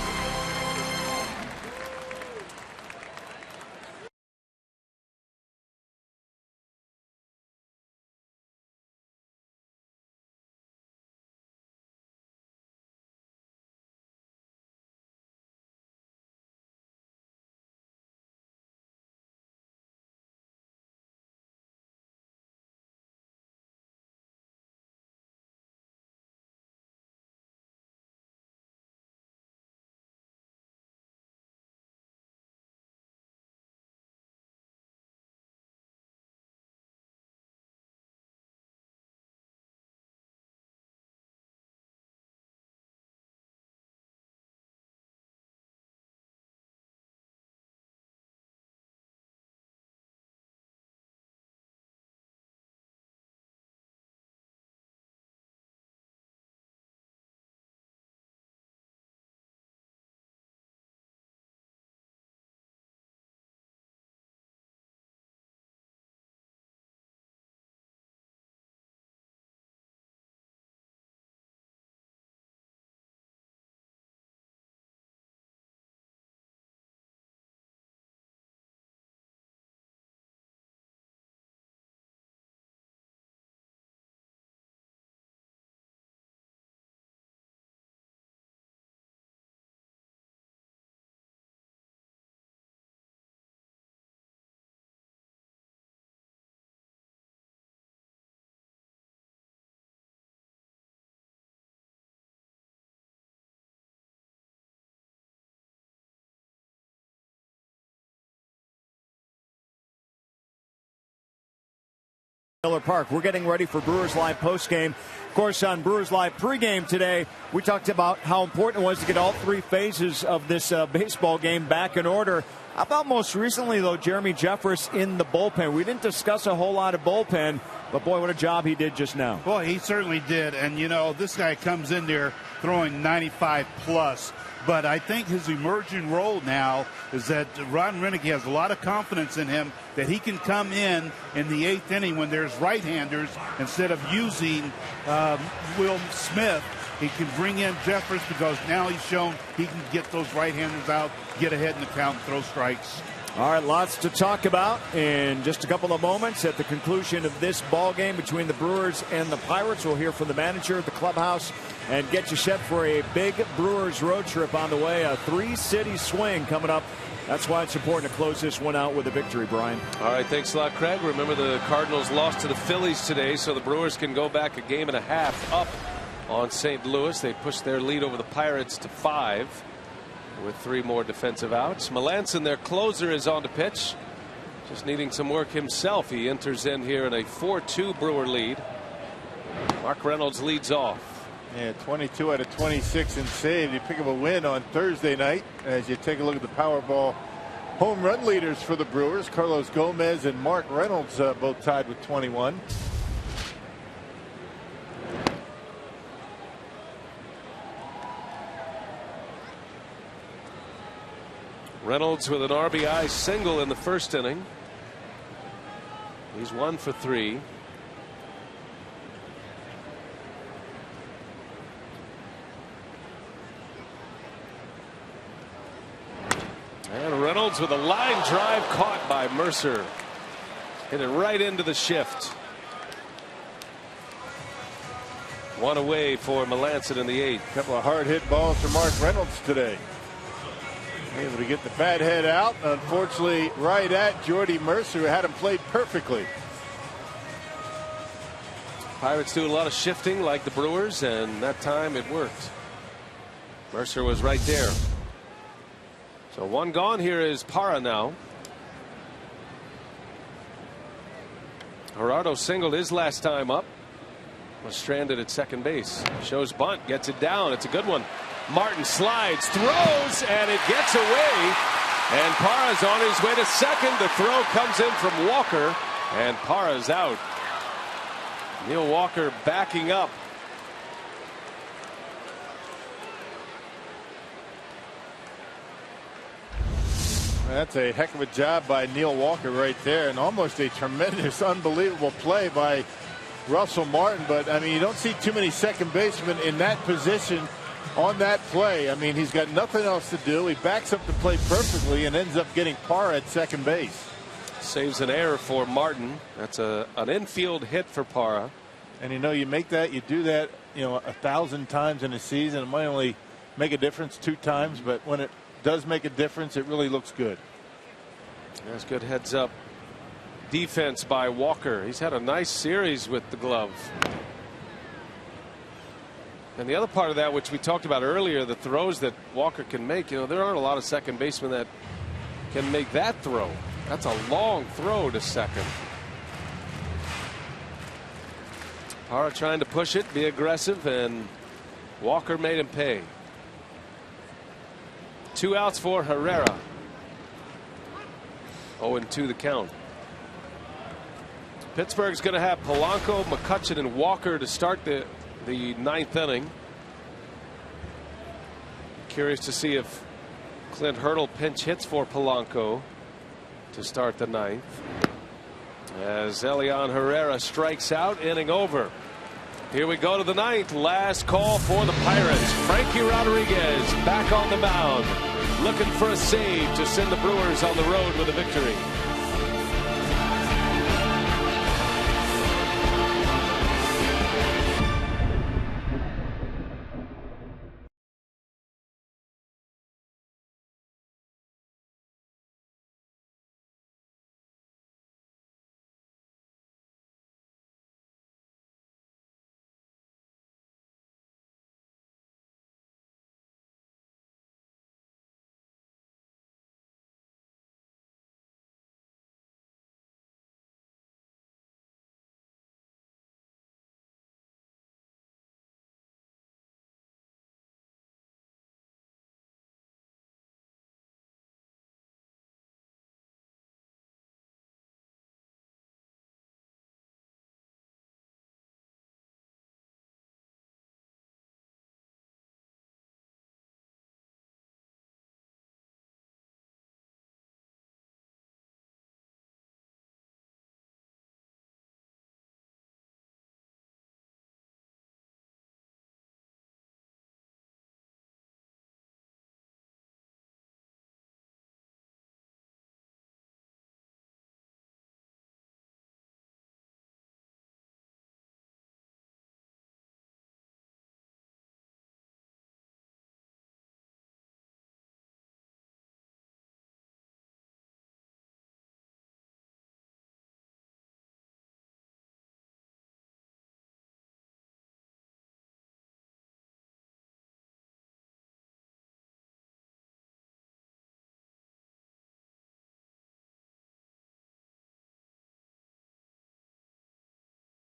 Miller Park. We're getting ready for Brewers Live postgame. Of course, on Brewers Live pregame today, we talked about how important it was to get all 3 phases of this baseball game back in order. How about most recently, though, Jeremy Jeffress in the bullpen? We didn't discuss a whole lot of bullpen, but boy, what a job he did just now. Boy, he certainly did. And, you know, this guy comes in there throwing 95 plus. But I think his emerging role now is that Ron Renick has a lot of confidence in him that he can come in the 8th inning when there's right-handers instead of using Will Smith. He can bring in Jeffress because now he's shown he can get those right-handers out, get ahead in the count, and throw strikes. All right, lots to talk about in just a couple of moments. At the conclusion of this ball game between the Brewers and the Pirates, we'll hear from the manager at the clubhouse and get you set for a big Brewers road trip on the way. A 3-city swing coming up. That's why it's important to close this one out with a victory, Brian. All right, thanks a lot, Craig. Remember, the Cardinals lost to the Phillies today, so the Brewers can go back a game and a half up on St. Louis. They pushed their lead over the Pirates to 5 with 3 more defensive outs. Melanson, their closer, is on the pitch, just needing some work himself. He enters in here in a 4-2 Brewer lead. Mark Reynolds leads off. Yeah, 22 out of 26 in saves. You pick up a win on Thursday night as you take a look at the Powerball home run leaders for the Brewers. Carlos Gomez and Mark Reynolds both tied with 21. Reynolds with an RBI single in the first inning. He's 1 for 3. And Reynolds with a line drive caught by Mercer. Hit it right into the shift. 1 away for Melanson in the 8th. Couple of hard hit balls for Mark Reynolds today. Able to get the fat head out. Unfortunately, right at Jordy Mercer, who had him played perfectly. Pirates do a lot of shifting like the Brewers, and that time it worked. Mercer was right there. So 1 gone. Here is Parra now. Gerardo singled his last time up. Was stranded at second base. Shows bunt, gets it down. It's a good one. Martin slides, throws, and it gets away. And Parra's on his way to second. The throw comes in from Walker, and Parra's out. Neil Walker backing up. That's a heck of a job by Neil Walker right there, and almost a tremendous, unbelievable play by Russell Martin. But I mean, you don't see too many second basemen in that position on that play. I mean, he's got nothing else to do. He backs up the play perfectly and ends up getting Parra at second base. Saves an error for Martin. That's an infield hit for Parra. And you know, you make that, you do that, you know, 1,000 times in a season. It might only make a difference 2 times, but when it does make a difference, it really looks good. That's good heads up defense by Walker. He's had a nice series with the glove. And the other part of that, which we talked about earlier, the throws that Walker can make, you know, there aren't a lot of second basemen that can make that throw. That's a long throw to second. Parra trying to push it, be aggressive, and Walker made him pay. 2 outs for Herrera. 0-2 the count. Pittsburgh's going to have Polanco, McCutchen, and Walker to start the 9th inning. Curious to see if Clint Hurdle pinch hits for Polanco to start the 9th. As Elian Herrera strikes out, inning over. Here we go to the 9th. Last call for the Pirates. Frankie Rodriguez back on the mound, looking for a save to send the Brewers on the road with a victory.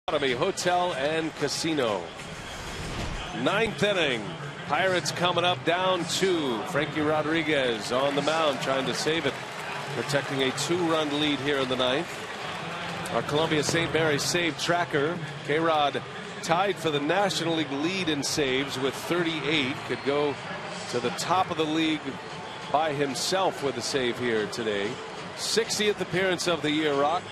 Hotel and Casino. 9th inning. Pirates coming up down 2. Frankie Rodriguez on the mound trying to save it, protecting a 2-run lead here in the 9th. Our Columbia St. Mary's save tracker, K-Rod, tied for the National League lead in saves with 38. Could go to the top of the league by himself with a save here today. 60th appearance of the year, Rock,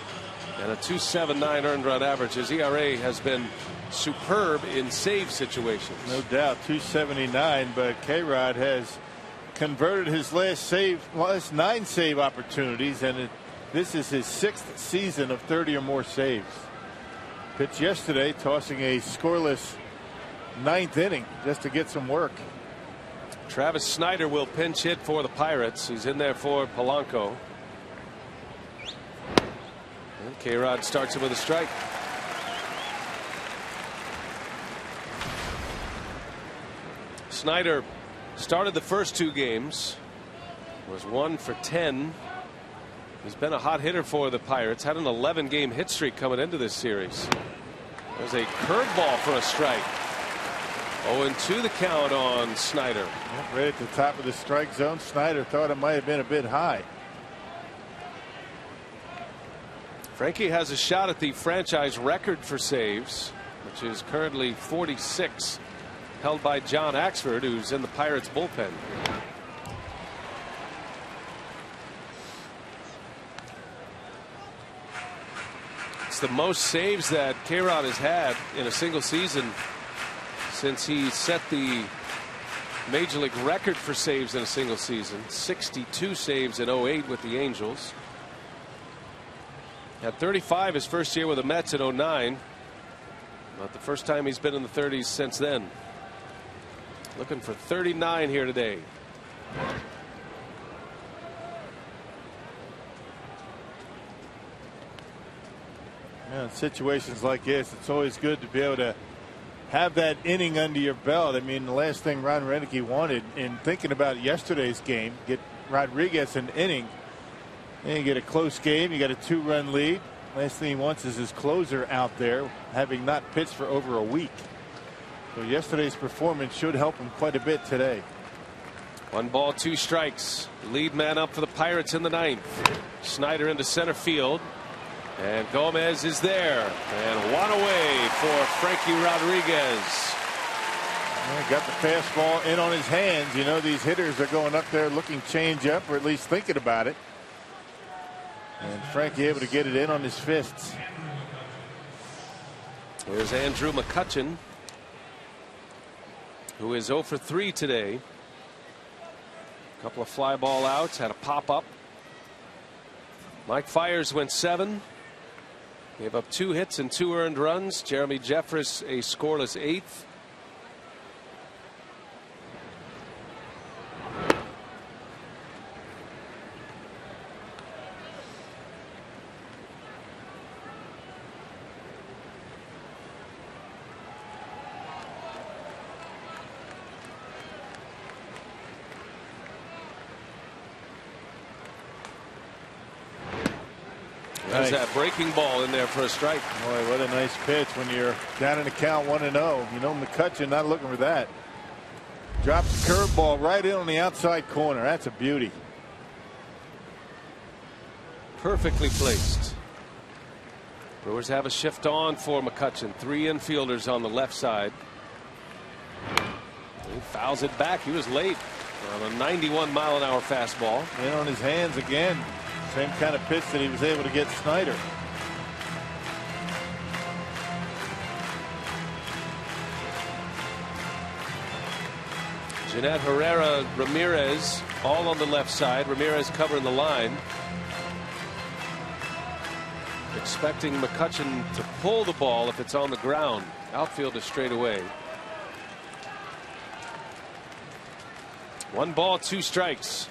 and a 2.79 earned run average. His ERA has been superb in save situations. No doubt, 2.79, but K-Rod has converted his last 9 save opportunities, and this is his 6th season of 30 or more saves. Pitched yesterday, tossing a scoreless 9th inning just to get some work. Travis Snyder will pinch hit for the Pirates. He's in there for Polanco. And K-Rod starts him with a strike. Snyder started the first 2 games, was 1 for 10. He's been a hot hitter for the Pirates. Had an 11-game hit streak coming into this series. There's a curveball for a strike. 0-2 the count on Snyder. Right at the top of the strike zone. Snyder thought it might have been a bit high. Frankie has a shot at the franchise record for saves, which is currently 46, held by John Axford, who's in the Pirates bullpen. It's the most saves that K-Rod has had in a single season since he set the Major League record for saves in a single season. 62 saves in 08 with the Angels. Had 35 his first year with the Mets in 09. Not the first time he's been in the 30s since then. Looking for 39 here today. In situations like this, it's always good to be able to have that inning under your belt. I mean, the last thing Ron Renicky wanted in thinking about yesterday's game, get Rodriguez an inning, and you get a close game. You got a 2-run lead. Last thing he wants is his closer out there, having not pitched for over a week. So yesterday's performance should help him quite a bit today. 1 ball, 2 strikes. Lead man up for the Pirates in the 9th. Snyder into center field. And Gomez is there. And 1 away for Frankie Rodriguez. Got the fastball in on his hands. You know, these hitters are going up there looking change up, or at least thinking about it. And Frankie able to get it in on his fists. Here's Andrew McCutchen, who is 0 for 3 today. A couple of fly ball outs, had a pop up. Mike Fiers went 7. Gave up 2 hits and 2 earned runs. Jeremy Jeffress a scoreless 8th. There's that breaking ball in there for a strike. Boy, what a nice pitch when you're down in the count 1-0. You know, McCutchen not looking for that. Drops the curveball right in on the outside corner. That's a beauty. Perfectly placed. Brewers have a shift on for McCutchen. 3 infielders on the left side. He fouls it back. He was late on a 91-mile-an-hour fastball. In on his hands again. Same kind of pitch that he was able to get Snyder. Jeanette Herrera Ramirez all on the left side. Ramirez covering the line. Expecting McCutchen to pull the ball if it's on the ground. Outfielder straight away. 1 ball, 2 strikes.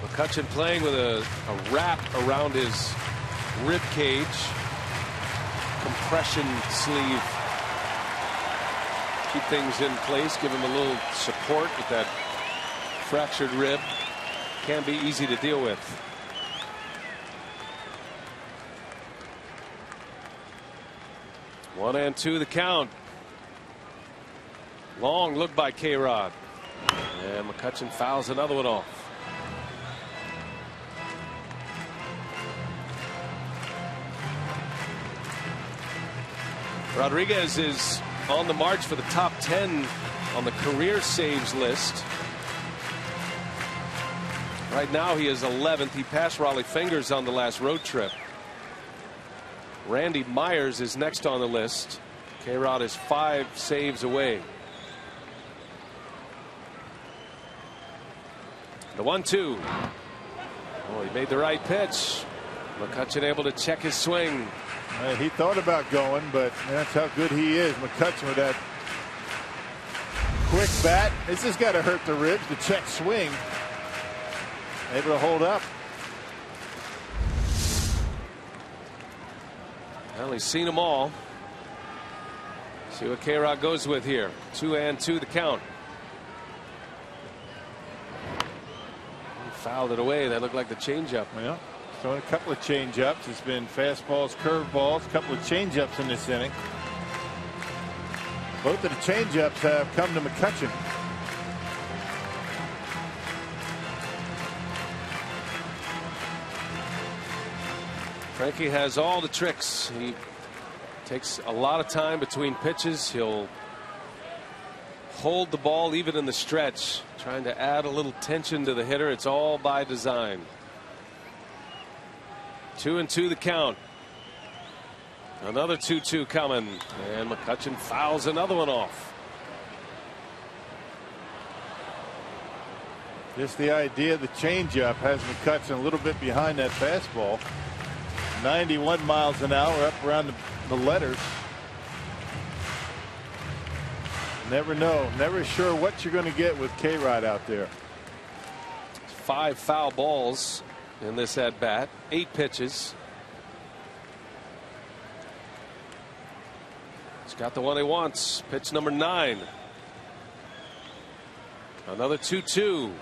McCutchen playing with a wrap around his rib cage. compression sleeve. Keep things in place, give him a little support with that fractured rib. Can be easy to deal with. One and two the count. Long look by K-Rod. And McCutchen fouls another one off. Rodriguez is on the march for the top 10 on the career saves list. Right now he is 11th. He passed Raleigh Fingers on the last road trip. Randy Myers is next on the list. K-Rod is 5 saves away. The 1-2. Oh, he made the right pitch. McCutchen able to check his swing. He thought about going, but that's how good he is. McCutchen with that quick bat. This has got to hurt the ribs. The check swing. Able to hold up. Well, he's seen them all. See what K-Rod goes with here. 2-2 the count. He fouled it away. That looked like the changeup. Yeah. Throwing a couple of changeups. It's been fastballs, curveballs, a couple of changeups in this inning. Both of the changeups have come to McCutchen. Frankie has all the tricks. He takes a lot of time between pitches. He'll hold the ball even in the stretch, trying to add a little tension to the hitter. It's all by design. 2-2 the count. Another 2-2 coming, and McCutchen fouls another one off. Just the idea of the changeup has McCutchen a little bit behind that fastball. 91 miles an hour up around the letters. Never know. Never sure what you're going to get with K-Rod out there. 5 foul balls in this at bat. 8 pitches. He's got the one he wants. Pitch number 9. Another 2-2.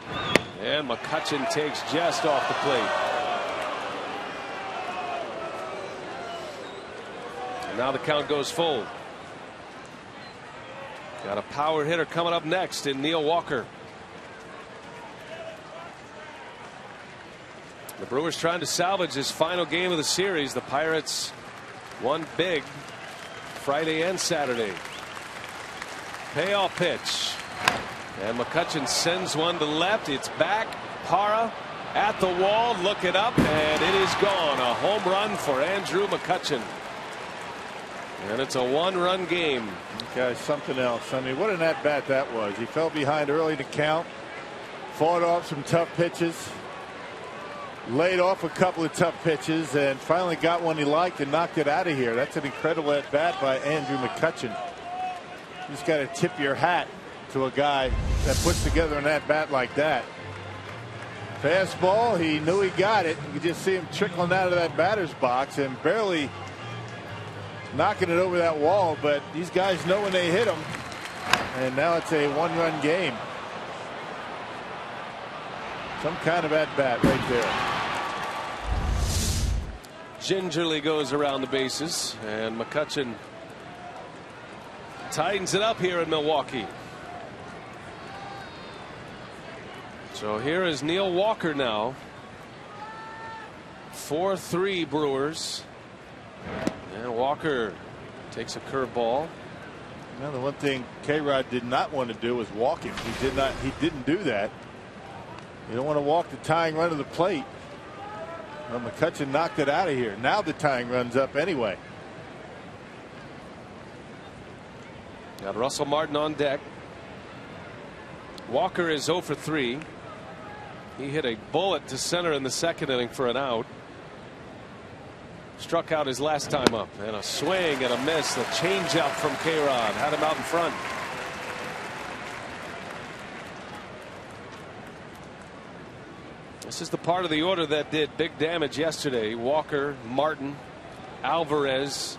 And McCutchen takes just off the plate. And now the count goes full. Got a power hitter coming up next in Neil Walker. The Brewers trying to salvage this final game of the series. The Pirates won big Friday and Saturday. Payoff pitch. And McCutchen sends one to left. It's back. Parra at the wall. Looking up. And it is gone. A home run for Andrew McCutchen. And it's a 1-run game. Guys, something else. I mean, what an at-bat that was. He fell behind early to count. Fought off some tough pitches. Laid off a couple of tough pitches and finally got one he liked and knocked it out of here. That's an incredible at bat by Andrew McCutchen. You just got to tip your hat to a guy that puts together an at bat like that. Fastball, he knew he got it. You could just see him trickling out of that batter's box and barely knocking it over that wall. But these guys know when they hit him. And now it's a 1-run game. Some kind of at bat right there. Gingerly goes around the bases, and McCutchen tightens it up here in Milwaukee. So here is Neil Walker now. 4-3 Brewers. And Walker takes a curveball. Now the one thing K-Rod did not want to do was walk him. He didn't do that. You don't want to walk the tying run to the plate. Well, McCutchen knocked it out of here. Now the tying run's up anyway. Got Russell Martin on deck. Walker is 0 for 3. He hit a bullet to center in the second inning for an out. Struck out his last time up. And a swing and a miss. The changeup from K-Rod had him out in front. This is the part of the order that did big damage yesterday. Walker, Martin, Alvarez,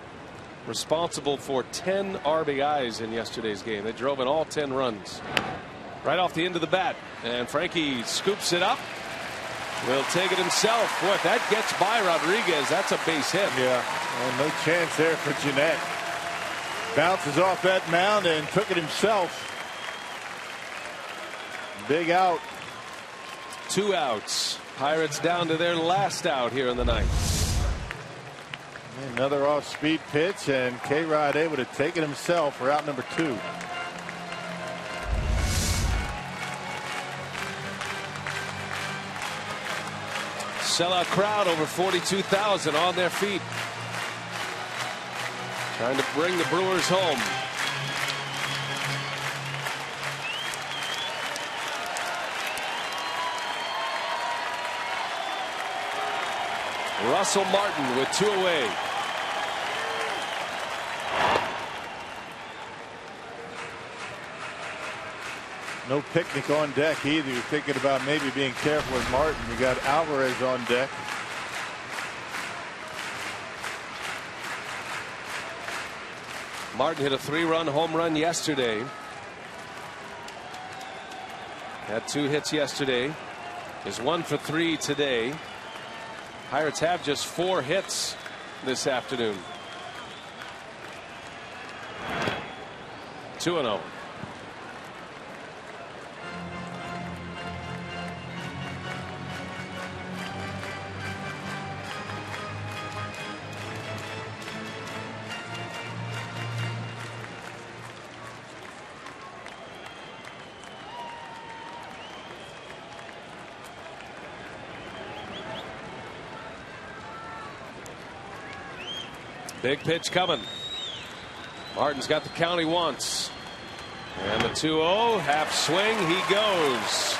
responsible for 10 RBIs in yesterday's game. They drove in all 10 runs. Right off the end of the bat, and Frankie scoops it up. Will take it himself. Boy, if that gets by Rodriguez, that's a base hit. Yeah, well, no chance there for Jeanette. Bounces off that mound and took it himself. Big out. 2 outs. Pirates down to their last out here in the ninth. Another off-speed pitch, and K-Rod able to take it himself for out number 2. Sellout crowd, over 42,000 on their feet. Trying to bring the Brewers home. Russell Martin with 2 away. No picnic on deck either. You're thinking about maybe being careful with Martin. You got Alvarez on deck. Martin hit a 3-run home run yesterday. Had 2 hits yesterday. Is 1 for 3 today. Pirates have just 4 hits this afternoon. 2-0. Big pitch coming. Martin's got the count he wants. And the 2-0, half swing, he goes.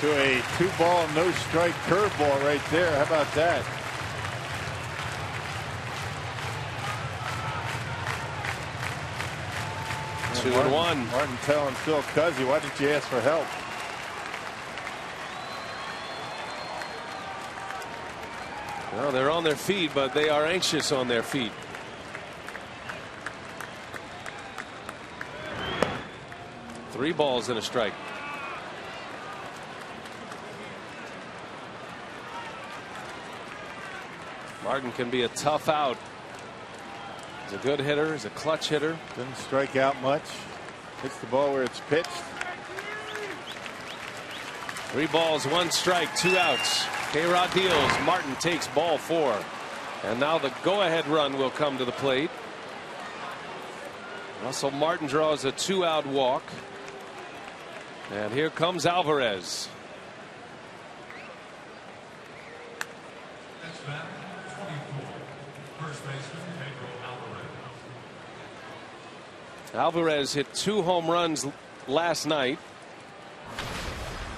To a 2-ball, no strike curveball right there. How about that? Martin, 2-1. Martin telling Phil Cuzzy, why didn't you ask for help? Well, they're on their feet, but they are anxious on their feet. Three balls and a strike. Martin can be a tough out. He's a good hitter. He's a clutch hitter. Doesn't strike out much. Hits the ball where it's pitched. 3 balls, 1 strike, 2 outs. K-Rod deals. Martin takes ball 4. And now the go-ahead run will come to the plate. Russell Martin draws a 2-out walk. And here comes Alvarez. Alvarez hit 2 home runs last night.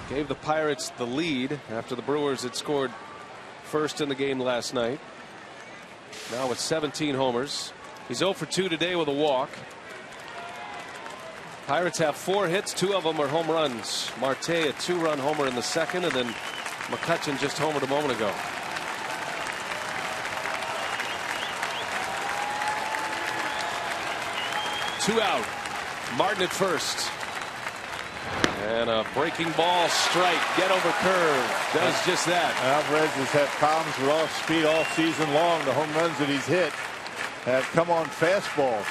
Gave the Pirates the lead after the Brewers had scored first in the game last night. Now with 17 homers. He's 0 for 2 today with a walk. Pirates have 4 hits. 2 of them are home runs. Marte a 2-run homer in the second, and then McCutchen just homered a moment ago. Two out. Martin at first. And a breaking ball strike. Get over curve. Does just that. Alvarez has had problems with off speed all season long. The home runs that he's hit have come on fastballs.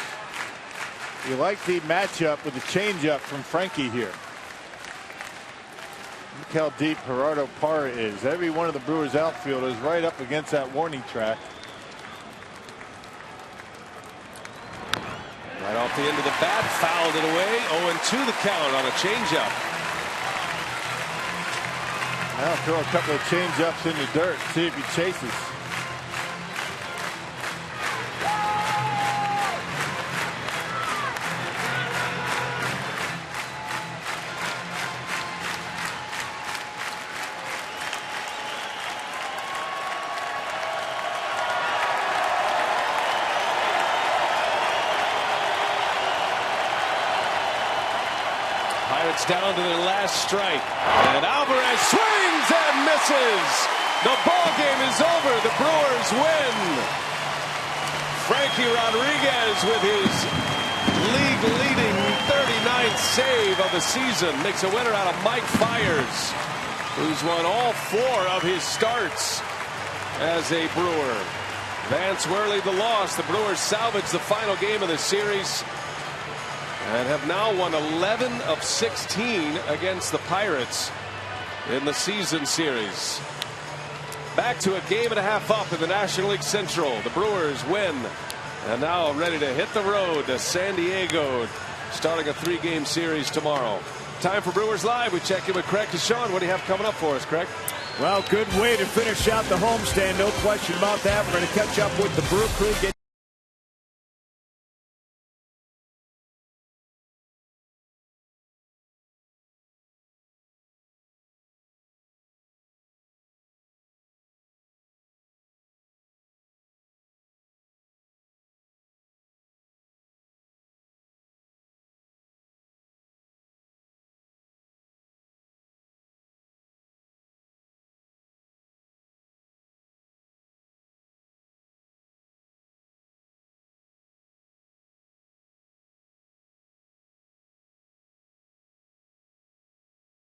You like the matchup with the changeup from Frankie here. Look how deep Gerardo Parra is. Every one of the Brewers outfielders right up against that warning track. Right off the end of the bat, fouled it away. 0-2 the count on a changeup. Now throw a couple of changeups in the dirt. See if he chases. Down to their last strike, and Alvarez swings and misses. The ball game is over. The Brewers win. Frankie Rodriguez with his league-leading 39th save of the season makes a winner out of Mike Fiers, who's won all 4 of his starts as a Brewer. Vance Worley the loss. The Brewers salvaged the final game of the series and have now won 11 of 16 against the Pirates in the season series. Back to a game and a half up in the National League Central. The Brewers win and now ready to hit the road to San Diego, starting a 3-game series tomorrow. Time for Brewers Live. We check in with Craig Deshawn. What do you have coming up for us, Craig? Well, good way to finish out the homestand. No question about that. We're going to catch up with the Brew Crew.